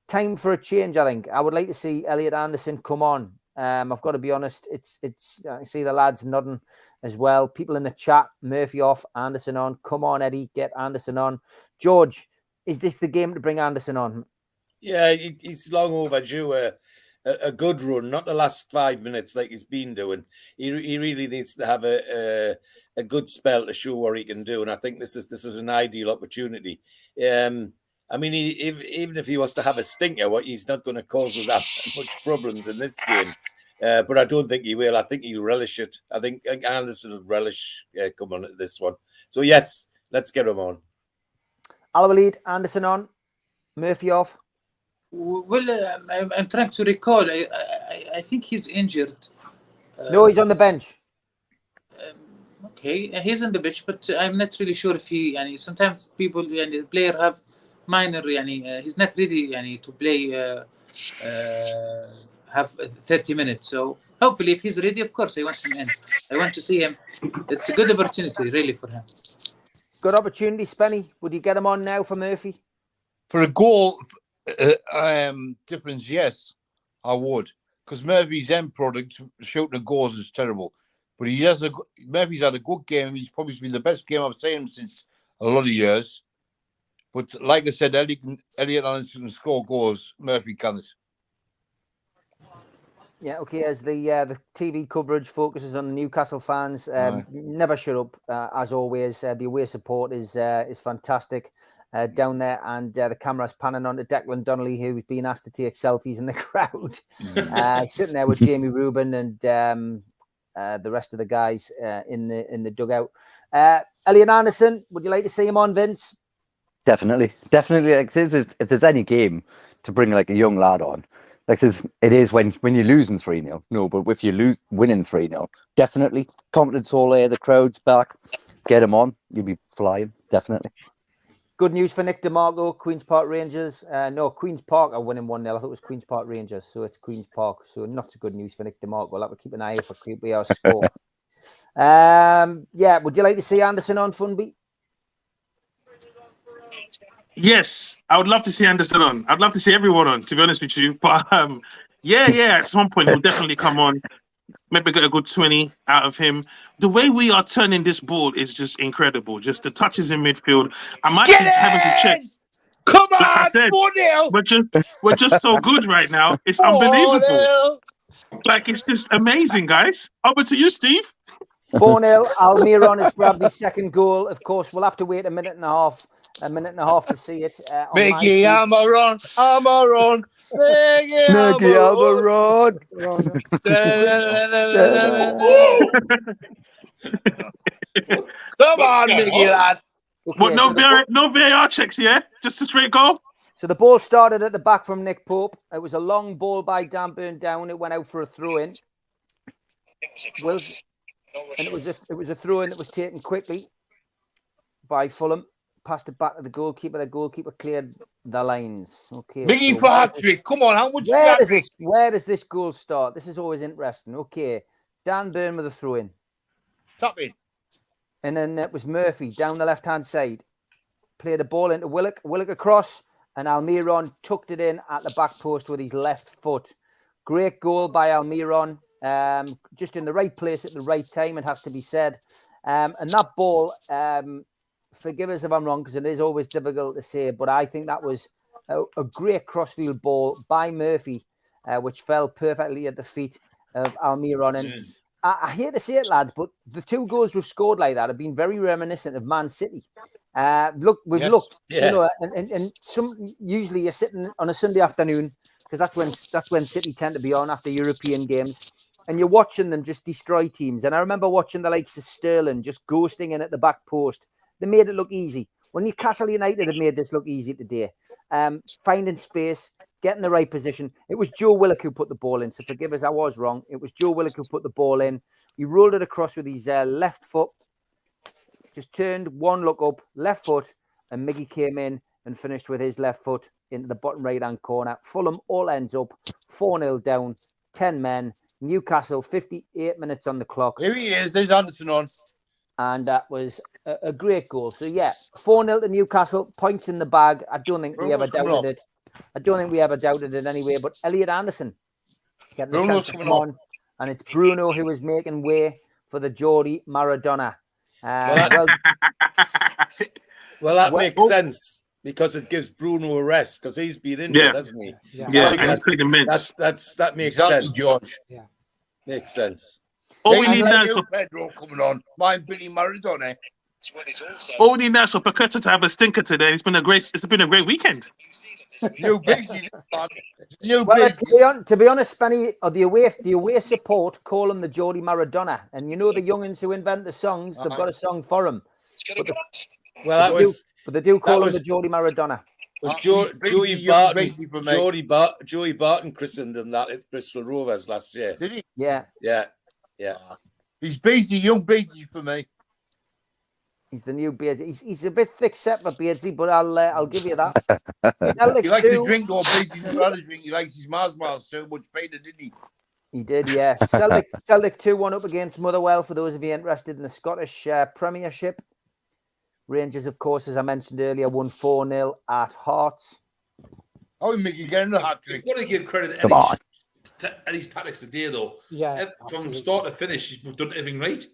Time for a change, I think. I would like to see Elliot Anderson come on. I've got to be honest. It's. I see the lads nodding as well. People in the chat: Murphy off, Anderson on. Come on, Eddie, get Anderson on. George, is this the game to bring Anderson on? Yeah, he's long overdue. A good run, not the last 5 minutes like he's been doing. He really needs to have a good spell to show what he can do, and I think this is an ideal opportunity. I mean, even if he was to have a stinker, he's not going to cause us that much problems in this game. But I don't think he will. I think he'll relish it. I think Anderson will relish coming on at this one. So, yes, let's get him on. Al-Walid, Anderson on, Murphy off. Well, I'm trying to recall. I think he's injured. No, he's on the bench. Okay, he's on the bench, but I'm not really sure if he. Sometimes people, the player have minor. He's not ready. To play. Have 30 minutes. So hopefully, if he's ready, of course, I want him in. I want to see him. It's a good opportunity, really, for him. Good opportunity, Spenny. Would you get him on now for Murphy? For a goal, difference, yes, I would. Because Murphy's end product, shooting the goals, is terrible. But Murphy's had a good game. He's probably been the best game I've seen him since a lot of years. But like I said, Elliot Anderson can score goals. Murphy can't. Yeah, okay. As the TV coverage focuses on the Newcastle fans, never shut up. As always, the away support is fantastic down there, and the camera's panning on to Declan Donnelly, who's been asked to take selfies in the crowd, sitting there with Jamie Rubin and the rest of the guys in the dugout. Elliot Anderson, would you like to see him on, Vince? Definitely. Like, if there's any game to bring like a young lad on, like it is when you're losing 3-0. No, but if you winning 3-0, definitely confidence all there. The crowd's back. Get him on. You'll be flying. Definitely. Good news for Nick DeMarco, Queen's Park Rangers. No, Queen's Park are winning 1-0. I thought it was Queen's Park Rangers, so it's Queen's Park. So not so good news for Nick DeMarco. We'll have to keep an eye out for QPR score. Yeah, would you like to see Anderson on, Funby? Yes, I would love to see Anderson on. I'd love to see everyone on, to be honest with you. But yeah, at some point he'll definitely come on. Maybe get a good 20 out of him. The way we are turning this ball is just incredible. Just the touches in midfield. I'm actually having to check. Come on, like I said, 4-0. we're just so good right now. It's unbelievable. Like, it's just amazing, guys. Over to you, Steve. 4-0. Almiron has grabbed his second goal. Of course, we'll have to wait a minute and a half to see it. Mickey Almiron. Mickey Almiron. Come on, Mickey lad. Okay, What, no VAR checks, yeah? Just a straight goal? So the ball started at the back from Nick Pope. It was a long ball by Dan Burn down. It went out for a throw-in. And it was a throw-in that was taken quickly by Fulham. Passed it back to the goalkeeper. The goalkeeper cleared the lines. Okay. Mickey for hat-trick. Come on, how much? Where does this goal start? This is always interesting. Okay. Dan Burn with a throw-in. Top in. And then it was Murphy down the left-hand side. Played a ball into Willock. Willock across. And Almiron tucked it in at the back post with his left foot. Great goal by Almiron. Just in the right place at the right time, it has to be said. And that ball, forgive us if I'm wrong, because it is always difficult to say, but I think that was a great crossfield ball by Murphy, which fell perfectly at the feet of Almiron. And I hate to say it, lads, but the two goals we've scored like that have been very reminiscent of Man City. We've looked, you know, and usually you're sitting on a Sunday afternoon, because that's when City tend to be on after European games, and you're watching them just destroy teams. And I remember watching the likes of Sterling just ghosting in at the back post. They made it look easy. When Newcastle United have made this look easy today, finding space, getting the right position. It was Joe Willock who put the ball in, so forgive us, I was wrong. It was Joe Willock who put the ball in. He rolled it across with his left foot, just turned one look up, left foot, and Miggy came in and finished with his left foot into the bottom right-hand corner. Fulham all ends up 4-0 down, 10 men. Newcastle, 58 minutes on the clock. Here he is. There's Anderson on. And that was a great goal. So, yeah, 4-0 to Newcastle, points in the bag. I don't think we ever doubted it. I don't think we ever doubted it anyway. But Elliot Anderson getting the chance to come on. And it's Bruno who is making way for the Geordie Maradona. Well, that makes sense, because it gives Bruno a rest, because he's been injured, hasn't he? That makes sense. George. Yeah. Makes sense. All we need now is for Pedro coming on. Mine, Billy Maradona. All we need now is for Paqueta to have a stinker today. It's been a great weekend. New busy. To be honest, Spenny, the away support call him the Geordie Maradona, and you know the youngins who invent the songs, they've got a song for him. But they do call him the Geordie Maradona. Joey Barton christened him that at Bristol Rovers last year. Did he? Yeah. He's Beardsley, young Beardsley for me. He's the new Beardsley. He's a bit thick-set for Beardsley, but I'll give you that. He likes to drink more Beardsley than rather drink. He likes his Mars so much better, didn't he? He did, yeah. Celtic 2-1 up against Motherwell, for those of you interested in the Scottish Premiership. Rangers, of course, as I mentioned earlier, won 4-0 at Hearts. How we make you get in the hat trick? You've got to give credit Come on. to Eddie's tactics today, though. Yeah, From absolutely. start to finish, we've done everything right.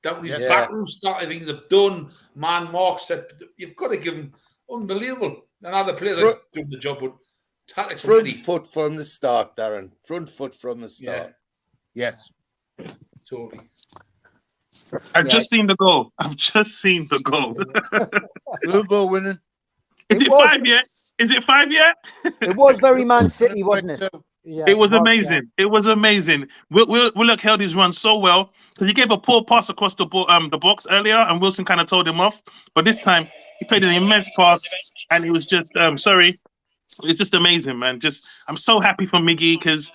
Down his Yeah. backroom start, everything they've done. Man, Mark said, you've got to give him unbelievable. And other players are doing the job, but tactics Front already. foot from the start, Darren. Front foot from the start. Yes. Totally. I've just seen the goal. I've just seen the goal. Blue goal winning. Is it was- 5 yet? Is it 5 yet? It was very Man City, wasn't it? Yeah, It was yeah. amazing. It was amazing. Willock held his run so well because he gave a poor pass across the box earlier, and Wilson kind of told him off. But this time, he played an immense pass, and he was just it's just amazing, man. I'm so happy for Miggy because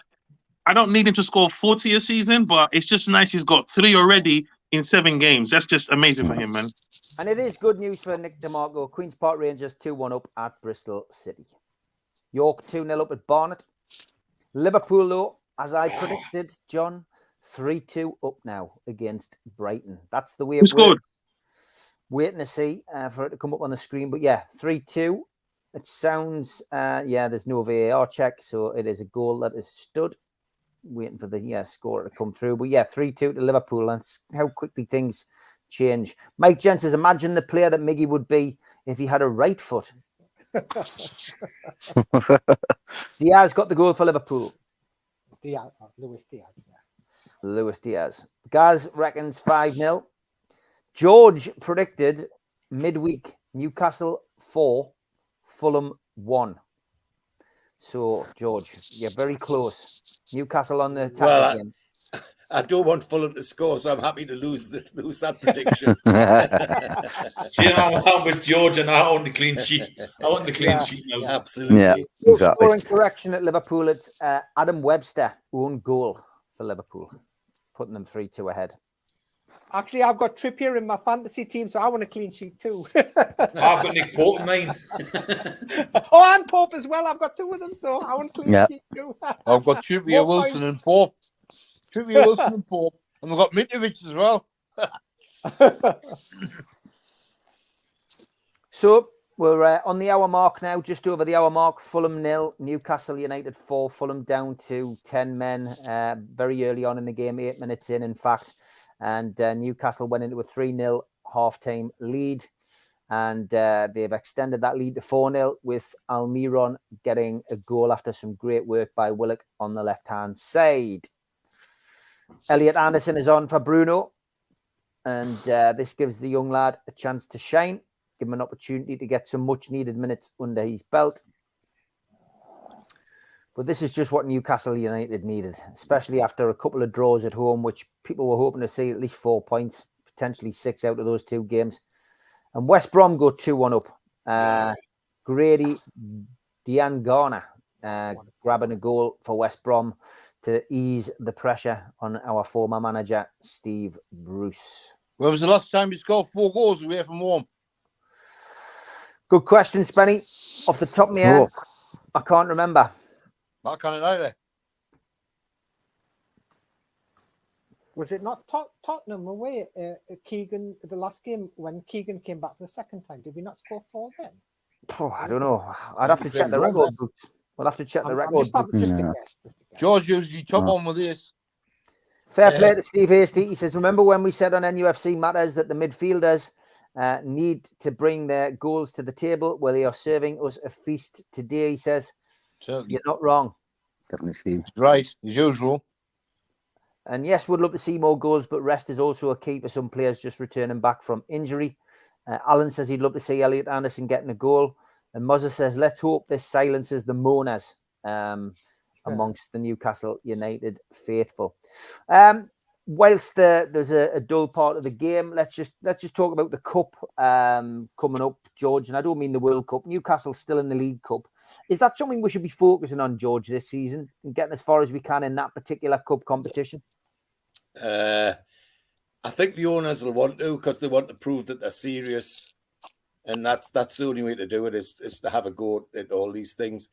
I don't need him to score 40 a season, but it's just nice he's got 3 already in 7 games. That's just amazing for him, man. And it is good news for Nick DeMarco. Queen's Park Rangers 2-1 up at Bristol City. York 2-0 up at Barnet. Liverpool, though, as I predicted, John, 3-2 up now against Brighton. That's the way it works. Waiting to see for it to come up on the screen. But yeah, 3-2. It sounds, there's no VAR check, so it is a goal that is stood. Waiting for the score to come through. But yeah, 3-2 to Liverpool. That's how quickly things change. Mike Gent says, imagine the player that Miggy would be if he had a right foot. Diaz got the goal for Liverpool. Luis Diaz, yeah. Luis Diaz. Gaz reckons 5-0. George predicted midweek Newcastle 4, Fulham 1. So, George, you're very close. Newcastle on the attack again. I don't want Fulham to score, so I'm happy to lose that prediction. See, I'm with George, and I want the clean sheet. I want the clean sheet now. Absolutely. Yeah, No exactly. scoring correction at Liverpool. It's Adam Webster, own goal for Liverpool, putting them 3-2 ahead. Actually, I've got Trippier in my fantasy team, so I want a clean sheet too. I've got Nick Pope in mine. Oh, and Pope as well. I've got 2 of them, so I want a clean sheet too. I've got Trippier, Wilson, and Pope. Trippier, Wilson, and Pope. And we've got Mitrovic as well. So we're on the hour mark now, just over the hour mark. Fulham 0, Newcastle United 4. Fulham down to 10 men very early on in the game, 8 minutes in fact. And Newcastle went into a 3-0 half-time lead. And they've extended that lead to 4-0 with Almiron getting a goal after some great work by Willock on the left-hand side. Elliot Anderson is on for Bruno. And this gives the young lad a chance to shine, give him an opportunity to get some much-needed minutes under his belt. But this is just what Newcastle United needed, especially after a couple of draws at home, which people were hoping to see at least 4 points, potentially 6 out of those 2 games. And West Brom go 2-1 up. Grady Diangana grabbing a goal for West Brom to ease the pressure on our former manager, Steve Bruce. When was the last time you scored 4 goals away from home? Good question, Spenny. Off the top of my head, I can't remember. I can't either. Was it not Tottenham away Keegan, the last game when Keegan came back for the second time? Did we not score 4 then? Oh, I don't know. I'd have to check the record books. We'll have to check the record books. Just a guess. George usually top on with this. Fair play to Steve Hasty. He says, remember when we said on NUFC Matters that the midfielders need to bring their goals to the table? Well, they are serving us a feast today, he says. Certainly. You're not wrong. Definitely, Steve. Right, as usual. And yes, we'd love to see more goals, but rest is also a key for some players just returning back from injury. Alan says he'd love to see Elliot Anderson getting a goal. And Mozza says, let's hope this silences the moaners amongst the Newcastle United faithful. Whilst there's a dull part of the game, let's just talk about the Cup coming up, George. And I don't mean the World Cup. Newcastle's still in the League Cup. Is that something we should be focusing on, George, this season and getting as far as we can in that particular Cup competition? I think the owners will want to, because they want to prove that they're serious. And that's the only way to do it is to have a go at all these things.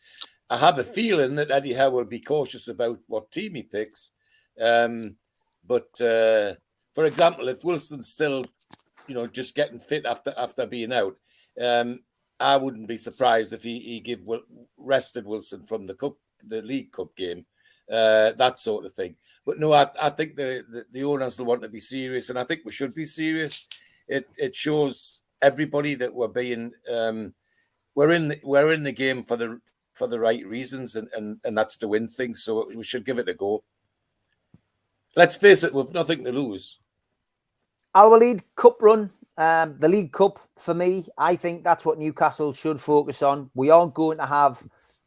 I have a feeling that Eddie Howe will be cautious about what team he picks. But for example, if Wilson's still, just getting fit after being out, I wouldn't be surprised if he rested Wilson from the League Cup game, that sort of thing. But no, I think the owners will want to be serious, and I think we should be serious. It shows everybody that we're being we're in the game for the right reasons, and that's to win things. So we should give it a go. Let's face it, we've nothing to lose. Our lead cup run, the League Cup, for me, I think that's what Newcastle should focus on. We aren't going to have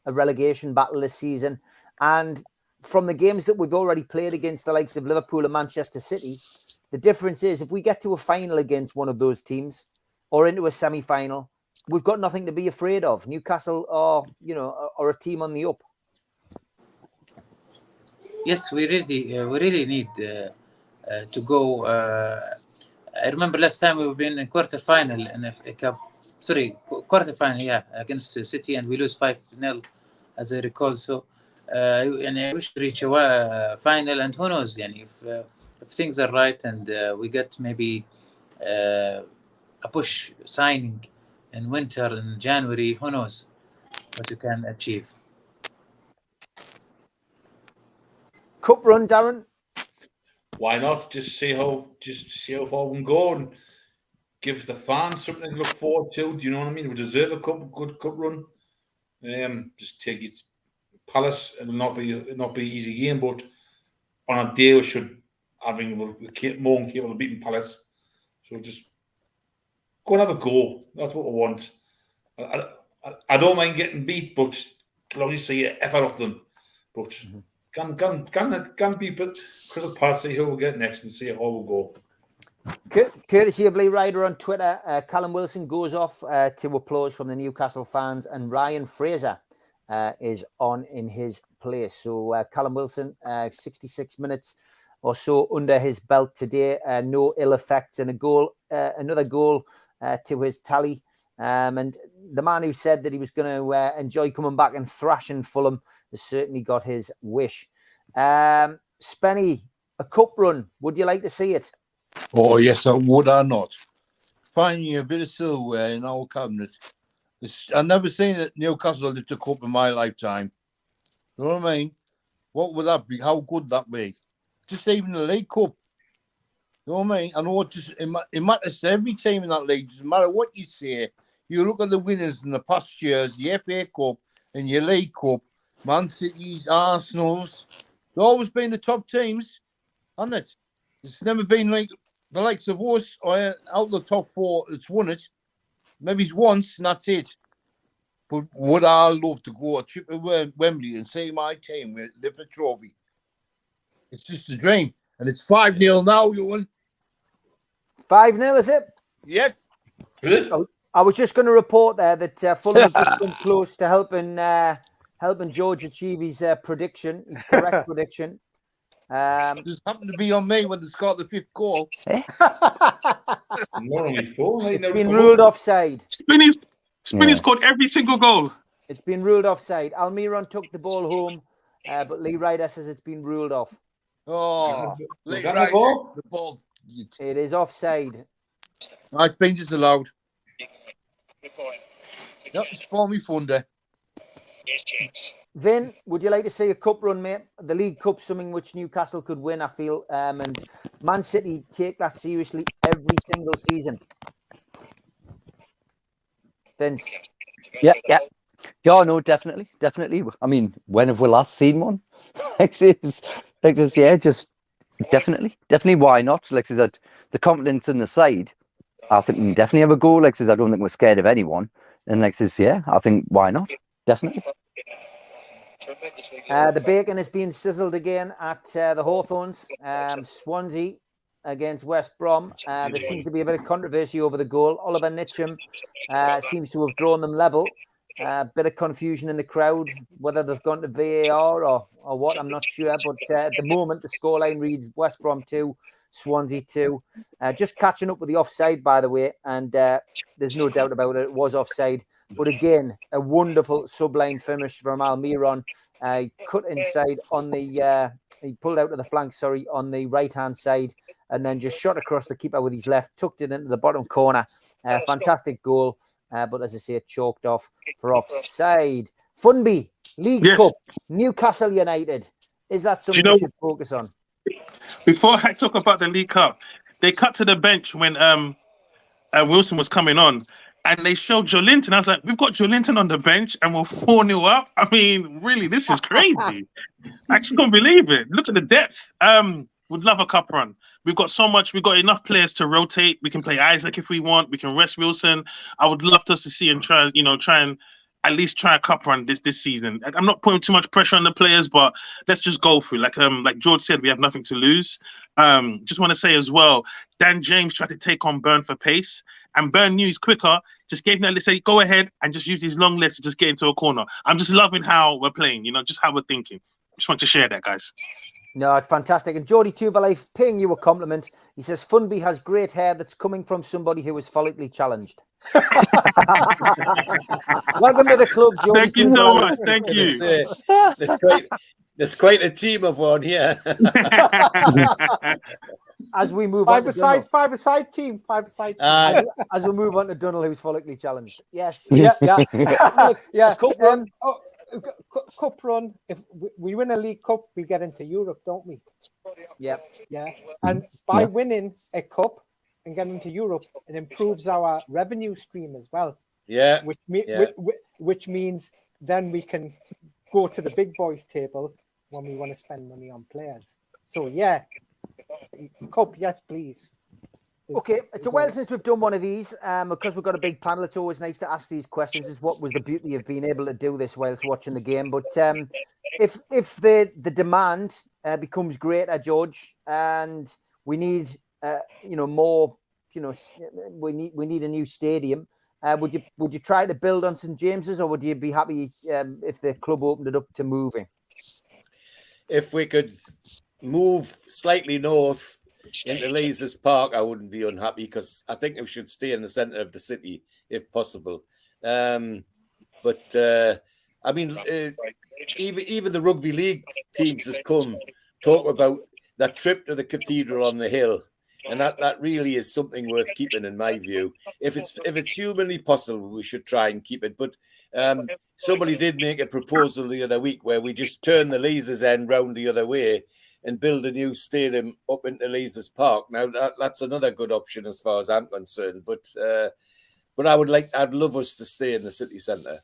a relegation battle this season. And from the games that we've already played against the likes of Liverpool and Manchester City, the difference is if we get to a final against one of those teams or into a semi-final, we've got nothing to be afraid of. Newcastle are a team on the up. Yes, we really need to go. I remember last time we've been in quarter-final in FA Cup. Sorry, quarter-final, yeah, against City, and we lose 5-0, as I recall. So, and I wish to reach a final, and who knows, if things are right and we get maybe a push signing in winter, in January, who knows what you can achieve. Cup run, Darren? Why not? Just see how far we can go and give the fans something to look forward to. Do you know what I mean? We deserve a good cup run. Just take it Palace. It'll not be an easy game, but on a day we should having more than capable of beating Palace. So just go and have a go. That's what we want. I don't mind getting beat, but I'll only see an effort of them. But can be, but because of Palace, see who we'll get next and see how we'll go. Courtesy of Lee Ryder on Twitter, Callum Wilson goes off to applause from the Newcastle fans, and Ryan Fraser is on in his place. So Callum Wilson, 66 minutes or so under his belt today, no ill effects, and another goal to his tally. And the man who said that he was going to enjoy coming back and thrashing Fulham has certainly got his wish. Spenny, a cup run, would you like to see it? Oh, yes, I would. I not. Finding a bit of silverware in our cabinet. I've never seen it. Newcastle lift a cup in my lifetime. You know what I mean? What would that be? How good that be? Just even the League Cup. You know what I mean? I know it matters to every team in that league. Doesn't matter what you say. You look at the winners in the past years, the FA Cup and your League Cup, Man City's, Arsenal's, they've always been the top teams, hasn't it? It's never been like the likes of us or out of the top four that's won it. Maybe it's once and that's it. But would I love to go a trip to Wembley and see my team lift a trophy? It's just a dream. And it's 5-0 now, Ewan. 5-0, is it? Yes. I was just going to report there that Fulham have just been close to helping George achieve his prediction, his correct prediction. Just happened to be on me when they scored the 5th goal. It's been ruled offside. Spinny scored every single goal. It's been ruled offside. Almiron took the ball home, but Lee Ryder says it's been ruled off. Oh, Lee that Ryder, ball? the ball. It is offside. It's been disallowed. Yep, it's for me fun there. Vin, would you like to see a cup run, mate? The League Cup, something which Newcastle could win, I feel. And Man City take that seriously every single season. Vince? Yeah. Yeah, no, definitely. I mean, when have we last seen one? Just definitely. Why not? Like I said, the confidence in the side, I think we can definitely have a go. Like I said, I don't think we're scared of anyone. And like I said, I think why not? Definitely. The bacon is being sizzled again at the Hawthorns. Swansea against West Brom. There seems to be a bit of controversy over the goal. Oliver Nitcham seems to have drawn them level. Bit of confusion in the crowd, whether they've gone to VAR or what, I'm not sure. But at the moment, the scoreline reads West Brom 2, Swansea 2. Just catching up with the offside, by the way, and there's no doubt about it. It was offside. But again, a wonderful sublime finish from Almiron. Cut inside on the, he pulled out to the flank, on the right-hand side, and then just shot across the keeper with his left, tucked it into the bottom corner. Fantastic goal. but as I say, chalked off for offside. Funby, League Yes. Cup, Newcastle United. Is that something we should focus on? Before I talk about the League Cup, they cut to the bench when Wilson was coming on, and they showed Joelinton. I was like, we've got Joelinton on the bench, and we're 4-0 up. I mean, really, this is crazy. I just can't believe it. Look at the depth. Would love a cup run. We've got so much. We've got enough players to rotate. We can play Isaac if we want. We can rest Wilson. I would love us to see and try and at least try a cup run this season. I'm not putting too much pressure on the players, but let's just go through. Like George said, we have nothing to lose. Just want to say as well, Dan James tried to take on Byrne for pace, and Byrne knew he's quicker. Just gave him that, let's say, go ahead and just use his long legs to just get into a corner. I'm just loving how we're playing, just how we're thinking. Just want to share that, guys. No, it's fantastic. And Geordie Tuvalife paying you a compliment. He says Funby has great hair that's coming from somebody who is follically challenged. Welcome to the club, Geordie. Thank you so much. Thank you. There's quite a team of one here. As we move on, five-a-side team. As we move on to Dunnell, who's follically challenged. Yes. Yeah. Cup run. If we win a League Cup, we get into Europe, don't we? Yeah. And by winning a cup and getting into Europe, it improves our revenue stream as well. Yeah. Which means then we can go to the big boys table when we want to spend money on players. So cup, yes, please. Okay, it's a while since we've done one of these. Because we've got a big panel, it's always nice to ask these questions. Is what was the beauty of being able to do this whilst watching the game. But if the demand becomes greater, George, and we need more, we need a new stadium. Would you try to build on St James's, or would you be happy if the club opened it up to moving? If we could move slightly north into Leazes Park, I wouldn't be unhappy, because I think we should stay in the centre of the city if possible. Even the rugby league teams that come talk about that trip to the cathedral on the hill, and that really is something worth keeping, in my view. If it's humanly possible, we should try and keep it. But somebody did make a proposal the other week where we just turn the Leazes end round the other way and build a new stadium up into Leazes Park. Now that's another good option as far as I'm concerned. But I'd love us to stay in the city centre.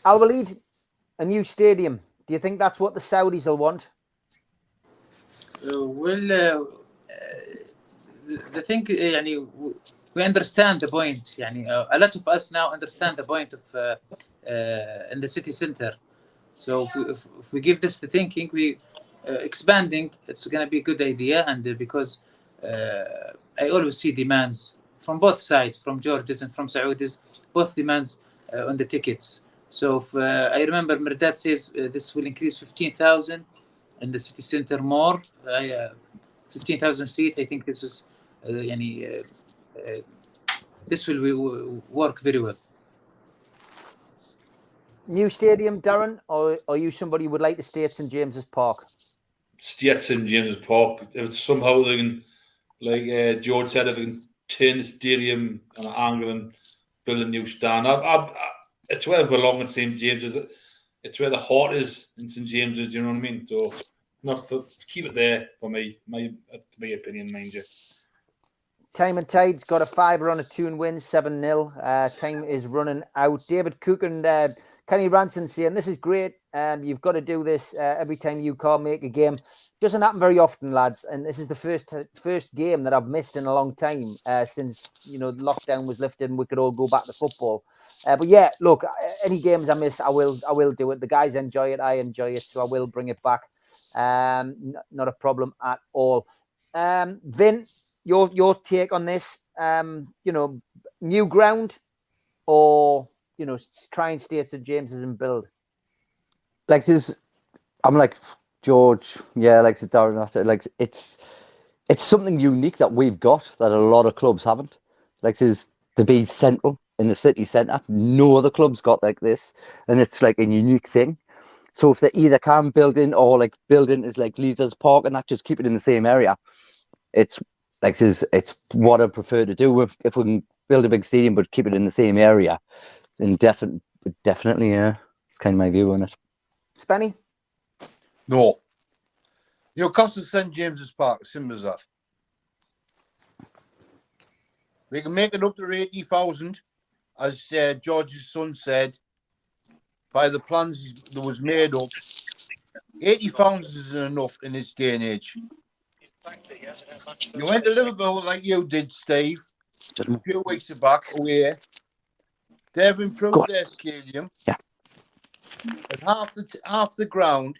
Al Walid, a new stadium. Do you think that's what the Saudis will want? The thing, we understand the point. A lot of us now understand the point of in the city centre. So if we give this the thinking, we expanding, it's going to be a good idea. And because I always see demands from both sides, from Georges and from Saudis, both demands on the tickets. So I remember Merdad says this will increase 15,000 in the city centre more. 15,000 seat. I think this is this will work very well. New stadium, Darren, or are you somebody who would like to stay at St James's Park? Stay at St James's Park. If somehow they can, like George said, if they can turn the stadium on an angle and build a new stand, it's where it belongs at St James's. It's where the heart is in St James's. You know what I mean? So, keep it there for me. My opinion, mind you. Time and Tide's got a 5 on a 2-win, 7-0. Time is running out. David Cook and Kenny Ranson saying, this is great. You've got to do this every time you can't make a game. Doesn't happen very often, lads. And this is the first game that I've missed in a long time since the lockdown was lifted and we could all go back to football. But yeah, look, any games I miss, I will do it. The guys enjoy it. I enjoy it. So I will bring it back. Not a problem at all. Vin, your take on this? New ground or try and stay at St James's and build? I'm like George, like Darren. It's something unique that we've got that a lot of clubs haven't. To be central in the city centre. No other club's got like this, and it's like a unique thing. So if they either can build in or build in as Leazes Park and that, just keep it in the same area, it's like it's what I prefer to do. If we can build a big stadium but keep it in the same area, then definitely, yeah, it's kind of my view on it. Spenny? No. Newcastle St James's Park, simple as that. We can make it up to 80,000, as George's son said, by the plans that was made up. 80,000 isn't enough in this day and age. You went to Liverpool like you did, Steve, a few weeks back away. They've improved their stadium. Yeah. At half the ground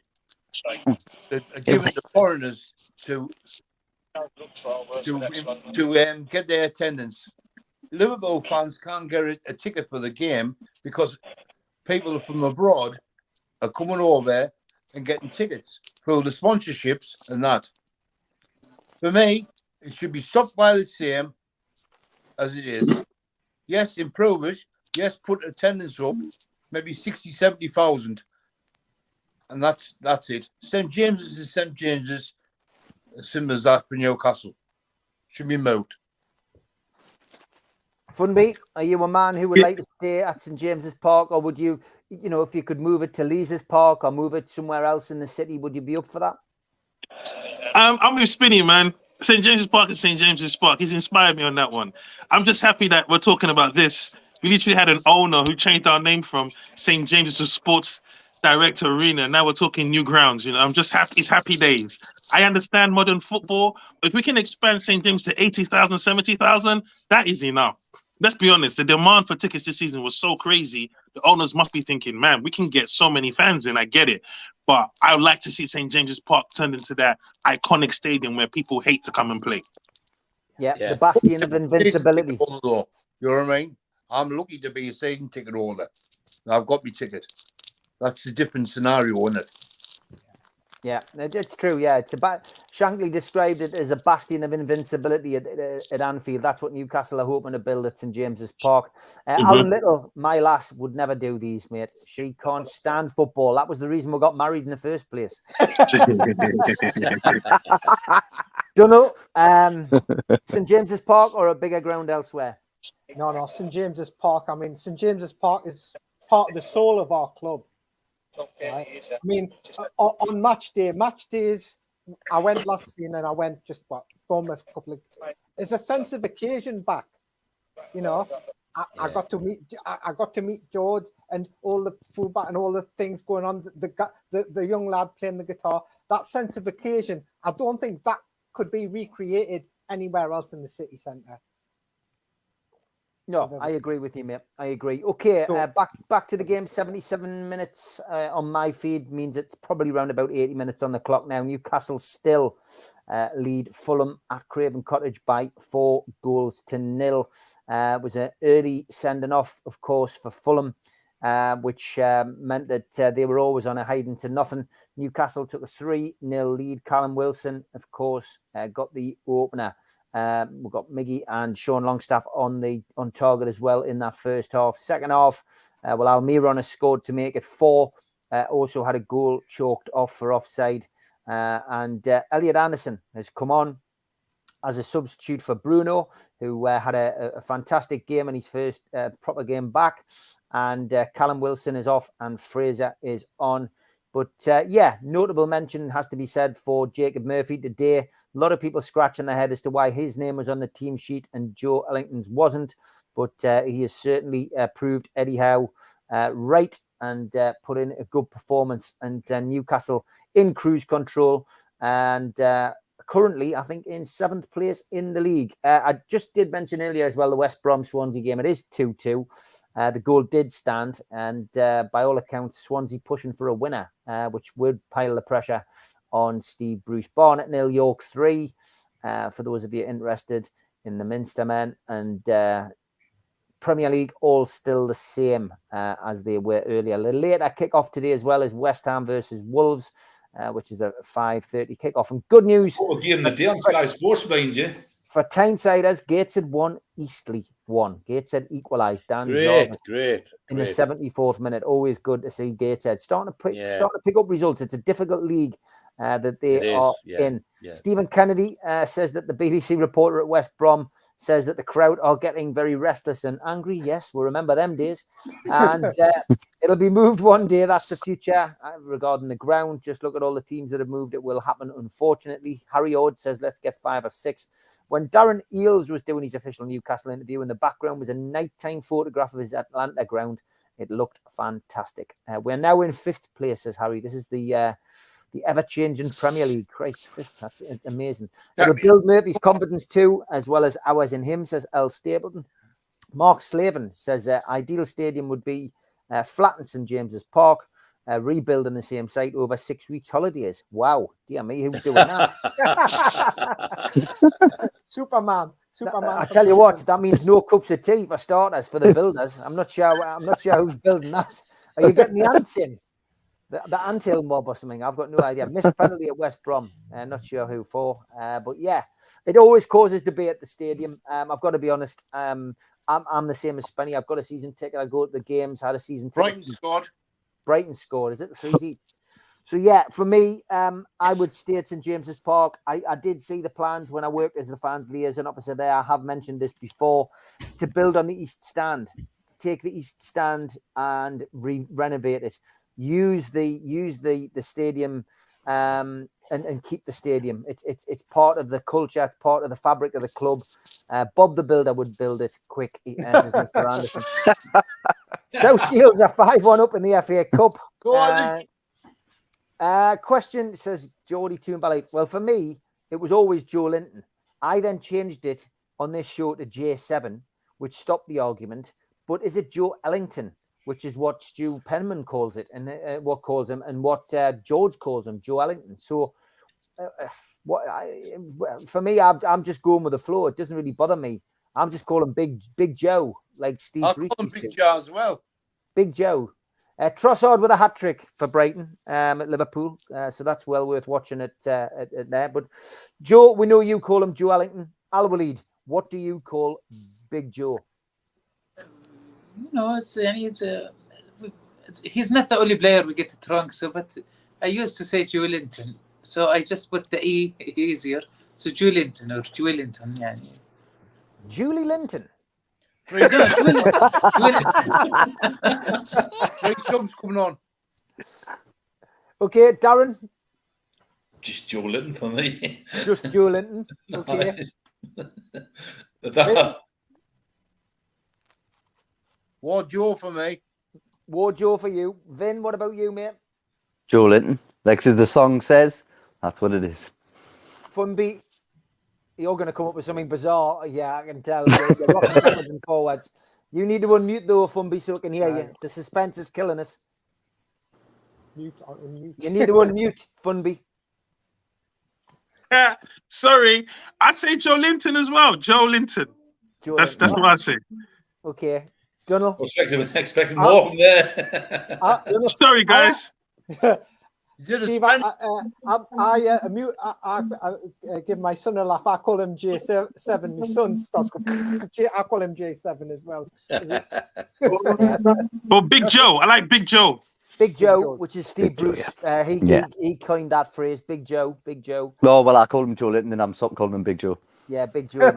that are given to foreigners to get their attendance. Liverpool fans can't get a ticket for the game because people from abroad are coming over and getting tickets through the sponsorships and that. For me, it should be stopped by the same as it is. Yes, improve it. Yes, put attendance up, maybe 60, 70,000. And that's it. St James's is St James's, as simple as that for Newcastle. Should be moved. Funby, are you a man who would like to stay at St James's Park, or would you, if you could move it to Lees's Park or move it somewhere else in the city, would you be up for that? I'm with Spinny, man. St James's Park is St James's Park. He's inspired me on that one. I'm just happy that we're talking about this. We literally had an owner who changed our name from St James's to Sports Director Arena. Now we're talking new grounds. I'm just happy. It's happy days. I understand modern football, but if we can expand St James to 80,000, 70,000, that is enough. Let's be honest. The demand for tickets this season was so crazy. The owners must be thinking, man, we can get so many fans in. I get it. But I would like to see St. James's Park turned into that iconic stadium where people hate to come and play. Yeah. The bastion of invincibility. You know what I mean? I'm lucky to be a season ticket holder. I've got my ticket. That's a different scenario, isn't it? Yeah, it's true. Yeah, it's about Shankly described it as a bastion of invincibility at Anfield. That's what Newcastle are hoping to build at St James's Park. Alan Little, my lass, would never do these, mate. She can't stand football. That was the reason we got married in the first place. Don't know. St James's Park or a bigger ground elsewhere? No, St James's Park. I mean, St James's Park is part of the soul of our club. Right? I mean, on match days, I went last season and I went just Bournemouth a couple of. There's a sense of occasion back, I got to meet George and all the fullback and all the things going on. The young lad playing the guitar. That sense of occasion, I don't think that could be recreated anywhere else in the city centre. No, I agree with you, mate. I agree. Okay, so, back to the game. 77 minutes on my feed means it's probably around about 80 minutes on the clock now. Newcastle still lead Fulham at Craven Cottage by 4-0. It was an early sending off, of course, for Fulham, which meant that they were always on a hiding to nothing. Newcastle took a 3-0 lead. Callum Wilson, of course, got the opener. We've got Miggy and Sean Longstaff on target as well in that first half. Second half, Almiron has scored to make it 4. Also had a goal chalked off for offside. And Elliot Anderson has come on as a substitute for Bruno, who had a fantastic game in his first proper game back. And Callum Wilson is off and Fraser is on. But notable mention has to be said for Jacob Murphy today. A lot of people scratching their head as to why his name was on the team sheet and Joe Ellington's wasn't. But he has certainly proved Eddie Howe right and put in a good performance. And Newcastle in cruise control and currently, I think, in 7th place in the league. I just did mention earlier as well the West Brom Swansea game. It is 2-2. The goal did stand, and by all accounts, Swansea pushing for a winner, which would pile the pressure on Steve Bruce. Barnet 0, York 3, for those of you interested in the Minster men. And Premier League all still the same as they were earlier. A little later kickoff today as well as West Ham versus Wolves, which is a 5:30 kickoff. And good news. Oh, game the day on Sky Sports, mind you. For Tynesiders, Gateshead 1, Eastleigh 1. Gateshead equalised. Great. In the 74th minute. Always good to see Gateshead starting to pick up results. It's a difficult league that they It are is, yeah, in. yeah. Stephen Kennedy says that the BBC reporter at West Brom says that the crowd are getting very restless and angry. Yes, we'll remember them days. And it'll be moved one day. That's the future. Regarding the ground, just look at all the teams that have moved. It will happen, unfortunately. Harry Ord says, let's get 5 or 6. When Darren Eales was doing his official Newcastle interview, in the background was a nighttime photograph of his Atlanta ground. It looked fantastic. We're now in 5th place, says Harry. This is the ever-changing Premier League. Christ, 5th. That's amazing. It'll build Murphy's confidence too, as well as ours in him, says L. Stapleton. Mark Slavin says ideal stadium would be flat in St James's Park, rebuild in the same site over 6 weeks holidays. Wow, dear me, who's doing that? Superman. I tell you what, that means no cups of tea for starters for the builders. I'm not sure who's building that. Are you getting the ants in? The anthill mob or something? I've got no idea. Missed penalty at West Brom. Not sure who for. But yeah, it always causes debate at the stadium. I've got to be honest. I'm the same as Spenny. I've got a season ticket. I go to the games. Had a season ticket. Brighton scored. Is it the 3-0? So yeah, for me, I would stay at St James's Park. I did see the plans when I worked as the fans liaison officer there. I have mentioned this before, to build on the East Stand, take the East Stand and renovate it. Use the stadium and keep the stadium. It's part of the culture. It's part of the fabric of the club. Bob the Builder would build it quick. Says Mr. Anderson. South Shields are 5-1 up in the FA Cup. Go on. Question, says Geordie Toonbally. Well, for me, it was always Joe Linton. I then changed it on this show to J7, which stopped the argument. But is it Joe Ellington, which is what Stu Penman calls it, and what calls him, and what George calls him, Joe Ellington? So, for me, I'm just going with the flow. It doesn't really bother me. I'm just calling Big Joe, like Steve. I'll call him Big Joe as well. Big Joe. Trossard with a hat-trick for Brighton at Liverpool. So that's well worth watching it there. But Joe, we know you call him Joe Ellington. Al-Walid, what do you call Big Joe? He's not the only player we get to trunk. So, but I used to say Joe Linton. So I just put the E easier. So Joe Linton or Joe Linton. Yeah. Julie Linton. Great jumps coming on. Okay, Darren. Just Joe Linton for me. Just Joe Linton. Okay. War Joe for me. War Joe for you. Vin, what about you, mate? Joe Linton. Like as the song says, that's what it is. Funby, you're going to come up with something bizarre. Yeah, I can tell. You're rocking backwards and forwards. You need to unmute though, Funby, so I can hear you. The suspense is killing us. Unmute. You need to unmute, Funby. Sorry, I'd say Joe Linton as well. Joe Linton. That's what I say. Okay. Donald? Expecting more from there. Sorry, guys. Steve, I give my son a laugh. I call him J7. My son starts going, I call him J7 as well. Oh, Big Joe. I like Big Joe. Big Joe, which is Steve Bruce. He coined that phrase, Big Joe, Big Joe. No, well, I call him Joe Linton and I'm stopped calling him Big Joe. Yeah, Big Joe.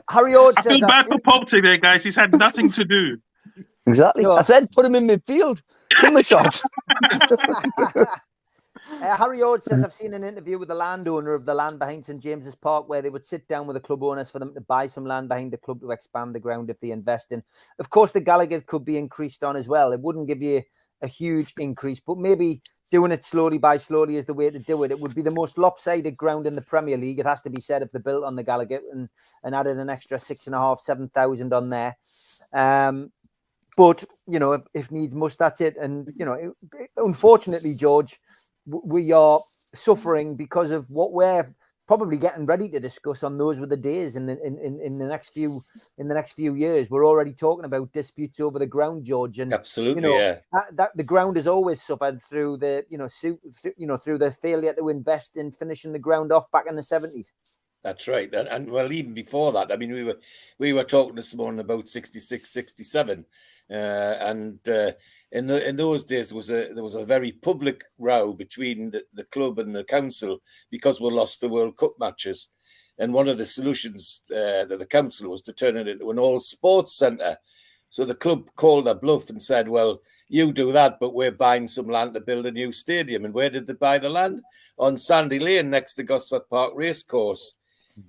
Harry Ord I says... feel bad for Pope today, guys. He's had nothing to do. Exactly. No. I said put him in midfield. Similar shot. Harry Ord says, I've seen an interview with the landowner of the land behind St James's Park where they would sit down with the club owners for them to buy some land behind the club to expand the ground if they invest in. Of course, the Gallagher could be increased on as well. It wouldn't give you a huge increase, but maybe doing it slowly by slowly is the way to do it. It would be the most lopsided ground in the Premier League. It has to be said if they built on the Gallagher and added an extra 6,500, 7,000 on there. But, you know, if needs must, that's it. And, you know, unfortunately, George, we are suffering because of what we're probably getting ready to discuss on Those Were the Days in the next few years. We're already talking about disputes over the ground, George, and absolutely, you know, yeah. That the ground has always suffered through the through the failure to invest in finishing the ground off back in the 70s. That's right, and well, even before that, I mean, we were talking this morning about 66, 67, and In those days, there was a very public row between the club and the council because we lost the World Cup matches. And one of the solutions that the council was to turn it into an all sports centre. So the club called a bluff and said, well, you do that, but we're buying some land to build a new stadium. And where did they buy the land? On Sandy Lane, next to Gosforth Park Racecourse.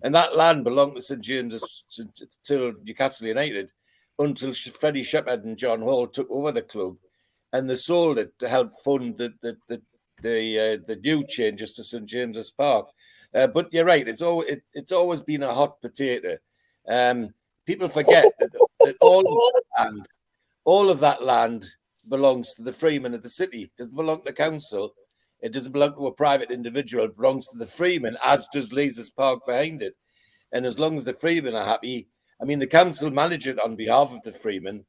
And that land belonged to St James's till Newcastle United until Freddie Shepherd and John Hall took over the club, and they sold it to help fund the new changes to St James's Park. But you're right; it's always been a hot potato. People forget that all of that land belongs to the freemen of the city. It doesn't belong to the council. It doesn't belong to a private individual. It belongs to the freemen, as does Leazes Park behind it. And as long as the freemen are happy, I mean, the council manage it on behalf of the freemen.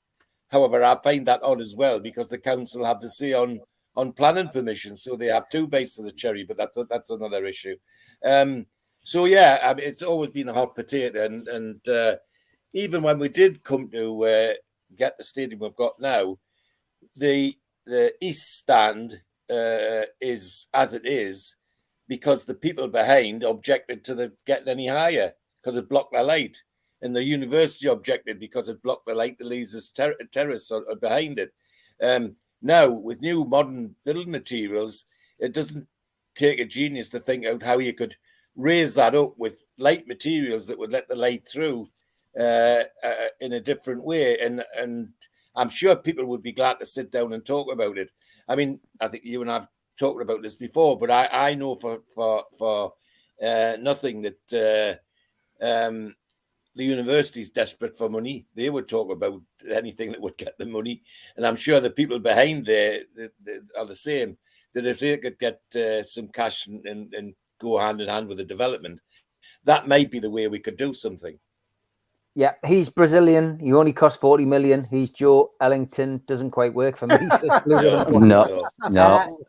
However, I find that odd as well because the council have the say on planning permission, so they have two bites of the cherry. But that's another issue. So yeah, I mean, it's always been a hot potato, and even when we did come to get the stadium we've got now, the east stand is as it is because the people behind objected to the getting any higher because it blocked their light, and the university objected because it blocked the light to Leazes terrace behind it. Now with new modern building materials, it doesn't take a genius to think out how you could raise that up with light materials that would let the light through in a different way, and I'm sure people would be glad to sit down and talk about it. I mean, I think you and I've talked about this before, but I know for nothing that the university's desperate for money. They would talk about anything that would get the money, and I'm sure the people behind there are the same. That if they could get some cash and go hand in hand with the development, that might be the way we could do something. Yeah, he's Brazilian. He only cost 40 million. He's Joe Ellington. Doesn't quite work for me. No.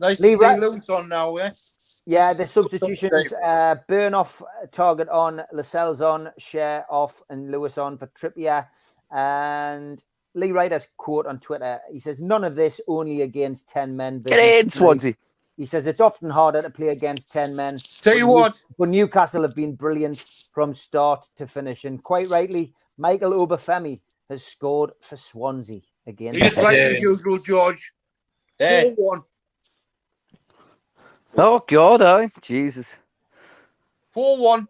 Nice to see Lewis on now, eh? Yeah, the substitutions: Burnoff target on, Lascelles on, Share off, and Lewis on for Trippier. And Lee Ryder's quote on Twitter: he says, "None of this, only against 10 men." Get in, Swansea. He says it's often harder to play against 10 men. Tell you what, but Newcastle have been brilliant from start to finish, and quite rightly, Michael Obafemi has scored for Swansea again. He's right as usual, George. 4-1. Oh God, Jesus. 4-1.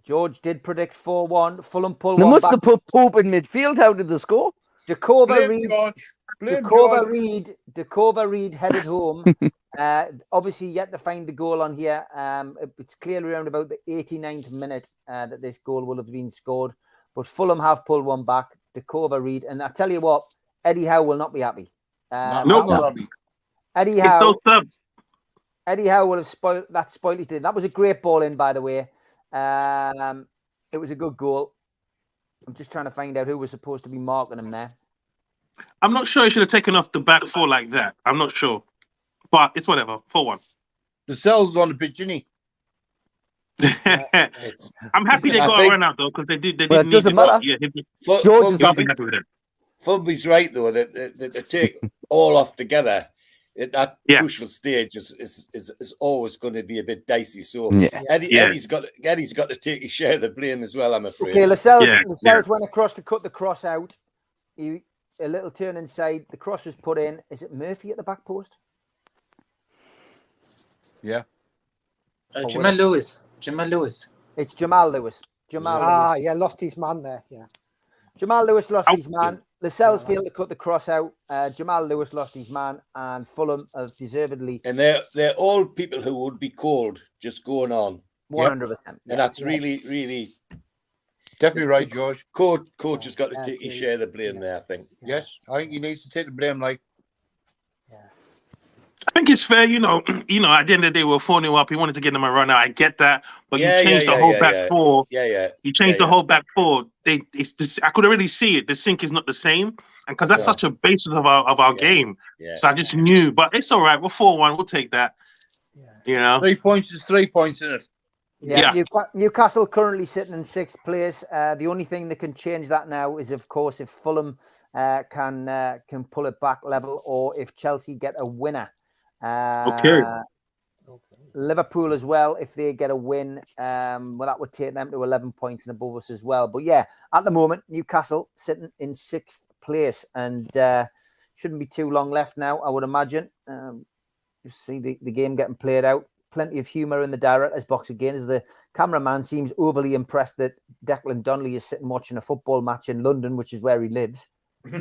George did predict 4-1. Fulham pull They one must back. have put Pope in midfield. How did they score? Jacoba Reed headed home. Obviously, yet to find the goal on here. It's clearly around about the 89th minute that this goal will have been scored. But Fulham have pulled one back. Jacoba Reed. And I tell you what, Eddie Howe will not be happy. Eddie Howe will have spoiled his day. That was a great ball in, by the way. It was a good goal. I'm just trying to find out who was supposed to be marking him there. I'm not sure he should have taken off the back four like that. I'm not sure. But it's whatever. 4-1. The cells on the pitch, isn't he? I'm happy they got a run out, though, because they did. Well, it doesn't matter. George is happy with it. Fubby's right, though, that they take all off together. That crucial stage is always going to be a bit dicey. So Eddie's got to take his share of the blame as well, I'm afraid. Okay, Lascelles went across to cut the cross out. A little turn inside. The cross was put in. Is it Murphy at the back post? Yeah. Jamal Lewis. It's Jamal Lewis. Lewis. Yeah, lost his man there. Yeah. Jamal Lewis lost his man. Lascelles failed to cut the cross out. Jamal Lewis lost his man, and Fulham have deservedly. And they're all people who would be called just going on. 100%. And that's really definitely right, George. Coach has got to take his share of the blame there, I think. Yes, I think he needs to take the blame. I think it's fair, at the end of the day, we're 4-0 up. He wanted to get them a run out. I get that. But you changed the whole back four. You changed the whole back four. I could already see it. The sync is not the same. And because that's such a basis of our game. Yeah. So I just knew. But it's all right. We're 4-1. We'll take that. Yeah. 3 points is 3 points, isn't it? Yeah. Newcastle currently sitting in 6th place. The only thing that can change that now is, of course, if Fulham can pull it back level, or if Chelsea get a winner. Okay. Liverpool as well, if they get a win, well, that would take them to 11 points and above us as well. But yeah, at the moment, Newcastle sitting in 6th place, and shouldn't be too long left now, I would imagine. Just see the game getting played out. Plenty of humour in the director's box again, as the cameraman seems overly impressed that Declan Donnelly is sitting watching a football match in London, which is where he lives. It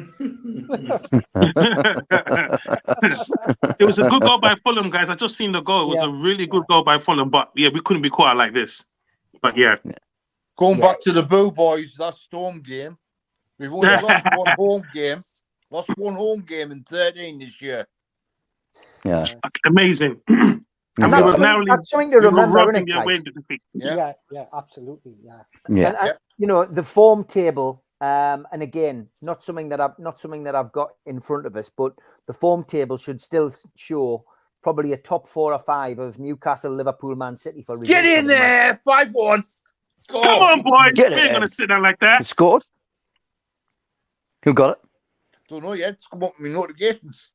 was a good goal by Fulham, guys. I just seen the goal. It was a really good goal by Fulham, but yeah, we couldn't be caught out like this. But yeah. Going back to the Boo Boys, that Storm game. We've only lost one home game. Lost one home game in 13 this year. Yeah. Amazing. And that's something to remember, isn't it, guys? Yeah, absolutely. Yeah. And, you know, the form table. And again, not something that I've got in front of us, but the form table should still show probably a top 4 or 5 of Newcastle, Liverpool, Man City for results. Get in there, 5-1. Come on, boys. We ain't gonna sit down like that. You scored? Who got it? Don't know yet. It's come up with my notifications.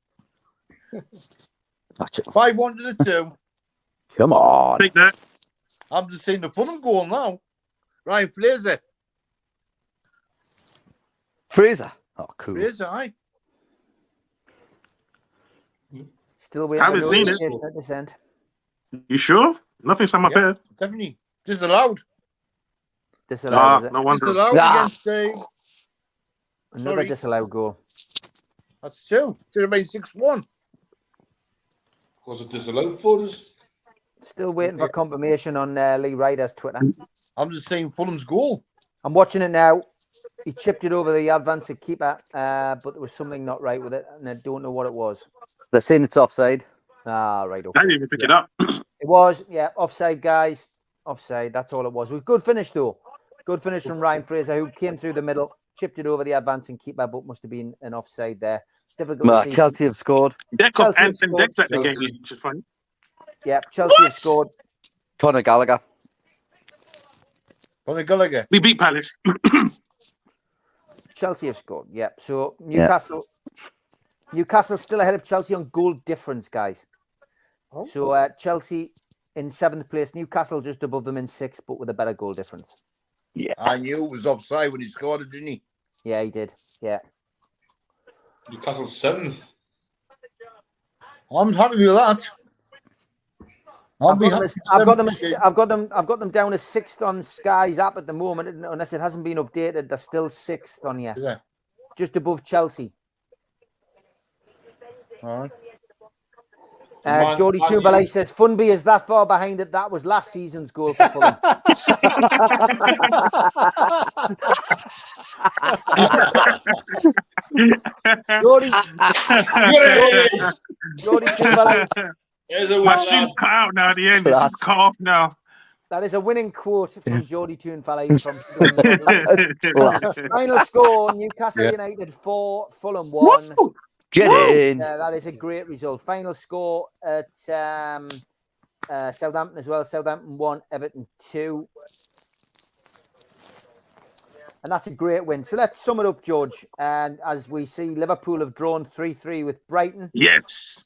That's it. 5-1 to the 2. Come on. Take that. I'm just seeing the Fulham goal now. Ryan Fraser. Fraser. Oh, cool. Fraser, aye. Still waiting. I haven't seen it. At this end. You sure? Nothing's on my bed. Definitely. Disallowed. Disallowed. Is it? No wonder. Disallowed against another disallowed goal. That's 2. Should have been 6-1. Was it disallowed for us? Still waiting for confirmation on Lee Ryder's Twitter. I'm just saying Fulham's goal. I'm watching it now. He chipped it over the advanced keeper, but there was something not right with it, and I don't know what it was. They're saying it's offside. Ah, right. Okay. I didn't even pick it up. It was, yeah, offside, guys. Offside. That's all it was. It was a good finish, though. Good finish from Ryan Fraser, who came through the middle, chipped it over the advancing keeper, but must have been an offside there. Difficult to see. Chelsea have scored. Kickoff and Dex at the game, which is funny. Yeah, Chelsea have scored. Conor Gallagher. Conor Gallagher. We beat Palace. Chelsea have scored. Yeah. So Newcastle still ahead of Chelsea on goal difference, guys. Oh. So Chelsea in 7th place, Newcastle just above them in 6th, but with a better goal difference. Yeah. I knew it was offside when he scored it, didn't he? Yeah, he did. Yeah. Newcastle 7th. I'm happy with that. I've got them down as 6th on Sky's app at the moment, unless it hasn't been updated. They're still 6th on here. Yeah. Just above Chelsea. All right. Geordie Tubalay says Funby is that far behind that. That was last season's goal for Fulham. Geordie Tubalay. My stream's cut out now at the end. It's cut off now. That is a winning quote from Geordie Tunefalay. Final score: Newcastle United 4, Fulham 1. Get in. That is a great result. Final score at Southampton as well. Southampton 1, Everton 2. And that's a great win. So let's sum it up, George. And as we see, Liverpool have drawn 3-3 with Brighton. Yes.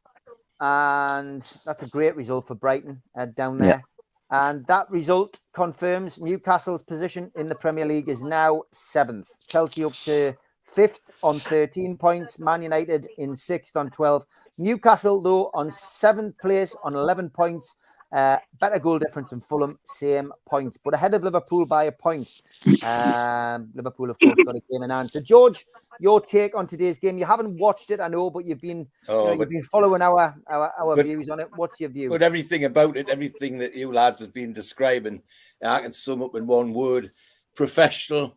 And that's a great result for Brighton down there. And that result confirms Newcastle's position in the Premier League is now 7th. Chelsea up to 5th on 13 points. Man United in 6th on 12. Newcastle, though, on 7th place on 11 points. Better goal difference than Fulham, same points, but ahead of Liverpool by a point. Liverpool, of course, got a game in hand. So, George, your take on today's game. You haven't watched it, I know, but you've been you've been following our views on it. What's your view? But everything about it, everything that you lads have been describing, I can sum up in one word: professional.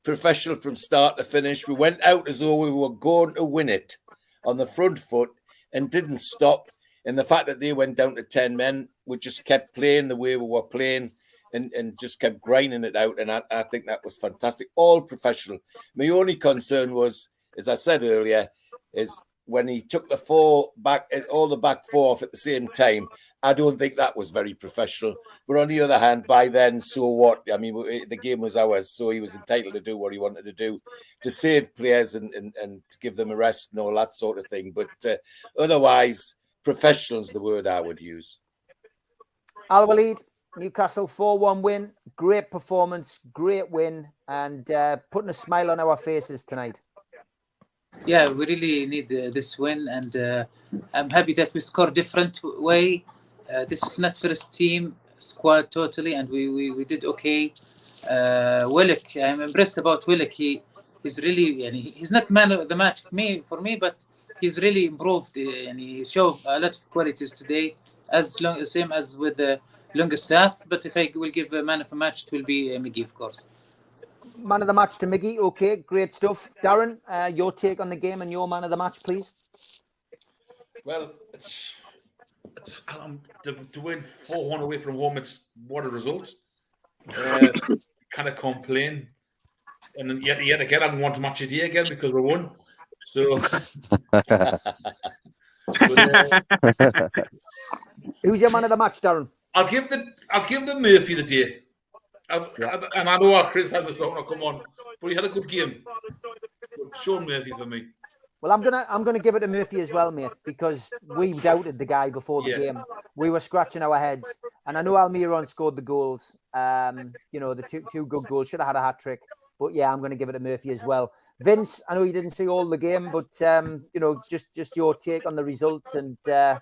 Professional from start to finish. We went out as though we were going to win it on the front foot and didn't stop. And the fact that they went down to 10 men, we just kept playing the way we were playing and just kept grinding it out. And I think that was fantastic. All professional. My only concern was, as I said earlier, is when he took the four back, all the back four off at the same time, I don't think that was very professional. But on the other hand, by then, so what? I mean, the game was ours, so he was entitled to do what he wanted to do, to save players and to give them a rest and all that sort of thing. But otherwise, professional is the word I would use. Al-Walid, Newcastle 4-1 win. Great performance, great win, and putting a smile on our faces tonight. Yeah, we really need this win, and I'm happy that we scored different way. This is not first team squad totally, and we did okay. Willock, I'm impressed about Willock. He's really, he's not man of the match for me, but he's really improved, and he showed a lot of qualities today. Same as with the longest staff, but if I will give a man of the match, it will be Miggy, of course. Man of the match to Miggy. Okay, great stuff. Darren, your take on the game and your man of the match, please. Well, it's to win 4-1 away from home. It's what a result. Kind of complain, and yet again, I want to match it here again because we won. So, who's your man of the match, Darren? I'll give the Murphy the day. And I know our Chris had was not come on, but he had a good game. Sean Murphy for me. Well, I'm gonna give it to Murphy as well, mate, because we doubted the guy before the game. We were scratching our heads, and I know Almiron scored the goals. The two good goals. Should have had a hat trick, but yeah, I'm gonna give it to Murphy as well. Vince, I know you didn't see all the game, but just your take on the result and man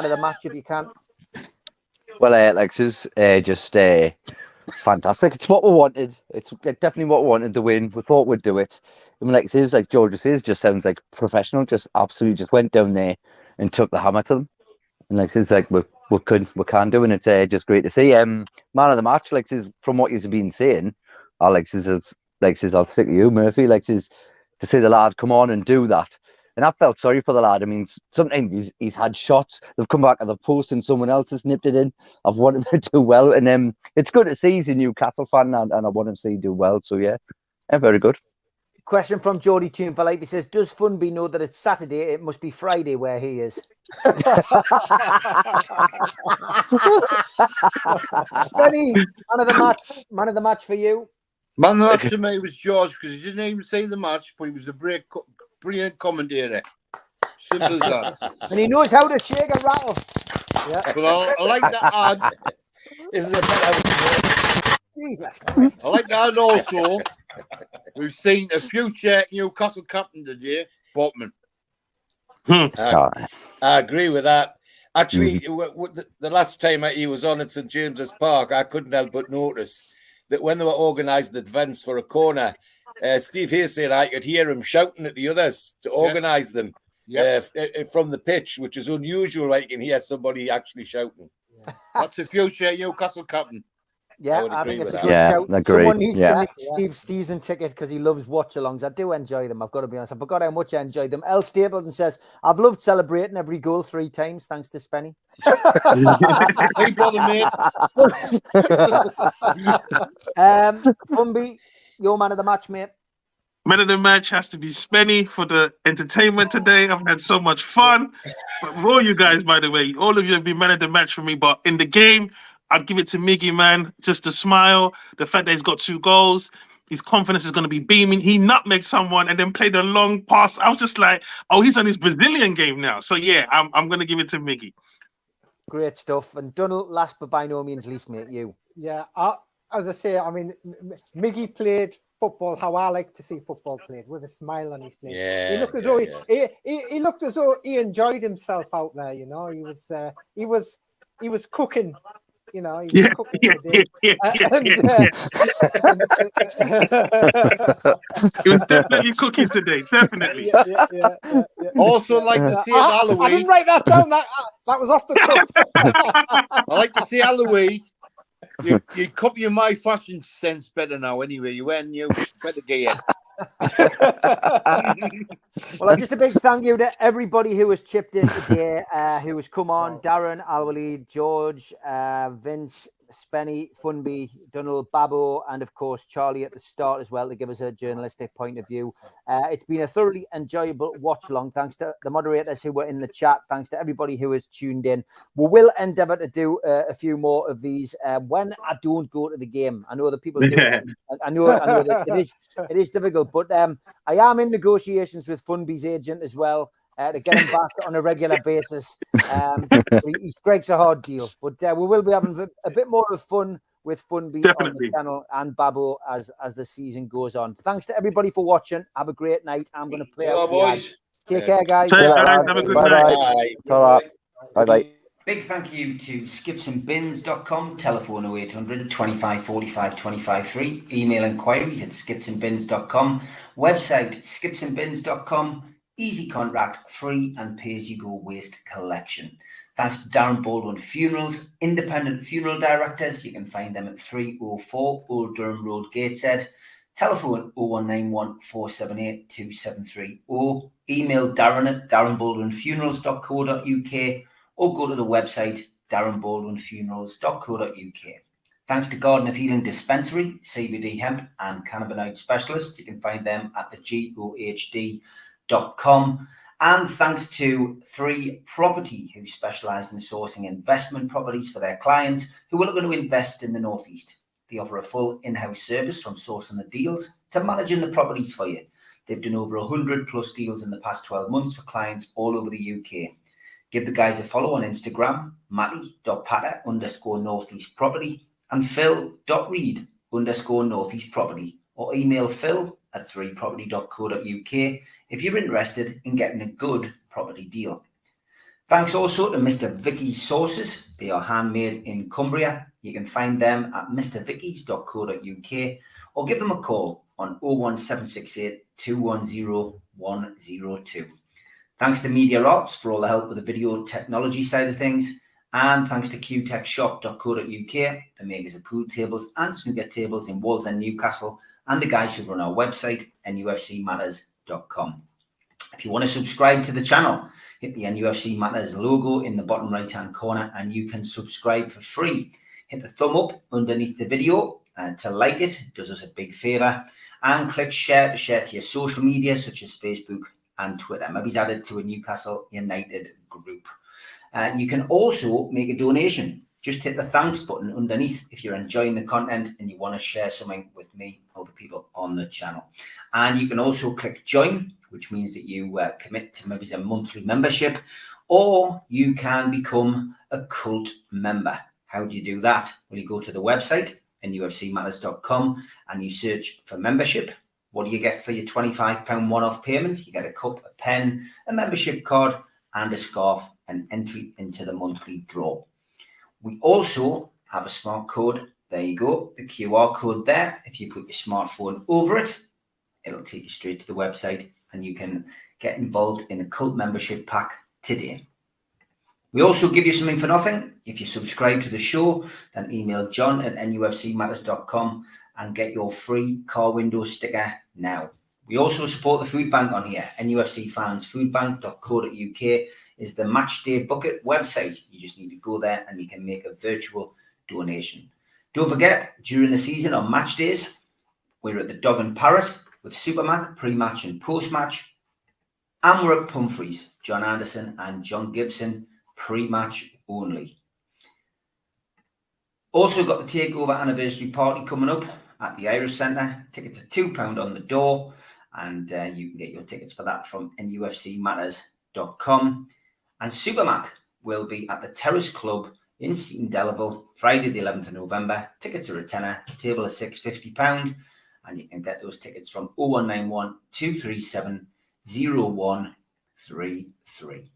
of the match if you can. Well, Alexis, fantastic. It's what we wanted. It's definitely what we wanted to win. We thought we'd do it. I mean, like George says, just sounds like professional. Just absolutely, just went down there and took the hammer to them. And we can do, and it's just great to see. Man of the match, from what you've been saying, Alexis, I'll stick to you, Murphy. To see the lad come on and do that. And I felt sorry for the lad. I mean, sometimes he's had shots. They've come back at the post and someone else has nipped it in. I've wanted him to do well. And it's good to see he's a Newcastle fan and I want him to see him do well. So, yeah, very good. Question from Geordie Toonfalife. He says, does Funby know that it's Saturday? It must be Friday where he is. Spenny, man of the match for you. Man of the match to me was George because he didn't even say the match, but he was a brilliant commentator. Simple as that. And he knows how to shake and rattle. Yeah. Well, I like that ad. This is a better. Jesus. I like that ad also. We've seen a future Newcastle captain today, Botman. I agree with that. Actually, the last time he was on at St James's Park, I couldn't help but notice that when they were organising the events for a corner, Steve Hasey and I could hear him shouting at the others to organise them from the pitch, which is unusual. You can hear somebody actually shouting. That's a future Newcastle captain. Yeah, I think it's a good shout. Agree. Someone needs to make Steve season tickets because he loves watch-alongs. I do enjoy them, I've got to be honest. I forgot how much I enjoyed them. El Stapleton says, I've loved celebrating every goal 3 times, thanks to Spenny. Hey, brother, mate. Funby, your man of the match, mate. Man of the match has to be Spenny for the entertainment today. I've had so much fun. But all you guys, by the way, all of you have been man of the match for me. But in the game, I'd give it to Miggy, man. Just the smile, the fact that he's got 2 goals, his confidence is going to be beaming. He nutmegged someone and then played a long pass. I was just like, oh, he's on his Brazilian game now. So, yeah, I'm going to give it to Miggy. Great stuff. And Donald, last but by no means least, mate, you. Yeah, as I say, I mean, Miggy played football how I like to see football played, with a smile on his face. Yeah, he looked as though he looked as though he enjoyed himself out there. He was cooking. He was cooking today. He was definitely cooking today. Definitely. Yeah. Also, like to see Halloween. I didn't write that down. That was off the cuff. I like to see Halloween. You copy my fashion sense better now. Anyway, you wear new better gear. Well, just a big thank you to everybody who has chipped in today, who has come on. Darren, Al-Walid, George, Vince, Spenny, Funby, Donald, Babbo, and of course Charlie at the start as well to give us a journalistic point of view. It's been a thoroughly enjoyable watch along. Thanks to the moderators who were in the chat. Thanks to everybody who has tuned in. We will endeavour to do a few more of these when I don't go to the game. I know that people do. I know that it is difficult, but I am in negotiations with Funby's agent as well. To get him back on a regular basis. He strikes a hard deal, but we will be having a bit more of fun with Funby on the channel and Babbo as the season goes on. Thanks to everybody for watching. Have a great night. I'm going to play out the ad. Take care, guys. Have a good night. Bye-bye. Big thank you to skipsandbins.com, telephone 0800 25 45 25 3, email inquiries at skipsandbins.com, website skipsandbins.com, easy contract, free and pay-as-you-go waste collection. Thanks to Darren Baldwin Funerals, independent funeral directors. You can find them at 304 Old Durham Road, Gateshead. Telephone 0191 478 273 or email Darren at darrenbaldwinfunerals.co.uk or go to the website darrenbaldwinfunerals.co.uk. Thanks to Garden of Healing Dispensary, CBD hemp and cannabinoid specialists. You can find them at the GOHD.com. And thanks to 3 Property, who specialise in sourcing investment properties for their clients who are looking to invest in the Northeast. They offer a full in-house service from sourcing the deals to managing the properties for you. They've done over 100 plus deals in the past 12 months for clients all over the UK. Give the guys a follow on Instagram, matty.patter_northeast property and phil.reed_northeast property, or email phil@3property.co.uk if you're interested in getting a good property deal. Thanks also to Mr. Vicky's Sauces. They are handmade in Cumbria. You can find them at mrvickys.co.uk or give them a call on 01768 210 102. Thanks to Media Arts for all the help with the video technology side of things. And thanks to qtechshop.co.uk, the makers of pool tables and snooker tables in Wolves and Newcastle, and the guys who run our website, NUFCmatters.com. If you want to subscribe to the channel, hit the NUFC Matters logo in the bottom right-hand corner and you can subscribe for free. Hit the thumb up underneath the video to like it. It does us a big favour. And click share to share to your social media, such as Facebook and Twitter. Maybe it's added to a Newcastle United group. You can also make a donation. Just hit the thanks button underneath if you're enjoying the content and you want to share something with me or the people on the channel. And you can also click join, which means that you commit to maybe a monthly membership, or you can become a cult member. How do you do that? Well, you go to the website, NUFCmatters.com, and you search for membership. What do you get for your £25 one-off payment? You get a cup, a pen, a membership card, and a scarf, and entry into the monthly draw. We also have a smart code. There you go, the QR code there. If you put your smartphone over it, it'll take you straight to the website and you can get involved in a cult membership pack today. We also give you something for nothing. If you subscribe to the show, then email John at nufcmatters.com and get your free car window sticker now. We also support the food bank on here. NUFCfansfoodbank.co.uk is the Matchday bucket website. You just need to go there and you can make a virtual donation. Don't forget, during the season on match days, we're at the Dog and Parrot with Supermac, pre-match and post-match. And we're at Pumphrey's, John Anderson and John Gibson, pre-match only. Also got the Takeover anniversary party coming up at the Irish Centre. Tickets are £2 on the door, and you can get your tickets for that from NUFCmatters.com. And Supermac will be at the Terrace Club in Seaton Delaval, Friday the 11th of November. Tickets are a tenner, table is £650, and you can get those tickets from 0191 237 0133.